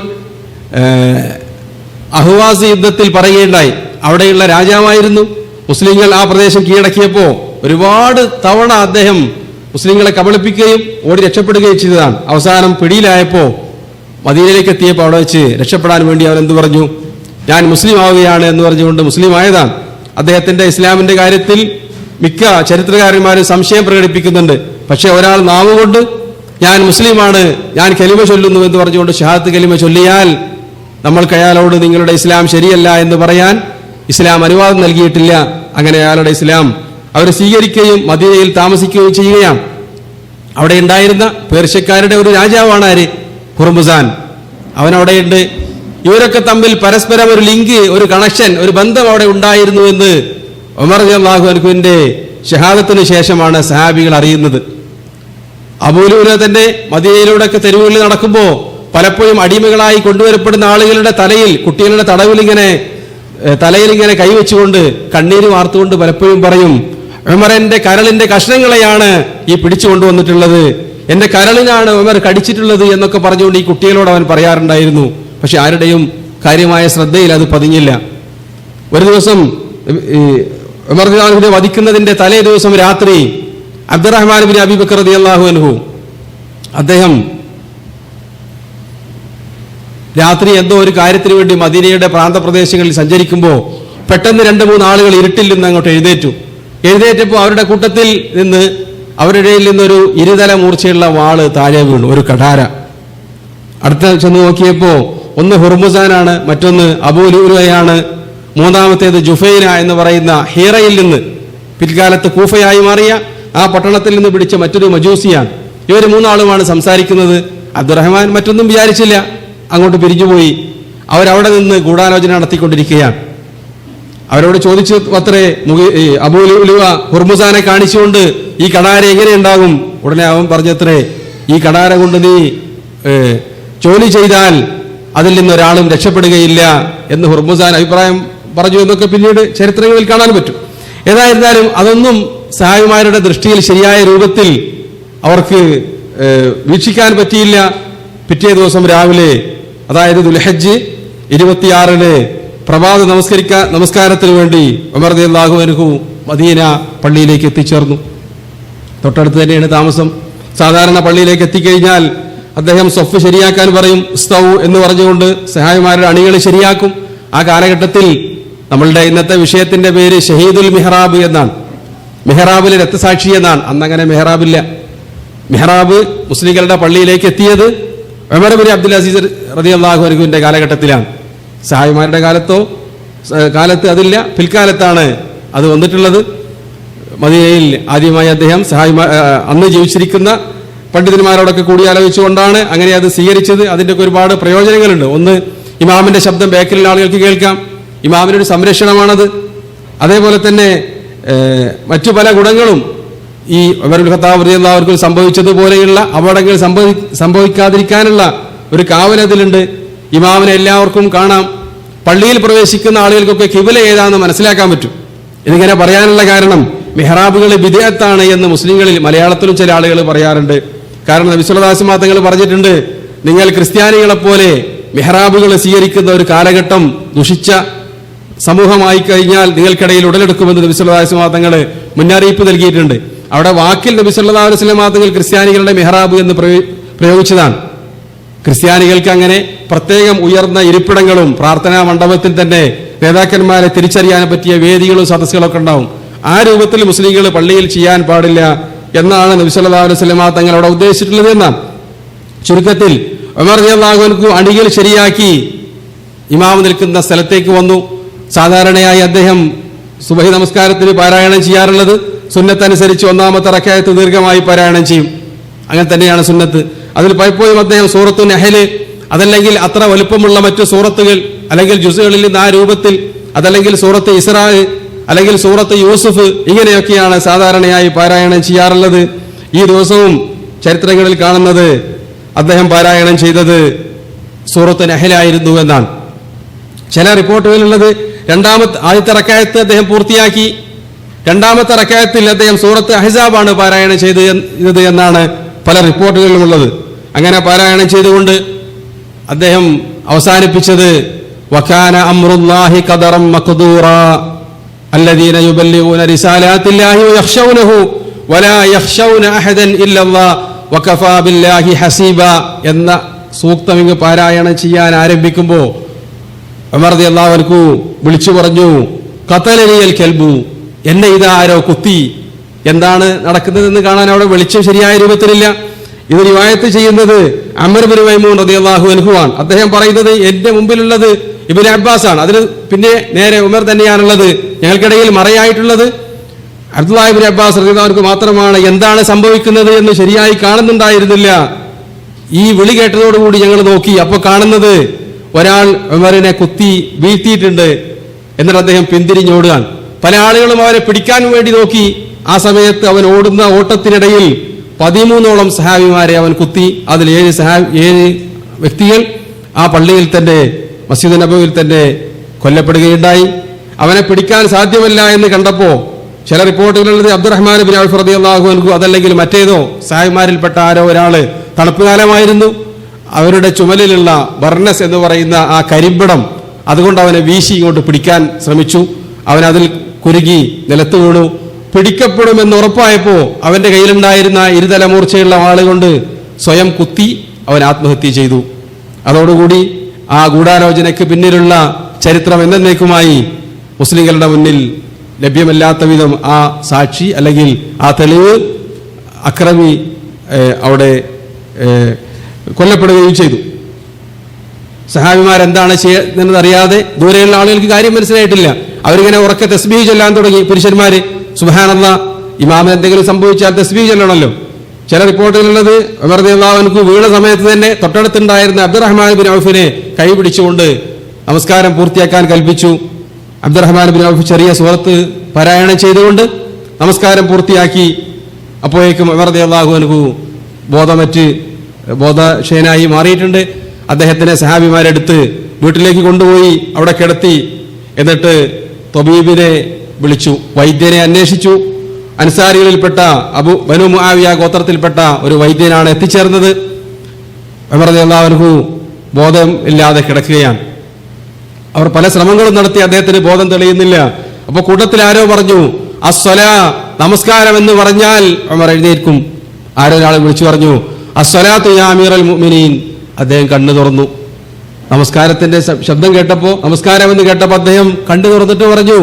അഹ്വാസ് യുദ്ധത്തിൽ പറയുകയുണ്ടായി. അവിടെയുള്ള രാജാവായിരുന്നു. മുസ്ലിങ്ങൾ ആ പ്രദേശം കീഴടക്കിയപ്പോൾ ഒരുപാട് തവണ അദ്ദേഹം മുസ്ലിങ്ങളെ കബളിപ്പിക്കുകയും ഓടി രക്ഷപ്പെടുകയും ചെയ്തതാണ്. അവസാനം പിടിയിലായപ്പോൾ മദീനയിലേക്ക് എത്തിയപ്പോൾ അവിടെ വെച്ച് രക്ഷപ്പെടാൻ വേണ്ടി അവൻ എന്ത് പറഞ്ഞു? ഞാൻ മുസ്ലിം ആവുകയാണ് എന്ന് പറഞ്ഞുകൊണ്ട് മുസ്ലിം ആയതാണ്. അദ്ദേഹത്തിന്റെ ഇസ്ലാമിന്റെ കാര്യത്തിൽ മിക്ക ചരിത്രകാരന്മാരും സംശയം പ്രകടിപ്പിക്കുന്നുണ്ട്. പക്ഷെ ഒരാൾ നാവുകൊണ്ട് ഞാൻ മുസ്ലിമാണ്, ഞാൻ കലിമ ചൊല്ലുന്നു എന്ന് പറഞ്ഞുകൊണ്ട് ഷഹാദത്ത് കലിമ ചൊല്ലിയാൽ നമ്മൾക്ക് അയാളോട് നിങ്ങളുടെ ഇസ്ലാം ശരിയല്ല എന്ന് പറയാൻ ഇസ്ലാം അനുവാദം നൽകിയിട്ടില്ല. അങ്ങനെ അയാളുടെ ഇസ്ലാം അവർ സ്വീകരിക്കുകയും മദീനയിൽ താമസിക്കുകയും ചെയ്യുകയാണ്. അവിടെ ഉണ്ടായിരുന്ന പേർഷ്യക്കാരുടെ ഒരു രാജാവാണ് ആര്? ഹുർമുസാൻ. അവനവിടെയുണ്ട്. ഇവരൊക്കെ തമ്മിൽ പരസ്പരം ഒരു ലിങ്ക്, ഒരു കണക്ഷൻ, ഒരു ബന്ധം അവിടെ ഉണ്ടായിരുന്നു എന്ന് ഉമർ റളിയല്ലാഹു അൻഹുവിന്റെ ഷഹാദത്തിന് ശേഷമാണ് സഹാബികൾ അറിയുന്നത്. അബൂ ലുഅ്ലുഅ തന്നെ മദീനയിലൂടെയൊക്കെ തെരുവുകളിൽ നടക്കുമ്പോൾ പലപ്പോഴും അടിമകളായി കൊണ്ടുവരപ്പെടുന്ന ആളുകളുടെ തലയിൽ, കുട്ടികളുടെ തലയിൽ ഇങ്ങനെ കൈവച്ചുകൊണ്ട് കണ്ണീര് വാർത്തുകൊണ്ട് പലപ്പോഴും പറയും, ഉമറിന്റെ കരളിന്റെ കഷ്ണങ്ങളെയാണ് ഈ പിടിച്ചു കൊണ്ടുവന്നിട്ടുള്ളത്, എന്റെ കരളിനാണ് ഉമർ കടിച്ചിട്ടുള്ളത് എന്നൊക്കെ പറഞ്ഞുകൊണ്ട് ഈ കുട്ടികളോട് അവൻ പറയാറുണ്ടായിരുന്നു. പക്ഷെ ആരുടെയും കാര്യമായ ശ്രദ്ധയിൽ അത് പതിഞ്ഞില്ല. ഒരു ദിവസം ഉമർ റളിയല്ലാഹുവിനെ വധിക്കുന്നതിന്റെ തലേ ദിവസം രാത്രി അബ്ദുറഹ്മാൻ ബിൻ അബീ ബക്കർ റളിയല്ലാഹു അൻഹു അദ്ദേഹം രാത്രി എന്തോ ഒരു കാര്യത്തിന് വേണ്ടി മദീനയുടെ പ്രാന്തപ്രദേശങ്ങളിൽ സഞ്ചരിക്കുമ്പോൾ പെട്ടെന്ന് 2-3 ആളുകൾ ഇരുട്ടിൽ നിന്ന് അങ്ങോട്ട് എഴുന്നേറ്റപ്പോൾ അവരുടെ കൂട്ടത്തിൽ നിന്ന് അവരുടെ നിന്നൊരു ഇരുതല മൂർച്ചയുള്ള വാള് താഴെ വീണു, ഒരു കഠാര. അടുത്ത ചെന്ന് നോക്കിയപ്പോൾ ഒന്ന് ഹുർമുസാനാണ്, മറ്റൊന്ന് അബൂ ലുഅ്ലുഅയാണ്, മൂന്നാമത്തേത് ജുഫൈന എന്ന് പറയുന്ന ഹീറയിൽ നിന്ന് പിൽക്കാലത്ത് കൂഫയായി മാറിയ ആ പട്ടണത്തിൽ നിന്ന് പിടിച്ച മറ്റൊരു മജൂസിയാണ്. ഇവർ 3 ആളുമാണ് സംസാരിക്കുന്നത്. അബ്ദുറഹ്മാൻ മറ്റൊന്നും വിചാരിച്ചില്ല, അങ്ങോട്ട് പിരിഞ്ഞുപോയി. അവരവിടെ നിന്ന് ഗൂഢാലോചന നടത്തിക്കൊണ്ടിരിക്കുകയാണ്. അവരോട് ചോദിച്ചു അത്രേ, അബൂ ലുഅ്ലുഅ ഹുർമുസാനെ കാണിച്ചുകൊണ്ട് ഈ കടാര എങ്ങനെ ഉണ്ടാകും? ഉടനെ അവൻ പറഞ്ഞത്രേ, ഈ കടാര കൊണ്ട് നീ ജോലി ചെയ്താൽ അതിൽ നിന്നൊരാളും രക്ഷപ്പെടുകയില്ല എന്ന് ഹുർമുസാൻ അഭിപ്രായം പറഞ്ഞു എന്നൊക്കെ പിന്നീട് ചരിത്രങ്ങളിൽ കാണാൻ പറ്റും. ഏതായിരുന്നാലും അതൊന്നും സഹായിമാരുടെ ദൃഷ്ടിയിൽ ശരിയായ രൂപത്തിൽ അവർക്ക് വീക്ഷിക്കാൻ പറ്റിയില്ല. പിറ്റേ ദിവസം രാവിലെ, അതായത് ദുൽഹജ്ജ് 26 പ്രഭാത നമസ്കാരത്തിന് വേണ്ടി ഉമർ റളിയല്ലാഹു അൻഹു മദീന പള്ളിയിലേക്ക് എത്തിച്ചേർന്നു. തൊട്ടടുത്ത് തന്നെയാണ് താമസം. സാധാരണ പള്ളിയിലേക്ക് എത്തിക്കഴിഞ്ഞാൽ അദ്ദേഹം സ്വഫ് ശരിയാക്കാൻ പറയും, ഉസ്തൗ എന്ന് പറഞ്ഞുകൊണ്ട് സഹായിമാരുടെ അണികൾ ശരിയാക്കും. ആ കാലഘട്ടത്തിൽ നമ്മളുടെ ഇന്നത്തെ വിഷയത്തിന്റെ പേര് ഷഹീദുൽ മിഹ്റാബ് എന്നാണ്, മിഹ്റാബിലെ രക്തസാക്ഷി എന്നാണ്. അന്നങ്ങനെ മിഹ്റാബില്ല. മിഹ്റാബ് മുസ്ലിങ്ങളുടെ പള്ളിയിലേക്ക് എത്തിയത് ഉമർ ബിൻ അബ്ദുൽ അസീസ് റളിയല്ലാഹു അൻഹുവിന്റെ കാലഘട്ടത്തിലാണ്. സഹായിമാരുടെ കാലത്ത് അതില്ല, പിൽക്കാലത്താണ് അത് വന്നിട്ടുള്ളത്. മദീനയിൽ ആദ്യമായി അദ്ദേഹം അന്ന് ജീവിച്ചിരിക്കുന്ന പണ്ഡിതന്മാരോടൊക്കെ കൂടിയാലോചിച്ചുകൊണ്ടാണ് അങ്ങനെ അത് സ്വീകരിച്ചത്. അതിൻ്റെയൊക്കെ ഒരുപാട് പ്രയോജനങ്ങളുണ്ട്. ഒന്ന്, ഇമാമിന്റെ ശബ്ദം ബാക്കിലുള്ള ആളുകൾക്ക് കേൾക്കാം, ഇമാമിനൊരു സംരക്ഷണമാണത്. അതേപോലെ തന്നെ മറ്റു പല ഗുണങ്ങളും ഈ ഉമറുൽ ഖത്താബ് റളിയല്ലാഹു അൻഹു സംഭവിച്ചതുപോലെയുള്ള അപകടങ്ങൾ സംഭവിക്കാതിരിക്കാനുള്ള ഒരു കാവലതിലുണ്ട്. ഇമാമിനെ എല്ലാവർക്കും കാണാം. പള്ളിയിൽ പ്രവേശിക്കുന്ന ആളുകൾക്കൊക്കെ ഖിബല ഏതാണെന്ന് മനസ്സിലാക്കാൻ പറ്റും. ഇതിങ്ങനെ പറയാനുള്ള കാരണം മിഹ്റാബുകൾ ബിദ്അത്താണ് എന്ന് മുസ്ലിങ്ങളിൽ മലയാളത്തിലും ചില ആളുകൾ പറയാറുണ്ട്. കാരണം നബി സല്ലല്ലാഹു അലൈഹി വസല്ലം തങ്ങൾ പറഞ്ഞിട്ടുണ്ട്, നിങ്ങൾ ക്രിസ്ത്യാനികളെ പോലെ മിഹ്റാബുകൾ സ്വീകരിക്കുന്ന ഒരു കാലഘട്ടം ദുഷിച്ച സമൂഹമായി കഴിഞ്ഞാൽ നിങ്ങൾക്കിടയിൽ ഉടലെടുക്കുമെന്ന് നബി സല്ലല്ലാഹു അലൈഹി വസല്ലം തങ്ങൾ മുന്നറിയിപ്പ് നൽകിയിട്ടുണ്ട്. അവിടെ വാക്കിൽ നബി സല്ലല്ലാഹു അലൈഹി വസല്ലം തങ്ങൾ ക്രിസ്ത്യാനികളുടെ മിഹ്റാബ് എന്ന് പ്രയോഗിച്ചതാണ്. ക്രിസ്ത്യാനികൾക്ക് അങ്ങനെ പ്രത്യേകം ഉയർന്ന ഇരിപ്പിടങ്ങളും പ്രാർത്ഥനാ മണ്ഡപത്തിൽ തന്നെ നേതാക്കന്മാരെ തിരിച്ചറിയാൻ പറ്റിയ വേദികളും സദസ്സുകളൊക്കെ ഉണ്ടാവും. ആ രൂപത്തിൽ മുസ്ലിങ്ങൾ പള്ളിയിൽ ചെയ്യാൻ പാടില്ല എന്നാണ് നബി സല്ലല്ലാഹു അലൈഹി വസല്ലം തങ്ങൾ അവിടെ ഉദ്ദേശിച്ചിട്ടുള്ളത് എന്നാണ്. ചുരുക്കത്തിൽ ഉമർ റളിയല്ലാഹു അൻഹു അണികൾ ശരിയാക്കി ഇമാം നിൽക്കുന്ന സ്ഥലത്തേക്ക് വന്നു. സാധാരണയായി അദ്ദേഹം സുബഹി നമസ്കാരത്തിന് പാരായണം ചെയ്യാറുള്ളത് സുന്നത്തനുസരിച്ച് 1-ാമത്തെ റക്അത്ത് ദീർഘമായി പാരായണം ചെയ്യും. അങ്ങനെ തന്നെയാണ് സുന്നത്ത്. അതിൽ പലപ്പോഴും അദ്ദേഹം സൂറത്തു നഹ്ല്, അതല്ലെങ്കിൽ അത്ര വലുപ്പമുള്ള മറ്റു സൂറത്തുകൾ അല്ലെങ്കിൽ ജുസുകളിൽ നിന്ന് ആ രൂപത്തിൽ, അതല്ലെങ്കിൽ സൂറത്ത് ഇസ്രാ, അല്ലെങ്കിൽ സൂറത്ത് യൂസുഫ്, ഇങ്ങനെയൊക്കെയാണ് സാധാരണയായി പാരായണം ചെയ്യാറുള്ളത്. ഈ ദിവസവും ചരിത്രങ്ങളിൽ കാണുന്നത് അദ്ദേഹം പാരായണം ചെയ്തത് സൂറത്ത് നഹ്ലായിരുന്നു എന്നാണ്. ചില റിപ്പോർട്ടുകളുള്ളത് ആദ്യത്തെ റക്അത്ത് അദ്ദേഹം പൂർത്തിയാക്കി, 2-ാമത്തെ റക്അത്തിൽ അദ്ദേഹം സൂറത്ത് അഹ്സാബാണ് പാരായണം ചെയ്തത് എന്നാണ് പല റിപ്പോർട്ടുകളിലുമുള്ളത്. അങ്ങനെ പാരായണം ചെയ്തുകൊണ്ട് അദ്ദേഹം അവസാനിപ്പിച്ചത് വകാന അംറുല്ലാഹി ഖദറൻ മഖ്ദൂറാ അല്ലദീന യുബല്ലിഗൂന റിസാലാത്തില്ലാഹി വയഖ്ശൗനഹു വലാ യഖ്ശൗന അഹദൻ ഇല്ലല്ലാഹ് വകഫാ ബില്ലാഹി ഹസീബ എന്ന സൂക്തം ഇങ്ങ് പാരായണം ചെയ്യാൻ ആരംഭിക്കുമ്പോൾ ഉമർ റളിയല്ലാഹു അൻഹു വിളിച്ചു പറഞ്ഞു, ഖതലനിയൽ കൽബു, എന്നെ ഇതാരോ കുത്തി, എന്താണ് നടക്കുന്നതെന്ന് കാണാൻ അവിടെ വെളിച്ചം ശരിയായ രൂപത്തിലില്ല. ഇത് റിവായത്ത് ചെയ്യുന്നത് അമർ ബിൻ മൈമൂൻ റളിയല്ലാഹു അൻഹു ആണ്. അദ്ദേഹം പറയുന്നത് എന്റെ മുമ്പിലുള്ളത് ഇബ്നു അബ്ബാസ് ആണ്, അതിന് പിന്നെ നേരെ ഉമർ തന്നെയാണുള്ളത്, ഞങ്ങൾക്കിടയിൽ മറയായിട്ടുള്ളത് അബ്ദുല്ലാഹി ഇബ്നു അബ്ബാസ് റളിയല്ലാഹു അൻഹു മാത്രമാണ്. എന്താണ് സംഭവിക്കുന്നത് എന്ന് ശരിയായി കാണുന്നുണ്ടായിരുന്നില്ല. ഈ വിളി കേട്ടതോടുകൂടി ഞങ്ങൾ നോക്കി, അപ്പോൾ കാണുന്നത് ഒരാൾ ഉമറിനെ കുത്തി വീഴ്ത്തിയിട്ടുണ്ട്. എന്നിട്ട് അദ്ദേഹം പിന്തിരിഞ്ഞോടുകയാണ്. പല ആളുകളും അവരെ പിടിക്കാൻ വേണ്ടി നോക്കി. ആ സമയത്ത് അവൻ ഓടുന്ന ഓട്ടത്തിനിടയിൽ 13ഓളം സഹാബിമാരെ അവൻ കുത്തി. അതിൽ 7 വ്യക്തികൾ ആ പള്ളിയിൽ തന്നെ, മസ്ജിദ് നബവിയിൽ തന്നെ കൊല്ലപ്പെടുകയുണ്ടായി. അവനെ പിടിക്കാൻ സാധ്യമല്ല എന്ന് കണ്ടപ്പോൾ ചില റിപ്പോർട്ടുകളുള്ളത് അബ്ദുറഹ്മാൻ ബിൻ ഔഫ് റളിയല്ലാഹു അൻഹു, അതല്ലെങ്കിൽ മറ്റേതോ സഹാബിമാരിൽപ്പെട്ട ആരോ ഒരാള്, തണുപ്പ് കാലമായിരുന്നു, അവരുടെ ചുമലിലുള്ള ബർണസ് എന്ന് പറയുന്ന ആ കരിമ്പടം അതുകൊണ്ട് അവനെ വീശി ഇങ്ങോട്ട് പിടിക്കാൻ ശ്രമിച്ചു. അവൻ അതിൽ കുരുങ്ങി നിലത്ത് വീണു. പിടിക്കപ്പെടുമെന്ന് ഉറപ്പായപ്പോ അവന്റെ കയ്യിലുണ്ടായിരുന്ന ഇരുതല മൂർച്ചയുള്ള വാളുകൊണ്ട് സ്വയം കുത്തി അവൻ ആത്മഹത്യ ചെയ്തു. അതോടുകൂടി ആ ഗൂഢാലോചനയ്ക്ക് പിന്നിലുള്ള ചരിത്രം എന്നേക്കുമായി മുസ്ലിങ്ങളുടെ മുന്നിൽ ലഭ്യമല്ലാത്ത വിധം ആ സാക്ഷി അല്ലെങ്കിൽ ആ തെളിവ് അക്രമി അവിടെ കൊല്ലപ്പെടുകയും ചെയ്തു. സഹാബിമാരെന്താണ് ചെയ്യുന്നത് അറിയാതെ ദൂരെയുള്ള ആളുകൾക്ക് കാര്യം മനസ്സിലായിട്ടില്ല. അവരിങ്ങനെ ഉറക്കെ തസ്ബീഹ് ചൊല്ലാൻ തുടങ്ങി. പുരുഷന്മാര് സുബ്ഹാനല്ലാഹ്, ഇമാമിന് എന്തെങ്കിലും സംഭവിച്ചാൽ തസ്ബീഹ് ചൊല്ലണമല്ലോ. ചില റിപ്പോർട്ടുകളുള്ളത് ഉമർ റളിയല്ലാഹു അൻഹു വീണ സമയത്ത് തന്നെ തൊട്ടടുത്തുണ്ടായിരുന്ന അബ്ദുറഹ്മാൻ ബിൻ ഔഫിനെ കൈ പിടിച്ചുകൊണ്ട് നമസ്കാരം പൂർത്തിയാക്കാൻ കൽപ്പിച്ചു. അബ്ദുറഹ്മാൻ ബിൻ ഔഫ് ചെറിയ സൂറത്ത് പാരായണം ചെയ്തുകൊണ്ട് നമസ്കാരം പൂർത്തിയാക്കി. അപ്പോഴേക്കും ഉമർ റളിയല്ലാഹു അൻഹു ബോധക്ഷയനായി മാറിയിട്ടുണ്ട്. അദ്ദേഹത്തിനെ സഹാബിമാരെടുത്ത് വീട്ടിലേക്ക് കൊണ്ടുപോയി അവിടെ കിടത്തി. എന്നിട്ട് തൊബീബിനെ വിളിച്ചു, വൈദ്യനെ അന്വേഷിച്ചു. അൻസാരികളിൽപ്പെട്ട ബനു മുആവിയ ഗോത്രത്തിൽപ്പെട്ട ഒരു വൈദ്യനാണ് എത്തിച്ചേർന്നത്. ഉമർ റളിയല്ലാഹു അൻഹു ബോധം ഇല്ലാതെ കിടക്കുകയാണ്. അവർ പല ശ്രമങ്ങളും നടത്തി, അദ്ദേഹത്തിന് ബോധം തെളിയുന്നില്ല. അപ്പൊ കൂട്ടത്തിൽ ആരോ പറഞ്ഞു, അസ്സലാ, നമസ്കാരം എന്ന് പറഞ്ഞാൽ ഉമർ എഴുന്നേൽക്കും. ആരോ ഒരാൾ വിളിച്ചു പറഞ്ഞു, അസ്സലാത്തു യാ അമീറൽ മുഅ്മിനീൻ. അദ്ദേഹം കണ്ണു തുറന്നു. നമസ്കാരത്തിന്റെ ശബ്ദം കേട്ടപ്പോൾ, നമസ്കാരം എന്ന് കേട്ടപ്പോൾ അദ്ദേഹം കണ്ണു തുറന്നിട്ട് പറഞ്ഞു,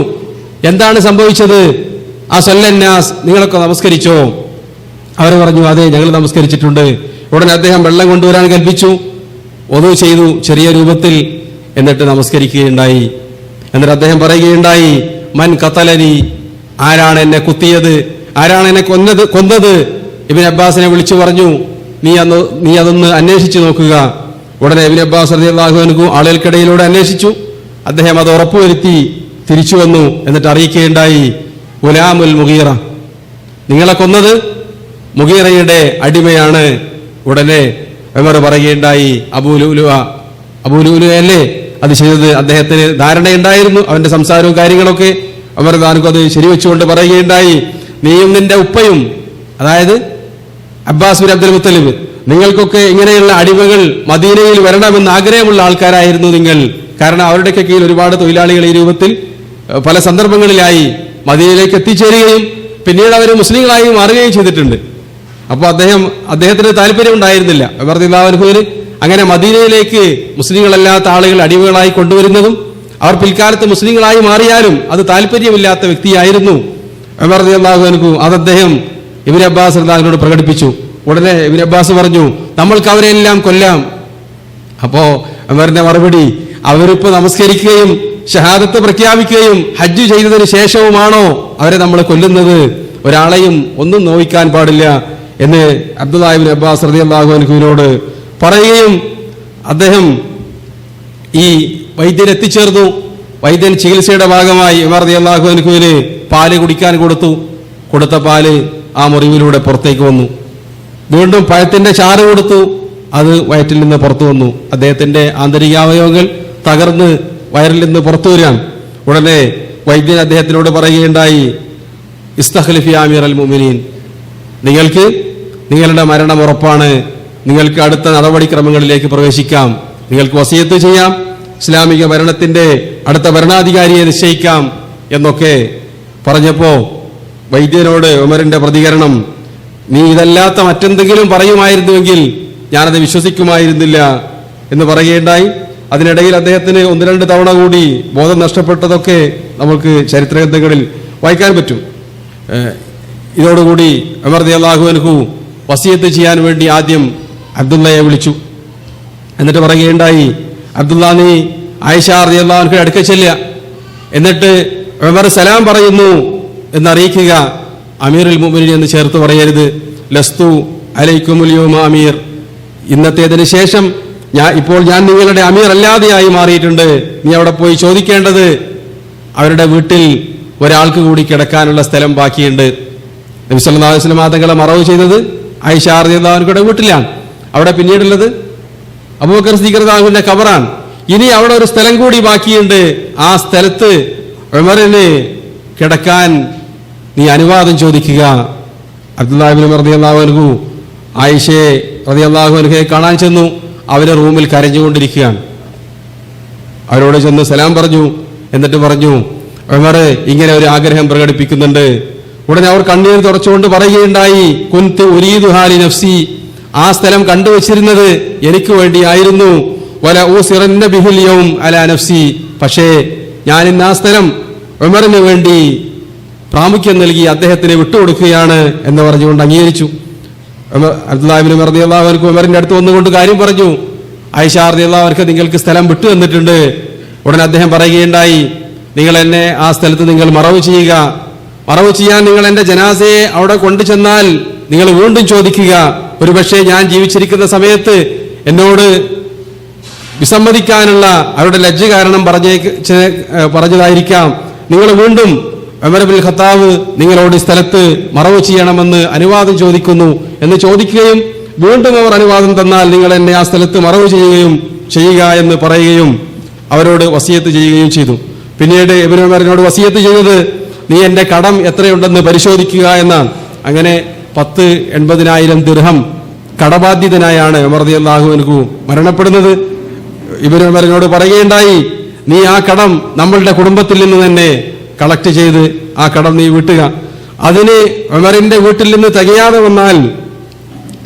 എന്താണ് സംഭവിച്ചത്? ആ സല്ലന്നാസ്, നിങ്ങളൊക്കെ നമസ്കരിച്ചോ? അവർ പറഞ്ഞു, അതെ, ഞങ്ങൾ നമസ്കരിച്ചിട്ടുണ്ട്. ഉടനെ അദ്ദേഹം വെള്ളം കൊണ്ടുവരാൻ കൽപ്പിച്ചു. ഒതു ചെയ്തു ചെറിയ രൂപത്തിൽ. എന്നിട്ട് നമസ്കരിക്കുകയുണ്ടായി. എന്നിട്ട് അദ്ദേഹം പറയുകയുണ്ടായി, മൻ ഖതലനി, ആരാണ് എന്നെ കുത്തിയത്, ആരാണ് എന്നെ കൊന്നത്? ഇബ്നു അബ്ബാസിനെ വിളിച്ചു പറഞ്ഞു, നീ അതൊന്ന് അന്വേഷിച്ചു നോക്കുക. ഉടനെ ഇബ്നു അബ്ബാസ് റളിയല്ലാഹു അൻഹു ആളുകൾക്കിടയിലൂടെ അന്വേഷിച്ചു. അദ്ദേഹം അത് ഉറപ്പുവരുത്തി തിരിച്ചു വന്നു. എന്നിട്ട് അറിയിക്കുകയുണ്ടായി, ഗുലാമുൽ മുഗീറ, നിങ്ങളെ കൊന്നത് മുഗീറയുടെ അടിമയാണ്. ഉടനെ ഉമർ പറയുകയുണ്ടായി, അബൂലുഅല്ലേ അത് ചെയ്തത്? അദ്ദേഹത്തിന് ധാരണയുണ്ടായിരുന്നു, അവന്റെ സംസാരവും കാര്യങ്ങളൊക്കെ. ഉമർ താനക്കും അത് ശരിവെച്ചുകൊണ്ട് പറയുകയുണ്ടായി, നീയും നിന്റെ ഉപ്പയും, അതായത് അബ്ബാസ് ബിൻ അബ്ദുൽ മുത്തലിബ്, നിങ്ങൾക്കൊക്കെ ഇങ്ങനെയുള്ള അടിമകൾ മദീനയിൽ വരണമെന്ന് ആഗ്രഹമുള്ള ആൾക്കാരായിരുന്നു നിങ്ങൾ. കാരണം അവരുടെയൊക്കെ കീഴിൽ ഒരുപാട് തൊഴിലാളികൾ ഈ രൂപത്തിൽ പല സന്ദർഭങ്ങളിലായി മദീനയിലേക്ക് എത്തിച്ചേരുകയും പിന്നീട് അവർ മുസ്ലിങ്ങളായി മാറുകയും ചെയ്തിട്ടുണ്ട്. അപ്പോൾ അദ്ദേഹത്തിന് താല്പര്യം ഉണ്ടായിരുന്നില്ല ഉമർ റളിയല്ലാഹു അൻഹുവിന് അങ്ങനെ മദീനയിലേക്ക് മുസ്ലിങ്ങളല്ലാത്ത ആളുകൾ അടിമകളായി കൊണ്ടുവരുന്നതും അവർ പിൽക്കാലത്ത് മുസ്ലിങ്ങളായി മാറിയാലും അത് താല്പര്യമില്ലാത്ത വ്യക്തിയായിരുന്നു ഉമർ റളിയല്ലാഹു അൻഹു. അത് അദ്ദേഹം ഇബ്നു അബ്ബാസ് റളിയല്ലാഹു അൻഹുവിനോട് പ്രകടിപ്പിച്ചു. ഉടനെ ഇബ്നു അബ്ബാസ് പറഞ്ഞു, നമ്മൾക്ക് അവരെല്ലാം കൊല്ലാം. അപ്പോ ഉമറിന്റെ മറുപടി, അവരിപ്പോ നമസ്കരിക്കുകയും ഷഹാദത്ത് പ്രഖ്യാപിക്കുകയും ഹജ്ജ് ചെയ്തതിന് ശേഷവുമാണോ അവരെ നമ്മൾ കൊല്ലുന്നത്? ഒരാളെയും ഒന്നും നോവിക്കാൻ പാടില്ല എന്ന് അബ്ദുല്ലാഹി ഇബ്നു അബ്ബാസ് റളിയല്ലാഹു അൻഹുവിനോട് പറയുകയും അദ്ദേഹം ഈ വൈദ്യൻ എത്തിച്ചേർന്നു. വൈദ്യൻ ചികിത്സയുടെ ഭാഗമായി ഉമർ റളിയല്ലാഹു അൻഹുവിന് പാല് കുടിക്കാൻ കൊടുത്ത പാല് ആ മുറിവിലൂടെ പുറത്തേക്ക് വന്നു. വീണ്ടും പഴത്തിന്റെ ചാറ് കൊടുത്തു, അത് വയറ്റിൽ നിന്ന് പുറത്തു വന്നു. അദ്ദേഹത്തിന്റെ ആന്തരികാവയവങ്ങൾ തകർന്ന് വയറിൽ നിന്ന് പുറത്തു വരികയാണ്. ഉടനെ വൈദ്യൻ അദ്ദേഹത്തിനോട് പറയുകയുണ്ടായി, ഇസ്തഖ്ലിഫി അമീറൽ മുഅ്മിനീൻ, നിങ്ങൾക്ക് നിങ്ങളുടെ മരണം ഉറപ്പാണ്, നിങ്ങൾക്ക് അടുത്ത നടപടിക്രമങ്ങളിലേക്ക് പ്രവേശിക്കാം, നിങ്ങൾക്ക് വസിയത്ത് ചെയ്യാം, ഇസ്ലാമിക ഭരണത്തിന്റെ അടുത്ത ഭരണാധികാരിയെ നിശ്ചയിക്കാം എന്നൊക്കെ പറഞ്ഞപ്പോ വൈദ്യനോട് ഉമറിന്റെ പ്രതികരണം, നീ ഇതല്ലാത്ത മറ്റെന്തെങ്കിലും പറയുമായിരുന്നുവെങ്കിൽ ഞാനത് വിശ്വസിക്കുമായിരുന്നില്ല എന്ന് പറയുകയുണ്ടായി. അതിനിടയിൽ അദ്ദേഹത്തിന് 1-2 തവണ കൂടി ബോധം നഷ്ടപ്പെട്ടതൊക്കെ നമുക്ക് ചരിത്രഗ്രന്ഥങ്ങളിൽ വായിക്കാൻ പറ്റും. ഇതോടുകൂടി ഉമർ റളിയല്ലാഹു അൻഹു വസിയത്ത് ചെയ്യാൻ വേണ്ടി ആദ്യം അബ്ദുള്ളയെ വിളിച്ചു. എന്നിട്ട് പറയുകയുണ്ടായി, അബ്ദുള്ള, നീ ആയിഷ റളിയല്ലാഹു അൻഹയുടെ അടുക്കൽ ചെല്ലുക, എന്നിട്ട് ഉമർ സലാം പറയുന്നു എന്നറിയിക്കുക. അമീറുൽ മുഅ്മിനീൻ എന്ന് ചേർത്ത് പറയരുത്. ലസ്തു അലൈക്കുമുൽ യൗമ അമീർ, ഇന്നത്തേതിന് ശേഷം ഇപ്പോൾ ഞാൻ നിങ്ങളുടെ അമീർ അല്ലാതെയായി മാറിയിട്ടുണ്ട്. നീ അവിടെ പോയി ചോദിക്കേണ്ടത് അവരുടെ വീട്ടിൽ ഒരാൾക്ക് കൂടി കിടക്കാനുള്ള സ്ഥലം ബാക്കിയുണ്ട്. നബി സല്ലല്ലാഹു അലൈഹി വസല്ലം തങ്ങളെ മറവ് ചെയ്തത് ആയിഷ റളിയല്ലാഹു അൻഹയുടെ വീട്ടിലാണ്. അവിടെ പിന്നീടുള്ളത് അബൂബക്കർ സിദ്ദീഖ് റളിയല്ലാഹു അൻഹുവിന്റെ ഖബറാണ്. ഇനി അവിടെ ഒരു സ്ഥലം കൂടി ബാക്കിയുണ്ട്. ആ സ്ഥലത്ത് ഉമറിന് കിടക്കാൻ നീ അനുവാദം ചോദിക്കുക. അബ്ദുല്ലാഹി ഇബ്നു ഉമർ റളിയല്ലാഹു അൻഹു ആയിഷയെ റളിയല്ലാഹു അൻഹയെ കാണാൻ ചെന്നു. അവരെ റൂമിൽ കരഞ്ഞുകൊണ്ടിരിക്കുകയാണ്. അവരോട് ചെന്ന് സലാം പറഞ്ഞു. എന്നിട്ട് പറഞ്ഞു, ഉമർ ഇങ്ങനെ ഒരു ആഗ്രഹം പ്രകടിപ്പിക്കുന്നുണ്ട്. ഉടനെ അവർ കണ്ണീർ തുടച്ചുകൊണ്ട് പറയുകയുണ്ടായി, കുൻതു ഉരീദുഹാ ലി നഫ്സി, ആ സ്ഥലം കണ്ടുവച്ചിരുന്നത് എനിക്ക് വേണ്ടിയായിരുന്നു. വല ഊസിറന്ന ബിഹിൽ യൗം അലാ നഫ്സി, പക്ഷേ ഞാൻ ഇന്ന് ആ സ്ഥലം ഉമറിന് വേണ്ടി പ്രാമുഖ്യം നൽകി അദ്ദേഹത്തിന് വിട്ടുകൊടുക്കുകയാണ് എന്ന് പറഞ്ഞുകൊണ്ട് അംഗീകരിച്ചു. അബ്ദുല്ലാഹി ഇബ്നു ഉമർ റളിയല്ലാഹു അൻഹു ഉമറിന്റെ അടുത്ത് വന്നുകൊണ്ട് കാര്യം പറഞ്ഞു. ആയിഷ റളിയല്ലാഹു അൻഹ നിങ്ങൾക്ക് സ്ഥലം വിട്ടു തന്നിട്ടുണ്ട്. ഉടനെ അദ്ദേഹം പറയുകയുണ്ടായി, നിങ്ങൾ എന്നെ ആ സ്ഥലത്ത് നിങ്ങൾ മറവ് ചെയ്യുക. മറവ് ചെയ്യാൻ നിങ്ങൾ എന്റെ ജനാസയെ അവിടെ കൊണ്ടുചെന്നാൽ നിങ്ങൾ വീണ്ടും ചോദിക്കുക. ഒരുപക്ഷെ ഞാൻ ജീവിച്ചിരിക്കുന്ന സമയത്ത് എന്നോട് വിസമ്മതിക്കാനുള്ള അവരുടെ ലജ്ജ കാരണം പറഞ്ഞതായിരിക്കാം. നിങ്ങൾ വീണ്ടും ഉമർ ഇബ്നുൽ ഖത്താബ് നിങ്ങളോട് ഈ സ്ഥലത്ത് മറവ് ചെയ്യണമെന്ന് അനുവാദം ചോദിക്കുന്നു എന്ന് ചോദിക്കുകയും വീണ്ടും അവർ അനുവാദം തന്നാൽ നിങ്ങൾ എന്നെ ആ സ്ഥലത്ത് മറവ് ചെയ്യുക എന്ന് പറയുകയും അവരോട് വസിയത്ത് ചെയ്യുകയും ചെയ്തു. പിന്നീട് ഇബ്നു ഉമറിനോട് വസിയത്ത് ചെയ്തത്, നീ എന്റെ കടം എത്രയുണ്ടെന്ന് പരിശോധിക്കുക എന്നാണ്. അങ്ങനെ 80,000 ദിർഹം കടബാധ്യതനായാണ് ഉമർ റളിയല്ലാഹു അൻഹു മരണപ്പെടുന്നത്. ഇബ്നു ഉമറിനോട് പറയുകയുണ്ടായി, നീ ആ കടം നമ്മളുടെ കുടുംബത്തിൽ നിന്ന് തന്നെ കളക്ട് ചെയ്ത് ആ കടം നീ വീട്ടുക. അതിന് ഉമറിന്റെ വീട്ടിൽ നിന്ന് തികയാതെ വന്നാൽ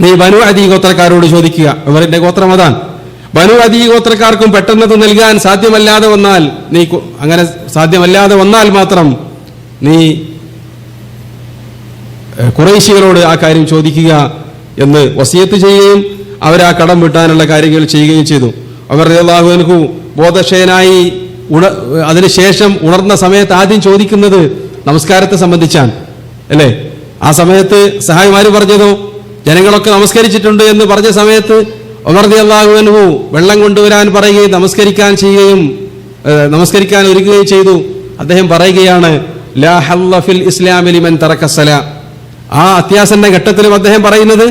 നീ ബനു അദീ ഗോത്രക്കാരോട് ചോദിക്കുക. ഉമറിന്റെ ഗോത്രം അതാണ്. ബനു അദീ ഗോത്രക്കാർക്കും പെട്ടെന്നത് നൽകാൻ സാധ്യമല്ലാതെ വന്നാൽ അങ്ങനെ സാധ്യമല്ലാതെ വന്നാൽ മാത്രം നീ ഖുറൈശികളോട് ആ കാര്യം ചോദിക്കുക എന്ന് വസിയത്ത് ചെയ്യുകയും അവർ ആ കടം വീട്ടാനുള്ള കാര്യങ്ങൾ ചെയ്യുകയും ചെയ്തു. ഉമർ റളിയല്ലാഹു അൻഹു ബോധക്ഷയനായി അതിനുശേഷം ഉണർന്ന സമയത്ത് ആദ്യം ചോദിക്കുന്നത് നമസ്കാരത്തെ സംബന്ധിച്ചാണ്, അല്ലേ? ആ സമയത്ത് സഹായിമാര് പറഞ്ഞതോ ജനങ്ങളൊക്കെ നമസ്കരിച്ചിട്ടുണ്ട് എന്ന് പറഞ്ഞ സമയത്ത് ഉമർ റളിയല്ലാഹു അൻഹു വെള്ളം കൊണ്ടുവരാൻ പറയുകയും നമസ്കരിക്കാൻ ഒരുങ്ങുകയും ചെയ്തു. അദ്ദേഹം പറയുകയാണ്, ലാ ഹല്ല ഫിൽ ഇസ്ലാമി ലിമൻ തറക സലാ. ആ അത്യാസന്ന ഘട്ടത്തിലും അദ്ദേഹം പറയുന്നത്,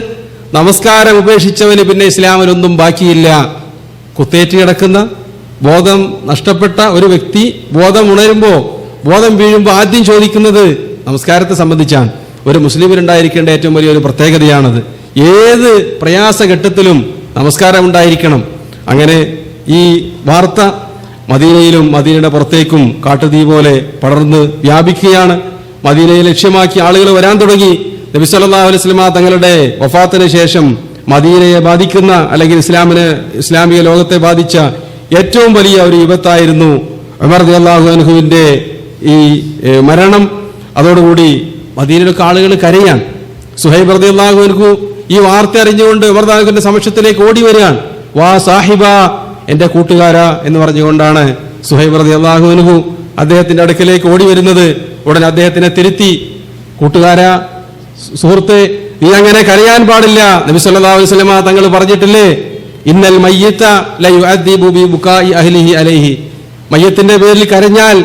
നമസ്കാരം ഉപേക്ഷിച്ചവന് പിന്നെ ഇസ്ലാമിലൊന്നും ബാക്കിയില്ല. കുത്തേറ്റ് കിടക്കുന്ന ബോധം നഷ്ടപ്പെട്ട ഒരു വ്യക്തി ബോധം വീഴുമ്പോൾ ആദ്യം ചോദിക്കുന്നത് നമസ്കാരത്തെ സംബന്ധിച്ചാണ്. ഒരു മുസ്ലിമിനുണ്ടായിരിക്കേണ്ട ഏറ്റവും വലിയൊരു പ്രത്യേകതയാണത്. ഏത് പ്രയാസഘട്ടത്തിലും നമസ്കാരം ഉണ്ടായിരിക്കണം. അങ്ങനെ ഈ വാർത്ത മദീനയിലും മദീനയുടെ പുറത്തേക്കും കാട്ടുതീ പോലെ പടർന്ന് വ്യാപിക്കുകയാണ്. മദീനയെ ലക്ഷ്യമാക്കി ആളുകൾ വരാൻ തുടങ്ങി. നബി സല്ലല്ലാഹു അലൈഹി വസല്ലം തങ്ങളുടെ വഫാത്തിന് ശേഷം മദീനയെ ബാധിക്കുന്ന അല്ലെങ്കിൽ ഇസ്ലാമിക ലോകത്തെ ബാധിച്ച ഏറ്റവും വലിയ ഒരു വിപത്തായിരുന്നു ഉമർ റളിയല്ലാഹു അൻഹുവിന്റെ ഈ മരണം. അതോടുകൂടി മദീനയിലൊക്കെ ആളുകൾ കരയാൻ. സുഹൈബ് റളിയല്ലാഹു അൻഹു ഈ വാർത്ത അറിഞ്ഞുകൊണ്ട് ഉമർ റളിയല്ലാഹുവിന്റെ സമക്ഷത്തിലേക്ക് ഓടി വരികയാണ്. വാ സാഹിബ, എന്റെ കൂട്ടുകാരാ എന്ന് പറഞ്ഞുകൊണ്ടാണ് സുഹൈബ് റളിയല്ലാഹു അൻഹു അദ്ദേഹത്തിന്റെ അടുക്കലേക്ക് ഓടി വരുന്നത്. ഉടൻ അദ്ദേഹത്തിനെ തിരുത്തി, കൂട്ടുകാരാ, സുഹൃത്തെ, നീ അങ്ങനെ കരയാൻ പാടില്ല. നബി സല്ലല്ലാഹു അലൈഹി വസല്ലം തങ്ങൾ പറഞ്ഞിട്ടില്ലേ, ഇന്നൽ മയ്യിത ലയുഅദ്ദിബു ബിബുകാഇ അഹ്ലിഹി അലൈഹി. മയ്യത്തിന്റെ പേരിൽ കരഞ്ഞാൽ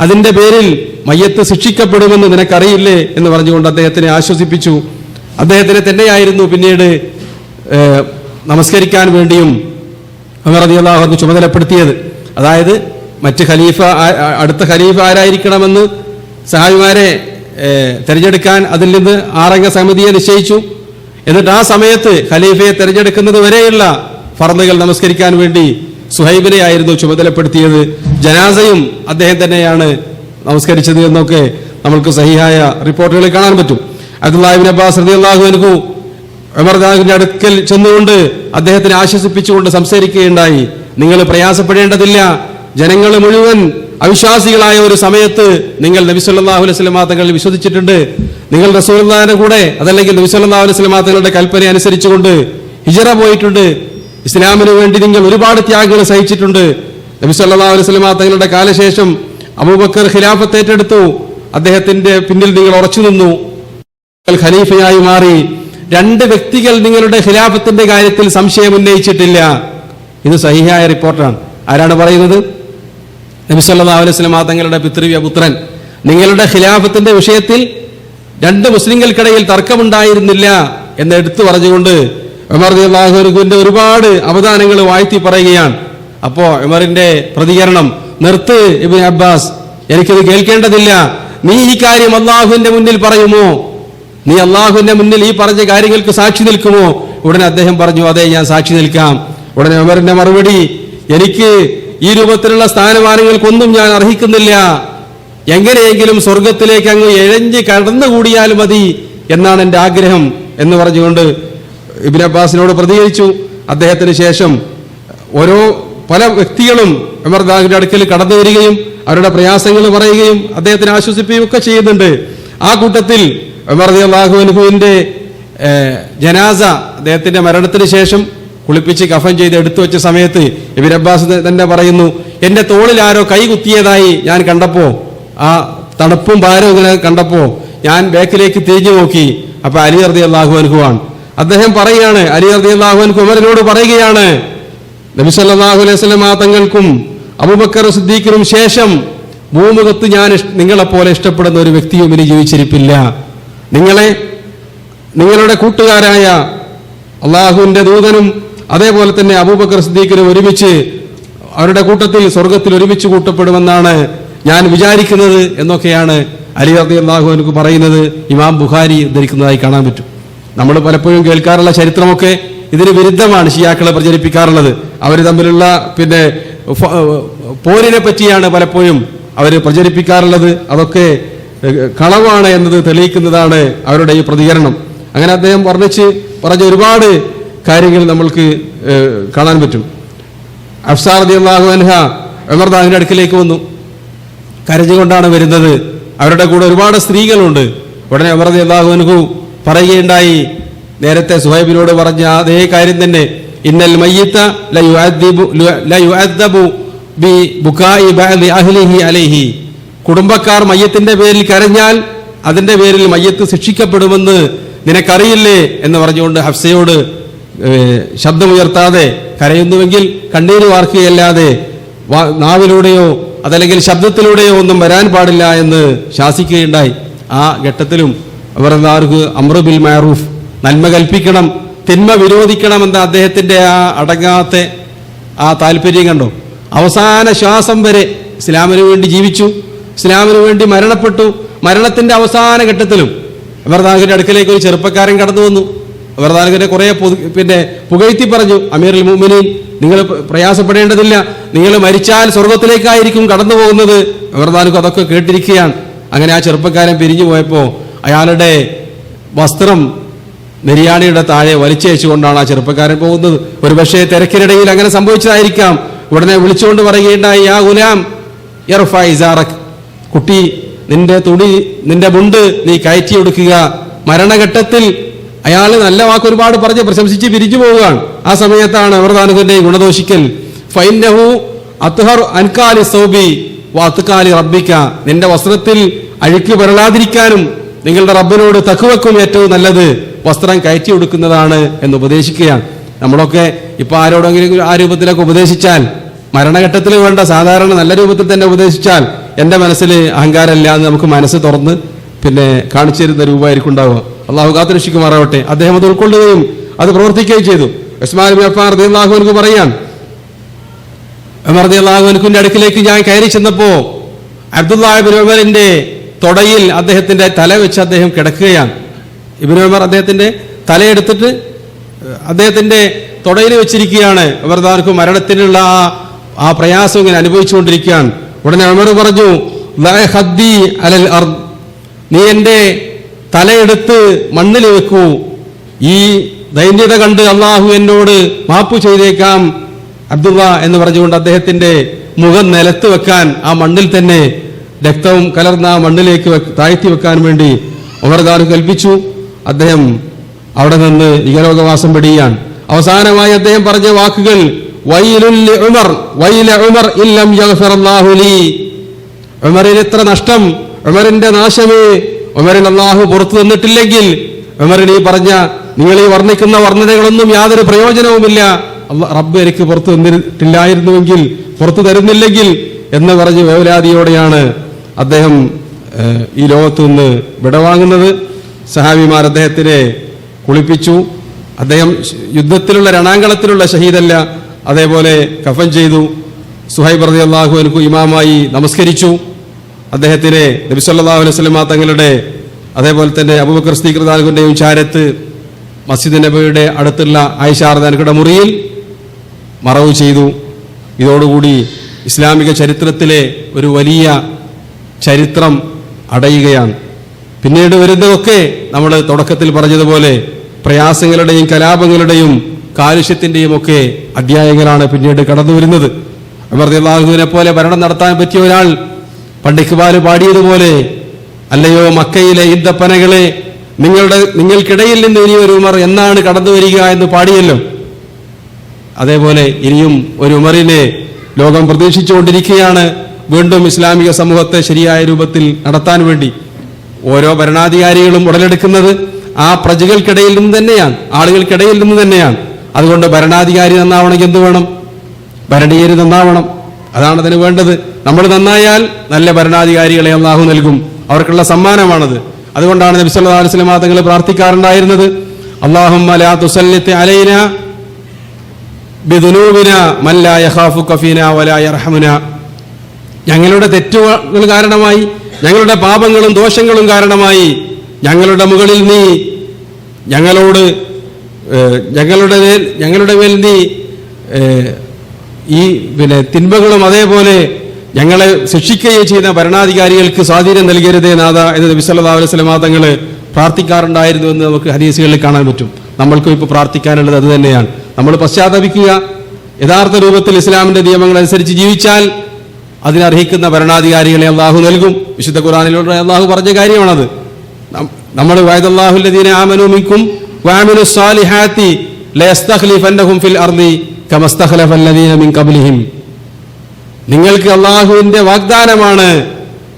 അതിന്റെ പേരിൽ മയ്യത്ത് ശിക്ഷിക്കപ്പെടുമെന്ന് നിനക്കറിയില്ലേ എന്ന് പറഞ്ഞുകൊണ്ട് അദ്ദേഹത്തിനെ ആശ്വസിപ്പിച്ചു. അദ്ദേഹത്തിനെ തന്നെയായിരുന്നു പിന്നീട് നമസ്കരിക്കാൻ വേണ്ടിയും ഉമർ റളിയല്ലാഹു അൻഹു ചുമതലപ്പെടുത്തിയത്. അതായത് അടുത്ത ഖലീഫ ആരായിരിക്കണമെന്ന് സഹാബിമാരെ തെരഞ്ഞെടുക്കാൻ അതിൽ നിന്ന് 6 അംഗ സമിതിയെ നിശ്ചയിച്ചു. എന്നിട്ട് ആ സമയത്ത് ഖലീഫയെ തെരഞ്ഞെടുക്കുന്നത് വരെയുള്ള ഫർളുകൾ നമസ്കരിക്കാൻ വേണ്ടി സുഹൈബിനെ ആയിരുന്നു ചുമതലപ്പെടുത്തിയത്. ജനാസയും അദ്ദേഹം തന്നെയാണ് നമസ്കരിച്ചത് എന്നൊക്കെ നമുക്ക് സഹിഹായ റിപ്പോർട്ടുകളിൽ കാണാൻ പറ്റും. അബ്ദുല്ലാഹി ഇബ്നു അബ്ബാസ് റളിയല്ലാഹു അൻഹു ഉമർ റളിയല്ലാഹുവിന്റെ അടുക്കൽ ചെന്നുകൊണ്ട് അദ്ദേഹത്തിനെ ആശ്വസിപ്പിച്ചുകൊണ്ട് സംസാരിക്കുകയുണ്ടായി. നിങ്ങൾ പ്രയാസപ്പെടേണ്ടതില്ല, ജനങ്ങൾ മുഴുവൻ അവിശ്വാസികളായ ഒരു സമയത്ത് നിങ്ങൾ നബി സല്ലല്ലാഹു അലൈഹി വസല്ലം തങ്ങളിൽ വിശ്വസിച്ചിട്ടുണ്ട്, നിങ്ങൾ റസൂലുള്ളാഹിന്റെ കൂടെ അതല്ലെങ്കിൽ നബി സല്ലല്ലാഹു അലൈഹി വസല്ലം തങ്ങളുടെ കൽപ്പന അനുസരിച്ചുകൊണ്ട് ഹിജ്റ പോയിട്ടുണ്ട്, ഇസ്ലാമിന് വേണ്ടി നിങ്ങൾ ഒരുപാട് ത്യാഗങ്ങൾ സഹിച്ചിട്ടുണ്ട്. നബി സല്ലല്ലാഹു അലൈഹി വസല്ലം തങ്ങളുടെ കാലശേഷം അബൂബക്കർ ഖിലാഫത്ത് ഏറ്റെടുത്തു, അദ്ദേഹത്തിന്റെ പിന്നിൽ നിങ്ങൾ ഉറച്ചു നിന്നു, ഖലീഫയായി മാറി. രണ്ട് വ്യക്തികൾ നിങ്ങളുടെ ഖിലാഫത്തിന്റെ കാര്യത്തിൽ സംശയം ഉന്നയിച്ചിട്ടില്ല. ഇത് സഹിഹായ റിപ്പോർട്ടാണ്. ആരാണ് പറയുന്നത്? നബി സല്ലല്ലാഹു അലൈഹി വസല്ലം തങ്ങളുടെ പിതൃവ്യ പുത്രൻ. നിങ്ങളുടെ ഖിലാഫത്തിന്റെ വിഷയത്തിൽ രണ്ട് മുസ്ലിങ്ങൾക്കിടയിൽ തർക്കമുണ്ടായിരുന്നില്ല എന്ന് എടുത്തു പറഞ്ഞുകൊണ്ട് ഉമർ റളിയല്ലാഹു അൻഹുവിന്റെ ഒരുപാട് അവദാനങ്ങൾ വാഴ്ത്തി പറയുകയാണ്. അപ്പോ ഉമറിന്റെ പ്രതികരണം, നിർത്ത് ഇബ്നു അബ്ബാസ്, എനിക്കത് കേൾക്കേണ്ടതില്ല. നീ ഈ കാര്യം അള്ളാഹുവിന്റെ മുന്നിൽ പറയുമോ? നീ അള്ളാഹുവിന്റെ മുന്നിൽ ഈ പറഞ്ഞ കാര്യങ്ങൾക്ക് സാക്ഷി നിൽക്കുമോ? ഉടനെ അദ്ദേഹം പറഞ്ഞു, അതെ, ഞാൻ സാക്ഷി നിൽക്കാം. ഉടനെ ഉമറിന്റെ മറുപടി, എനിക്ക് ഈ രൂപത്തിലുള്ള സ്ഥാനമാനങ്ങൾക്കൊന്നും ഞാൻ അർഹിക്കുന്നില്ല, എങ്ങനെയെങ്കിലും സ്വർഗത്തിലേക്ക് അങ്ങ് എഴഞ്ഞ് കടന്നുകൂടിയാലും മതി എന്നാണ് എൻ്റെ ആഗ്രഹം എന്ന് പറഞ്ഞുകൊണ്ട് ഇബ്നു അബ്ബാസിനോട് പ്രതികരിച്ചു. അദ്ദേഹത്തിന് ശേഷം പല വ്യക്തികളും ഉമർ റളിയല്ലാഹുവിന്റെ അടുക്കൽ കടന്നു വരികയും അവരുടെ പ്രയാസങ്ങൾ പറയുകയും അദ്ദേഹത്തിന് ആശ്വസിപ്പിക്കുകയും ഒക്കെ ചെയ്യുന്നുണ്ട്. ആ കൂട്ടത്തിൽ ഉമർ റളിയല്ലാഹു അൻഹുവിന്റെ ജനാസ അദ്ദേഹത്തിന്റെ മരണത്തിന് ശേഷം കുളിപ്പിച്ച് കഫൻ ചെയ്ത് എടുത്തു വെച്ച സമയത്ത് ഇബ്നു അബ്ബാസ് തന്നെ പറയുന്നു, എന്റെ തോളിൽ ആരോ കൈ കുത്തിയതായി ഞാൻ കണ്ടപ്പോ, ആ തണുപ്പും ഭാരവും ഇങ്ങനെ കണ്ടപ്പോ ഞാൻ ബാക്കിലേക്ക് തിരിഞ്ഞു നോക്കി. അപ്പൊ അലി റളിയല്ലാഹു അൻഹു ആണ്. അദ്ദേഹം പറയുകയാണ്, അലി റളിയല്ലാഹു അൻഹു ഉമറിനോട് പറയുകയാണ്, നബി സല്ലല്ലാഹു അലൈഹി വസല്ലം തങ്ങൾക്കും അബൂബക്കർ സിദ്ദീഖിനും ശേഷം ഭൂമുഖത്ത് ഞാൻ നിങ്ങളെപ്പോലെ ഇഷ്ടപ്പെടുന്ന ഒരു വ്യക്തിയും ഇനി ജീവിച്ചിരിപ്പില്ല. നിങ്ങളുടെ കൂട്ടുകാരായ അള്ളാഹുവിന്റെ ദൂതനും അതേപോലെ തന്നെ അബൂബക്കർ സിദ്ദീഖിനും ഒരുമിച്ച് അവരുടെ കൂട്ടത്തിൽ സ്വർഗത്തിൽ ഒരുമിച്ച് കൂട്ടപ്പെടുമെന്നാണ് ഞാൻ വിചാരിക്കുന്നത് എന്നൊക്കെയാണ് അലി റളിയല്ലാഹു അൻഹു പറയുന്നത്. ഇമാം ബുഖാരി ഉദ്ധരിക്കുന്നതായി കാണാൻ പറ്റും. നമ്മൾ പലപ്പോഴും കേൾക്കാറുള്ള ചരിത്രമൊക്കെ ഇതിന് വിരുദ്ധമാണ് ഷിയാക്കളെ പ്രചരിപ്പിക്കാറുള്ളത്. അവർ തമ്മിലുള്ള പോരിനെ പറ്റിയാണ് പലപ്പോഴും അവർ പ്രചരിപ്പിക്കാറുള്ളത്. അതൊക്കെ കളവാണ് എന്നത് തെളിയിക്കുന്നതാണ് അവരുടെ ഈ പ്രതികരണം. അങ്ങനെ അദ്ദേഹം പറഞ്ഞ ഒരുപാട് കാര്യങ്ങൾ നമ്മൾക്ക് കാണാൻ പറ്റും. ഹഫ്സ റളിയല്ലാഹു അൻഹ ഉമർ റളിയല്ലാഹുവിന്റെ അടുക്കിലേക്ക് വന്നു. കരഞ്ഞുകൊണ്ടാണ് വരുന്നത്. അവരുടെ കൂടെ ഒരുപാട് സ്ത്രീകളുണ്ട്. ഉടനെ ഉമർ റളിയല്ലാഹു അൻഹു പറയുകയുണ്ടായി, നേരത്തെ സുഹൈബിനോട് പറഞ്ഞ അതേ കാര്യം തന്നെ, ഇന്നൽ മയ്യിത ലയുഅദ്ദബു ബിബുകാഇ ബഅദി അഹ്ലിഹി അലൈഹി. കുടുംബക്കാർ മയ്യത്തിന്റെ പേരിൽ കരഞ്ഞാൽ അതിന്റെ പേരിൽ മയ്യത്ത് ശിക്ഷിക്കപ്പെടുമെന്ന് നിനക്കറിയില്ലേ എന്ന് പറഞ്ഞുകൊണ്ട് ഹഫ്സയോട് ശബ്ദമുയർത്താതെ, കരയുന്നുവെങ്കിൽ കണ്ണീര് വാർക്കുകയല്ലാതെ നാവിലൂടെയോ അതല്ലെങ്കിൽ ശബ്ദത്തിലൂടെയോ ഒന്നും വരാൻ പാടില്ല എന്ന് ശാസിക്കുകയുണ്ടായി. ആ ഘട്ടത്തിലും അവർക്ക് അംറു ബിൽ മഅറൂഫ്, നന്മ കൽപ്പിക്കണം, തിന്മ വിരോധിക്കണമെന്ന അദ്ദേഹത്തിന്റെ ആ അടങ്ങാത്ത ആ താല്പര്യം കണ്ടോ. അവസാന ശ്വാസം വരെ ഇസ്ലാമിന് വേണ്ടി ജീവിച്ചു, ഇസ്ലാമിന് വേണ്ടി മരണപ്പെട്ടു. മരണത്തിന്റെ അവസാന ഘട്ടത്തിലും ഉമർ അടുക്കലേക്ക് ഒരു ചെറുപ്പക്കാരൻ കടന്നു വന്നു. ഉമർ കുറെ പുകഴ്ത്തി പറഞ്ഞു, അമീറുൽ മുഅ്മിനീൻ, നിങ്ങൾ പ്രയാസപ്പെടേണ്ടതില്ല, നിങ്ങൾ മരിച്ചാൽ സ്വർഗത്തിലേക്കായിരിക്കും കടന്നു പോകുന്നത്. ഉമർ അതൊക്കെ കേട്ടിരിക്കുകയാണ്. അങ്ങനെ ആ ചെറുപ്പക്കാരൻ പിരിഞ്ഞു പോയപ്പോൾ അയാളുടെ വസ്ത്രം നെരിയാണിയുടെ താഴെ വലിച്ചയച്ചുകൊണ്ടാണ് ആ ചെറുപ്പക്കാരൻ പോകുന്നത്. ഒരുപക്ഷെ തിരക്കിനിടയിൽ അങ്ങനെ സംഭവിച്ചതായിരിക്കാം. ഉടനെ വിളിച്ചുകൊണ്ട് പറയുകയുണ്ടായി, യാ ഗുലാം ഇർഫ ഇസാറക്, കുട്ടി, നിന്റെ മുണ്ട് നീ കയറ്റി കൊടുക്കുക. മരണഘട്ടത്തിൽ അയാൾ നല്ല വാക്ക് ഒരുപാട് പറഞ്ഞ് പ്രശംസിച്ച് പിരിഞ്ഞു പോവുകയാണ്. ആ സമയത്താണ് ഉമർ ഗുണദോഷിക്കൽ, ഫൈന്നഹു അത്ഹർ അൻകാലി സൗബി വഅത്കാലി റബ്ബിക, നിന്റെ വസ്ത്രത്തിൽ അഴുക്ക് വരളാതിരിക്കാനും നിങ്ങളുടെ റബ്ബിനോട് തഖ്വക്കും ഏറ്റവും നല്ലത് വസ്ത്രം കയറ്റി കൊടുക്കുന്നതാണ് എന്ന് ഉപദേശിക്കുകയാണ്. നമ്മളൊക്കെ ഇപ്പൊ ആരോടെങ്കിലും ആ രൂപത്തിലൊക്കെ ഉപദേശിച്ചാൽ, മരണഘട്ടത്തിൽ വേണ്ട സാധാരണ നല്ല രൂപത്തിൽ തന്നെ ഉപദേശിച്ചാൽ എൻ്റെ മനസ്സിൽ അഹങ്കാരമില്ല എന്ന് നമുക്ക് മനസ്സ് തുറന്ന് കാണിച്ചു തരുന്ന രൂപമായിരിക്കും ഉണ്ടാവുക. അള്ളാഹു കാത്തുരക്ഷിക്കുമാറാവട്ടെ. അദ്ദേഹം അത് ഉൾക്കൊള്ളുകയും അത് പ്രവർത്തിക്കുകയും ചെയ്തു. ഉസ്മാൻ ഇബ്നു അഫ്ഫാൻ റളിയല്ലാഹു അൻഹു പറയാൻ, ഉമർ റളിയല്ലാഹു അൻഹുവിന്റെ അടുക്കിലേക്ക് ഞാൻ കയറി ചെന്നപ്പോ അബ്ദുല്ലാഹ് ഇബ്നു ഉമറിന്റെ തൊടയിൽ അദ്ദേഹത്തിന്റെ തല വെച്ച് അദ്ദേഹം കിടക്കുകയാണ്. ഇബ്നു ഉമർ അദ്ദേഹത്തിന്റെ തലയെടുത്തിട്ട് അദ്ദേഹത്തിന്റെ തൊടയിൽ വെച്ചിരിക്കുകയാണ്. ഉമർ റളിയല്ലാഹു മരണത്തിനുള്ള ആ പ്രയാസം ഇങ്ങനെ അനുഭവിച്ചുകൊണ്ടിരിക്കുകയാണ്. ഉടനെ ഉമർ പറഞ്ഞു, നീ എന്റെ തലയെടുത്ത് മണ്ണിൽ വെക്കൂ, ഈ ദൈന്യത കണ്ട് അള്ളാഹു എന്നോട് മാപ്പ് ചെയ്തേക്കാം അബ്ദുള്ള എന്ന് പറഞ്ഞുകൊണ്ട് അദ്ദേഹത്തിന്റെ മുഖം നിലത്ത് വെക്കാൻ, ആ മണ്ണിൽ തന്നെ രക്തവും കലർന്ന ആ മണ്ണിലേക്ക് താഴ്ത്തി വെക്കാൻ വേണ്ടി ഉമർ കൽപ്പിച്ചു. അദ്ദേഹം അവിടെ നിന്ന് ഇഹലോകവാസം വെടിയാൻ. അവസാനമായി അദ്ദേഹം പറഞ്ഞ വാക്കുകൾ ഉമറിന് എത്ര നഷ്ടം, ഉമറിന്റെ നാശമേ, ഉമറിന് അല്ലാഹു പുറത്തു തന്നിട്ടില്ലെങ്കിൽ, ഉമറിന് ഈ പറഞ്ഞ നിങ്ങൾ ഈ വർണ്ണിക്കുന്ന വർണ്ണനകളൊന്നും യാതൊരു പ്രയോജനവുമില്ല, റബ്ബ് എനിക്ക് പുറത്തു തന്നിട്ടില്ലായിരുന്നുവെങ്കിൽ, പുറത്തു തരുന്നില്ലെങ്കിൽ എന്ന് പറഞ്ഞ് വേവലാതിയോടെയാണ് അദ്ദേഹം ഈ ലോകത്തു നിന്ന് വിടവാങ്ങുന്നത്. സഹാബിമാർ അദ്ദേഹത്തിനെ കുളിപ്പിച്ചു. അദ്ദേഹം യുദ്ധത്തിലുള്ള രണാങ്കളത്തിലുള്ള ഷഹീദല്ല, അതേപോലെ കഫൻ ചെയ്തു. സുഹൈബ് റളിയല്ലാഹു അൻഹു ഇമാമായി നമസ്കരിച്ചു. അദ്ദേഹത്തിനെ നബി സല്ലല്ലാഹു അലൈഹി വസല്ലം തങ്ങളുടെ, അതേപോലെ തന്നെ അബൂബക്കർ സിദ്ദീഖ് റളിയല്ലാഹു അൻഹുവിന്റെയും ചാരത്ത് മസ്ജിദ് നബവിയുടെ അടുത്തുള്ള ആയിഷ റളിയല്ലാഹു മുറിയിൽ മറവ് ചെയ്തു. ഇതോടുകൂടി ഇസ്ലാമിക ചരിത്രത്തിലെ ഒരു വലിയ ചരിത്രം അടയുകയാണ്. പിന്നീട് വരുന്നതൊക്കെ നമ്മൾ തുടക്കത്തിൽ പറഞ്ഞതുപോലെ പ്രയാസങ്ങളുടെയും കലാപങ്ങളുടെയും കാലുഷ്യത്തിന്റെയും ഒക്കെ അധ്യായങ്ങളാണ് പിന്നീട് കടന്നു വരുന്നത്. ഉമർ റളിയല്ലാഹുവിനെ പോലെ ഭരണം നടത്താൻ പറ്റിയ ഒരാൾ പണ്ട് ഇഖ്ബാൽ പാടിയതുപോലെ, അല്ലയോ മക്കയിലെ ഈന്തപ്പനകളെ, നിങ്ങൾക്കിടയിൽ നിന്ന് ഇനി ഒരു ഉമർ എന്നാണ് കടന്നു വരിക എന്ന് പാടിയല്ലോ. അതേപോലെ ഇനിയും ഒരു ഉമറിനെ ലോകം പ്രതീക്ഷിച്ചുകൊണ്ടിരിക്കുകയാണ്, വീണ്ടും ഇസ്ലാമിക സമൂഹത്തെ ശരിയായ രൂപത്തിൽ നടത്താൻ വേണ്ടി. ഓരോ ഭരണാധികാരികളും ഉടലെടുക്കുന്നത് ആ പ്രജകൾക്കിടയിൽ നിന്ന് തന്നെയാണ്, ആളുകൾക്കിടയിൽ നിന്ന് തന്നെയാണ്. അതുകൊണ്ട് ഭരണാധികാരി നന്നാവണമെങ്കിൽ എന്ത് വേണം? ഭരണീയര് നന്നാവണം. അതാണ് അതിന് വേണ്ടത്. നമ്മൾ നന്നായാൽ നല്ല ഭരണാധികാരികളെ അല്ലാഹു നൽകും. അവർക്കുള്ള സമ്മാനമാണത്. അതുകൊണ്ടാണ് നബി സല്ലല്ലാഹു അലൈഹി വസല്ലം തങ്ങൾ പ്രാർത്ഥിക്കാറുണ്ടായിരുന്നത്, അല്ലാഹുമ്മ ലാ തുസല്ലിത് അലൈനാ ബിദുനൂബിനാ മൻ ലാ യഖാഫുക ഫീനാ വലാ യർഹമുനാ. ഞങ്ങളുടെ തെറ്റുകൾ കാരണമായി, ഞങ്ങളുടെ പാപങ്ങളും ദോഷങ്ങളും കാരണമായി ഞങ്ങളുടെ മുകളിൽ നീ ഞങ്ങളുടെ മേൽ നീ ഈ തിന്മകളും അതേപോലെ ഞങ്ങളെ ശിക്ഷിക്കുകയും ചെയ്യുന്ന ഭരണാധികാരികൾക്ക് സ്വാധീനം നൽകരുതേ നാഥ എന്ന് നബി സല്ലല്ലാഹു അലൈഹി വസല്ലം തങ്ങൾ പ്രാർത്ഥിക്കാറുണ്ടായിരുന്നു എന്ന് നമുക്ക് ഹദീസുകളിൽ കാണാൻ പറ്റും. നമ്മൾക്കും ഇപ്പോൾ പ്രാർത്ഥിക്കാനുള്ളത് അത് തന്നെയാണ്. നമ്മൾ പശ്ചാത്തപിക്കുക, യഥാർത്ഥ രൂപത്തിൽ ഇസ്ലാമിന്റെ നിയമങ്ങൾ അനുസരിച്ച് ജീവിച്ചാൽ അതിനർഹിക്കുന്ന ഭരണാധികാരികളെ അല്ലാഹു നൽകും. വിശുദ്ധ ഖുർആനിലൂടെ അല്ലാഹു പറഞ്ഞ കാര്യമാണത്. നമ്മൾ വഅദല്ലാഹു അല്ലദീന ആമനൂ മിൻകും വഅമിലുസ് സാലിഹാത്തി ലയസ്തഖ്ലിഫന്നഹും ഫിൽ അർദി കമസ്തഖ്ലഫല്ലദീന മിൻ ഖബ്ലിഹിം. നിങ്ങൾക്ക് അല്ലാഹുവിന്റെ വാഗ്ദാനമാണ്,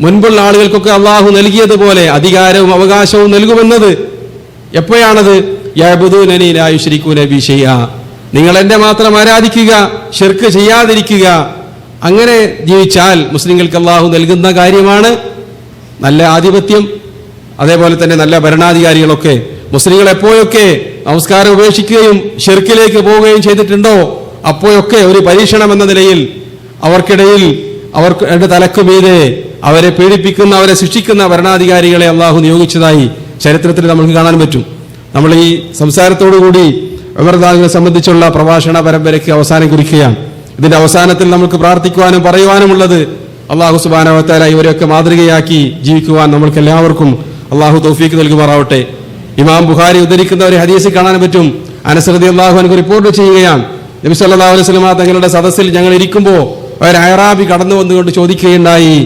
മുൻപുള്ള ആളുകൾക്കൊക്കെ അല്ലാഹു നൽകിയതുപോലെ അധികാരവും അവകാശവും നൽകുമെന്നത്. എപ്പോഴാണത്? യഅ്ബുദൂനനി ലാ യുശ്രികൂന ബി ശൈഅ. നിങ്ങൾ എന്നെ മാത്രം ആരാധിക്കുക, ശിർക്ക് ചെയ്യാതിരിക്കുക. അങ്ങനെ ജീവിച്ചാൽ മുസ്ലിങ്ങൾക്ക് അല്ലാഹു നൽകുന്ന കാര്യമാണ് നല്ല ആധിപത്യം, അതേപോലെ തന്നെ നല്ല ഭരണാധികാരികളൊക്കെ. മുസ്ലിങ്ങൾ എപ്പോഴൊക്കെ നമസ്കാരം ഉപേക്ഷിക്കുകയും ശിർക്കിലേക്ക് പോവുകയും ചെയ്തിട്ടുണ്ടോ, അപ്പോഴൊക്കെ ഒരു പരീക്ഷണം എന്ന നിലയിൽ അവർക്കിടയിൽ അവർക്ക് തലക്ക് മീതെ അവരെ പീഡിപ്പിക്കുന്ന, അവരെ ശിക്ഷിക്കുന്ന ഭരണാധികാരികളെ അല്ലാഹു നിയോഗിച്ചതായി ചരിത്രത്തിൽ നമുക്ക് കാണാൻ പറ്റും. നമ്മൾ ഈ സംസാരത്തോടുകൂടി ഉമർ റളിയല്ലാഹുവിനെ സംബന്ധിച്ചുള്ള പ്രഭാഷണ പരമ്പരയ്ക്ക് അവസാനം കുറിക്കുകയാണ്. ഇതിന്റെ അവസാനത്തിൽ നമുക്ക് പ്രാർത്ഥിക്കുവാനും പറയുവാനുമുള്ളത്, അല്ലാഹു സുബ്ഹാനഹു വ തആല ഇവരെയൊക്കെ മാതൃകയാക്കി ജീവിക്കുവാൻ നമ്മൾക്ക് എല്ലാവർക്കും അല്ലാഹു തൗഫീഖ് നൽകുമാറാവട്ടെ. ഇമാം ബുഖാരി ഉദ്ധരിക്കുന്ന ഒരു ഹദീസിൽ കാണാൻ പറ്റും, അനസ് റളിയല്ലാഹു അൻഹു റിപ്പോർട്ട് ചെയ്യുകയാണ്, നബി സല്ലല്ലാഹു അലൈഹി വസല്ലം തങ്ങളുടെ സദസ്സിൽ ഞങ്ങൾ ഇരിക്കുമ്പോൾ ഒരു അയറാബി കടന്നു വന്നുകൊണ്ട് ചോദിക്കുകയുണ്ടായി,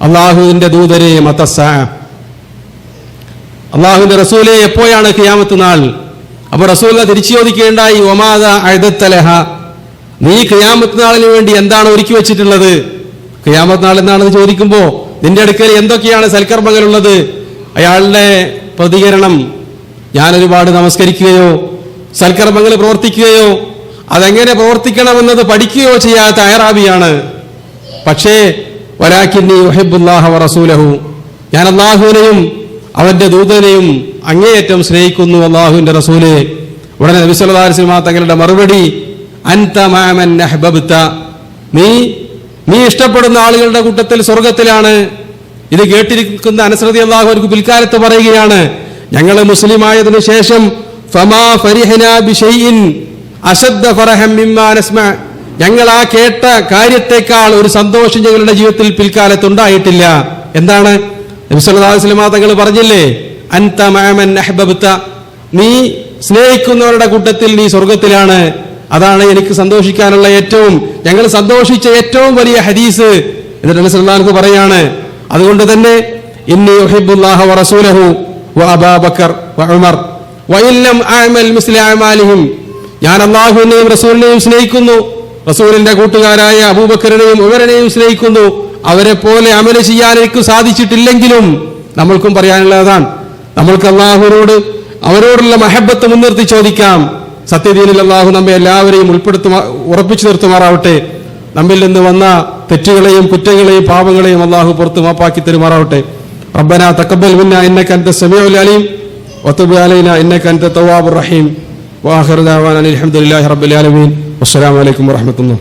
അല്ലാഹുവിന്റെ ദൂതരെ മതസ്സാ, അല്ലാഹുവിന്റെ റസൂലേ എപ്പോഴാണ് ഖിയാമത്ത് നാൾ? അപ്പോൾ റസൂൽ തിരിച്ചു ചോദിക്കുകയുണ്ടായി, വമാദാ അഅദത്ത ലഹ, നീ ഖിയാമത്ത് നാളിന് വേണ്ടി എന്താണ് ഒരുക്കി വെച്ചിട്ടുള്ളത്? ഖിയാമത്ത് നാൾ എന്താണെന്ന് ചോദിക്കുമ്പോൾ നിന്റെ അടുക്കൽ എന്തൊക്കെയാണ് സൽക്കർമ്മങ്ങളുള്ളത്? അയാളുടെ പ്രതികരണം, ഞാൻ ഒരുപാട് നമസ്കരിക്കുകയോ സൽക്കർമ്മങ്ങൾ പ്രവർത്തിക്കുകയോ അതെങ്ങനെ പ്രവർത്തിക്കണമെന്നത് പഠിക്കുകയോ ചെയ്യാത്ത അയറാബിയാണ്. പക്ഷേ വലാകിന്നി യുഹിബ്ബുല്ലാഹ വറസൂലഹു, ഞാൻ അല്ലാഹുവിനെയും അവന്റെ ദൂതനെയും അങ്ങേയറ്റം സ്നേഹിക്കുന്നു, അല്ലാഹുവിന്റെ റസൂലെ. ഉടനെ നബി സല്ലല്ലാഹു അലൈഹി വസല്ലം തങ്ങളുടെ മറുപടി, അൻത മഅമൻ അഹ്ബബ്ത, നീ ഇഷ്ടപ്പെടുന്ന ആളുകളുടെ കൂട്ടത്തിൽ സ്വർഗത്തിലാണ്. ഇത് കേട്ടിരിക്കുന്ന അനസ് റളിയല്ലാഹു അൻഹു പിൽക്കാലത്ത് പറയുകയാണ്, ഞങ്ങൾ മുസ്ലിമായതിനു ശേഷം ഫമാ ഫരിഹനാ ബിശൈഇൻ അശദ്ദ ഫറഹൻ മിമ്മാ നസ്മഅ, ഞങ്ങൾ ആ കേട്ട കാര്യത്തെക്കാൾ ഒരു സന്തോഷം ഞങ്ങളുടെ ജീവിതത്തിൽ പിൽക്കാലത്ത് ഉണ്ടായിട്ടില്ല. എന്താണ്? നബി സല്ലല്ലാഹു അലൈഹി വസല്ലം തങ്ങൾ പറഞ്ഞില്ലേ, അൻത മഅമൻ അഹ്ബബ്ത, നീ സ്നേഹിക്കുന്നവരുടെ കൂട്ടത്തിൽ നീ സ്വർഗത്തിലാണ്. അതാണ് എനിക്ക് സന്തോഷിക്കാനുള്ള ഞങ്ങൾ സന്തോഷിച്ച ഏറ്റവും വലിയ ഹദീസ്. എന്നിട്ട് നബി സല്ലല്ലാഹു അലൈഹി വസല്ലം പറയാണ്, അതുകൊണ്ട് തന്നെ ഇന്നി ഉഹിബ്ബുല്ലാഹ വ റസൂലഹു വ അബൂബക്കർ വ ഉമർ വ ഇല്ലം അഅമൽ മിസ്ല അഅമാലിഹിം, ഞാൻ അല്ലാഹുവിനെയും റസൂലിനെയും സ്നേഹിക്കുന്നു, റസൂലിന്റെ കൂട്ടുകാരായ അബൂബക്കറിനെയും ഉമറിനെയും സ്നേഹിക്കുന്നു. അവരെ പോലെ അമൽ ചെയ്യാൻ എനിക്ക് സാധിച്ചിട്ടില്ലെങ്കിലും നമ്മൾക്കും പറയാനുള്ളതാണ്, നമ്മൾക്ക് അല്ലാഹുവിനോട് അവരോടുള്ള മഹബത്ത് മുൻനിർത്തി ചോദിക്കാം. സത്യദീനിൽ അല്ലാഹു നമ്മെ എല്ലാവരെയും ഉറപ്പിച്ചു നിർത്തുമാറാവട്ടെ. നമ്മിൽ നിന്ന് വന്ന തെറ്റുകളെയും കുറ്റങ്ങളെയും പാപങ്ങളെയും അല്ലാഹു പുറത്ത് മാപ്പാക്കി തരുമാറാവട്ടെ. റബ്ബനാ തഖബ്ബൽ മിന്നാ ഇന്നക അൻത സമീഉൽ അലീം വതുബ് അലൈനാ ഇന്നക അൻത തവ്വാബുർ റഹീം. വആഖിറു ദഅവാനാ അൽഹംദുലില്ലാഹി റബ്ബിൽ ആലമീൻ. വസ്സലാമു അലൈക്കും വറഹ്മത്തുള്ളാഹി.